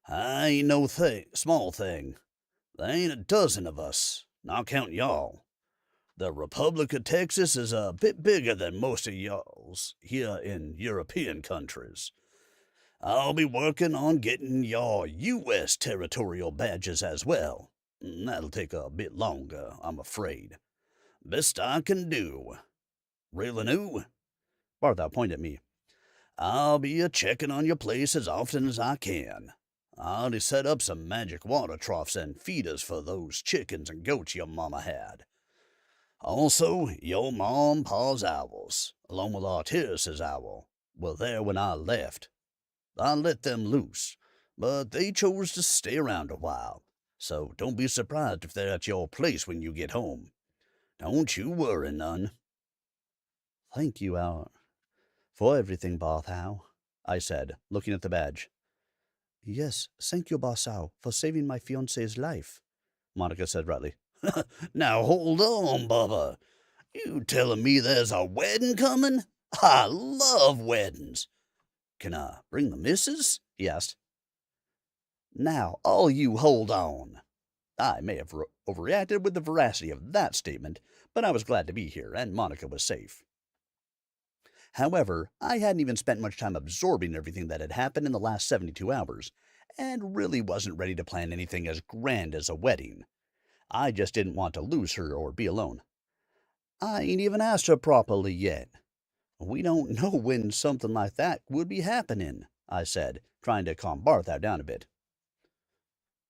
I ain't no small thing. There ain't a dozen of us, not counting y'all. The Republic of Texas is a bit bigger than most of y'all's here in European countries. I'll be working on getting your U.S. territorial badges as well. That'll take a bit longer, I'm afraid. Best I can do. Raileanu? Barthou pointed at me. I'll be a-checking on your place as often as I can. I already set up some magic water troughs and feeders for those chickens and goats your mama had. Also, your mom and pa's owls, along with Arteris's owl, were there when I left. I let them loose, but they chose to stay around a while, so don't be surprised if they're at your place when you get home. Don't you worry none. Thank you, for everything, Barthou, I said, looking at the badge. Yes, thank you, Barthou, for saving my fiancé's life, Monica said rightly. Now hold on, Bubba. You telling me there's a wedding coming? I love weddings. Can I bring the missus? He asked. Now, all you hold on. I may have overreacted with the veracity of that statement, but I was glad to be here, and Monica was safe. However, I hadn't even spent much time absorbing everything that had happened in the last 72 hours, and really wasn't ready to plan anything as grand as a wedding. I just didn't want to lose her or be alone. I ain't even asked her properly yet. We don't know when something like that would be happening, I said, trying to calm Barthou down a bit.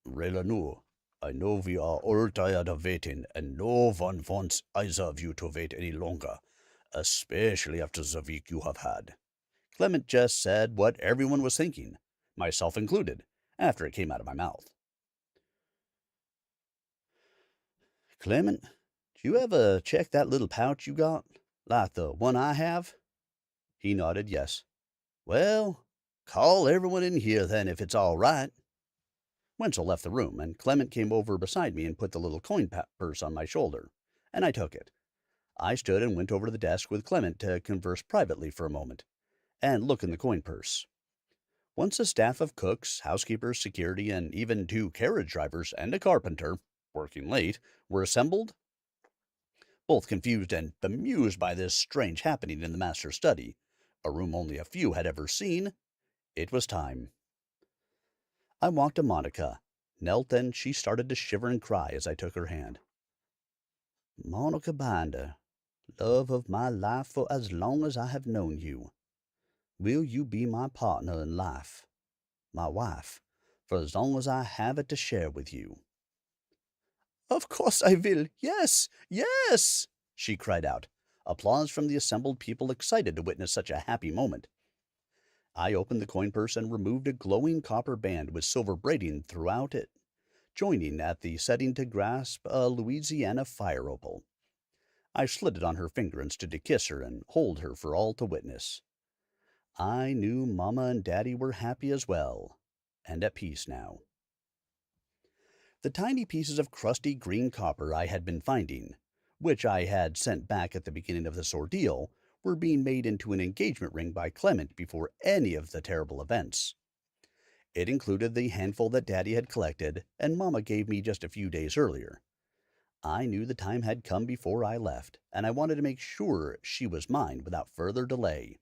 Raileanu, I know we are all tired of waiting, and no one wants either of you to wait any longer, especially after the week you have had. Clement just said what everyone was thinking, myself included, after it came out of my mouth. Clement, do you ever check that little pouch you got, like the one I have? He nodded yes. Well, call everyone in here then if it's all right. Wenzel left the room, and Clement came over beside me and put the little purse on my shoulder, and I took it. I stood and went over to the desk with Clement to converse privately for a moment, and look in the coin purse. Once a staff of cooks, housekeepers, security, and even 2 carriage drivers and a carpenter, working late, were assembled, both confused and bemused by this strange happening in the master's study, a room only a few had ever seen, it was time. I walked to Monica, knelt, and she started to shiver and cry as I took her hand. Monica Binder, love of my life for as long as I have known you, will you be my partner in life, my wife, for as long as I have it to share with you? Of course I will. Yes, yes, she cried out. Applause from the assembled people excited to witness such a happy moment. I opened the coin purse and removed a glowing copper band with silver braiding throughout it, joining at the setting to grasp a Louisiana fire opal. I slid it on her finger and stood to kiss her and hold her for all to witness. I knew Mama and Daddy were happy as well, and at peace now. The tiny pieces of crusty green copper I had been finding, which I had sent back at the beginning of this ordeal, were being made into an engagement ring by Clement before any of the terrible events. It included the handful that Daddy had collected and Mama gave me just a few days earlier. I knew the time had come before I left, and I wanted to make sure she was mine without further delay.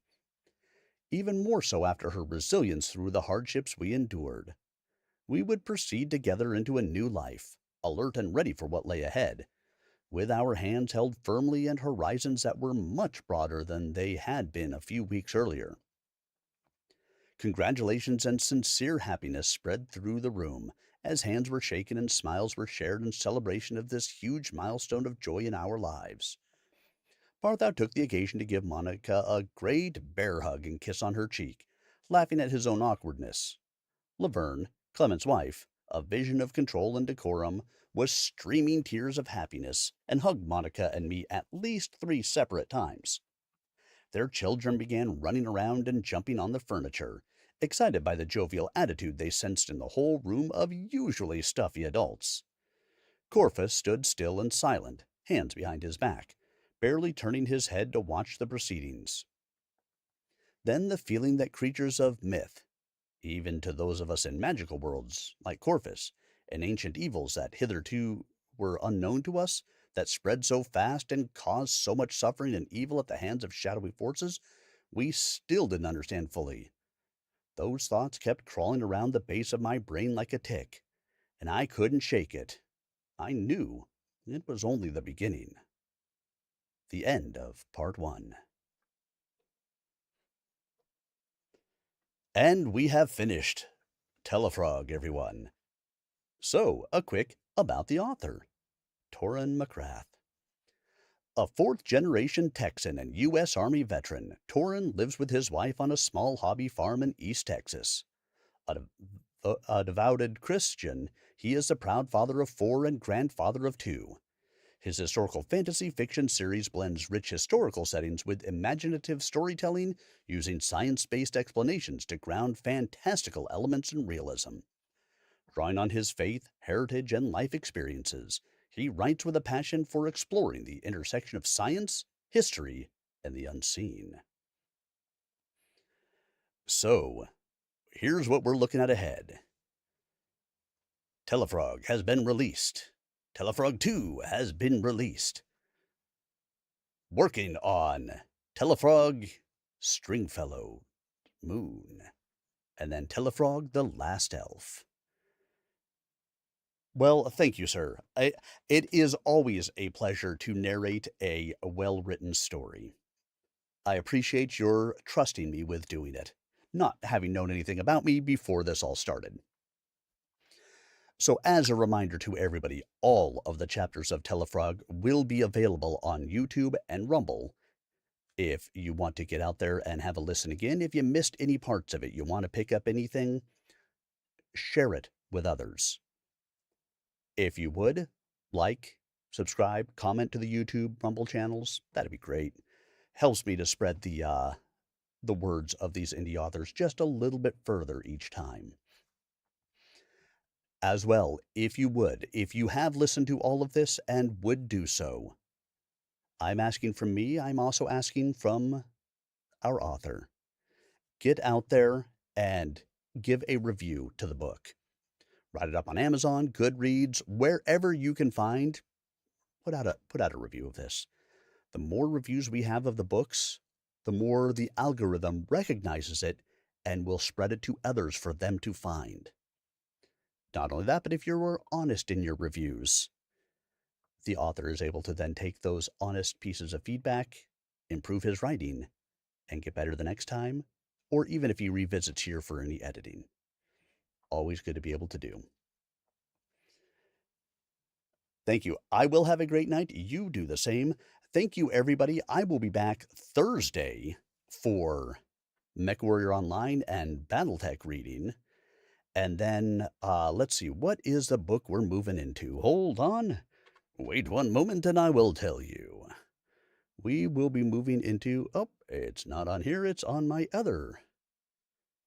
Even more so after her resilience through the hardships we endured. We would proceed together into a new life, alert and ready for what lay ahead, with our hands held firmly and horizons that were much broader than they had been a few weeks earlier. Congratulations and sincere happiness spread through the room as hands were shaken and smiles were shared in celebration of this huge milestone of joy in our lives. Barthou took the occasion to give Monica a great bear hug and kiss on her cheek, laughing at his own awkwardness. Laverne, Clement's wife, a vision of control and decorum, was streaming tears of happiness and hugged Monica and me at least 3 separate times. Their children began running around and jumping on the furniture, excited by the jovial attitude they sensed in the whole room of usually stuffy adults. Corfus stood still and silent, hands behind his back, barely turning his head to watch the proceedings. Then the feeling that creatures of myth, even to those of us in magical worlds, like Corfus, and ancient evils that hitherto were unknown to us, that spread so fast and caused so much suffering and evil at the hands of shadowy forces, we still didn't understand fully. Those thoughts kept crawling around the base of my brain like a tick, and I couldn't shake it. I knew it was only the beginning. The end of Part 1. And we have finished. Tellafrog, everyone. So, a quick about the author, Torin MacRath. A 4th-generation Texan and U.S. Army veteran, Torin lives with his wife on a small hobby farm in East Texas. A devoted Christian, he is the proud father of 4 and grandfather of 2. His historical fantasy fiction series blends rich historical settings with imaginative storytelling, using science-based explanations to ground fantastical elements in realism. Drawing on his faith, heritage, and life experiences, he writes with a passion for exploring the intersection of science, history, and the unseen. So, here's what we're looking at ahead. Tellafrog has been released. Tellafrog 2 has been released. Working on Tellafrog, Stringfellow, Moon, and then Tellafrog the Last Elf. Well, thank you, sir. It is always a pleasure to narrate a well-written story. I appreciate your trusting me with doing it, not having known anything about me before this all started. So, as a reminder to everybody, all of the chapters of Tellafrog will be available on YouTube and Rumble if you want to get out there and have a listen again. If you missed any parts of it, you want to pick up anything, share it with others. If you would, like, subscribe, comment to the YouTube, Rumble channels, that'd be great. Helps me to spread the words of these indie authors just a little bit further each time. As well, if you would, if you have listened to all of this and would do so, I'm asking from me, I'm also asking from our author. Get out there and give a review to the book. Write it up on Amazon, Goodreads, wherever you can find. Put out a review of this. The more reviews we have of the books, the more the algorithm recognizes it and will spread it to others for them to find. Not only that, but if you're honest in your reviews, the author is able to then take those honest pieces of feedback, improve his writing, and get better the next time, or even if he revisits here for any editing. Always good to be able to do. Thank you. I will have a great night. You do the same. Thank you, everybody. I will be back Thursday for MechWarrior Online and Battletech reading. And then, let's see, what is the book we're moving into? Hold on. Wait one moment and I will tell you. We will be moving into, oh, it's not on here, it's on my other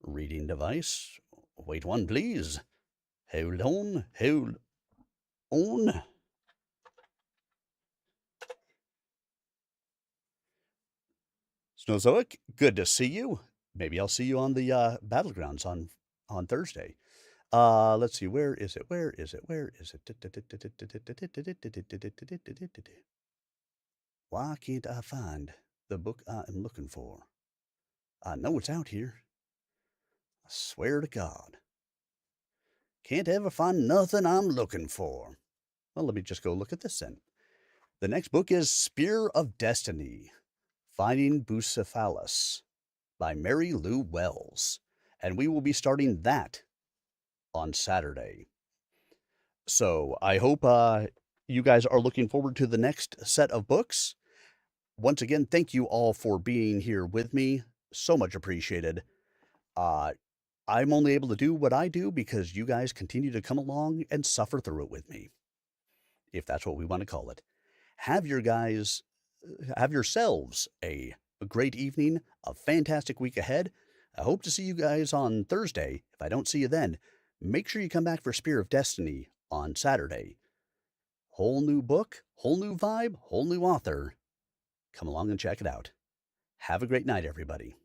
reading device. Wait one, please. Hold on, hold on. Snowzoic, good to see you. Maybe I'll see you on the Battlegrounds on Thursday. Let's see, where is it? Where is it? Where is it? Why can't I find the book I am looking for? I know it's out here. I swear to God. Can't ever find nothing I'm looking for. Well, let me just go look at this then. The next book is Spear of Destiny, Finding Bucephalus by Mary Lou Wells. And we will be starting that on Saturday. So I hope you guys are looking forward to the next set of books. Once again, thank you all for being here with me. So much appreciated. I'm only able to do what I do because you guys continue to come along and suffer through it with me, if that's what we want to call it. Have yourselves a great evening, a fantastic week ahead. I hope to see you guys on Thursday. If I don't see you then, make sure you come back for Spear of Destiny on Saturday. Whole new book, whole new vibe, whole new author. Come along and check it out. Have a great night, everybody.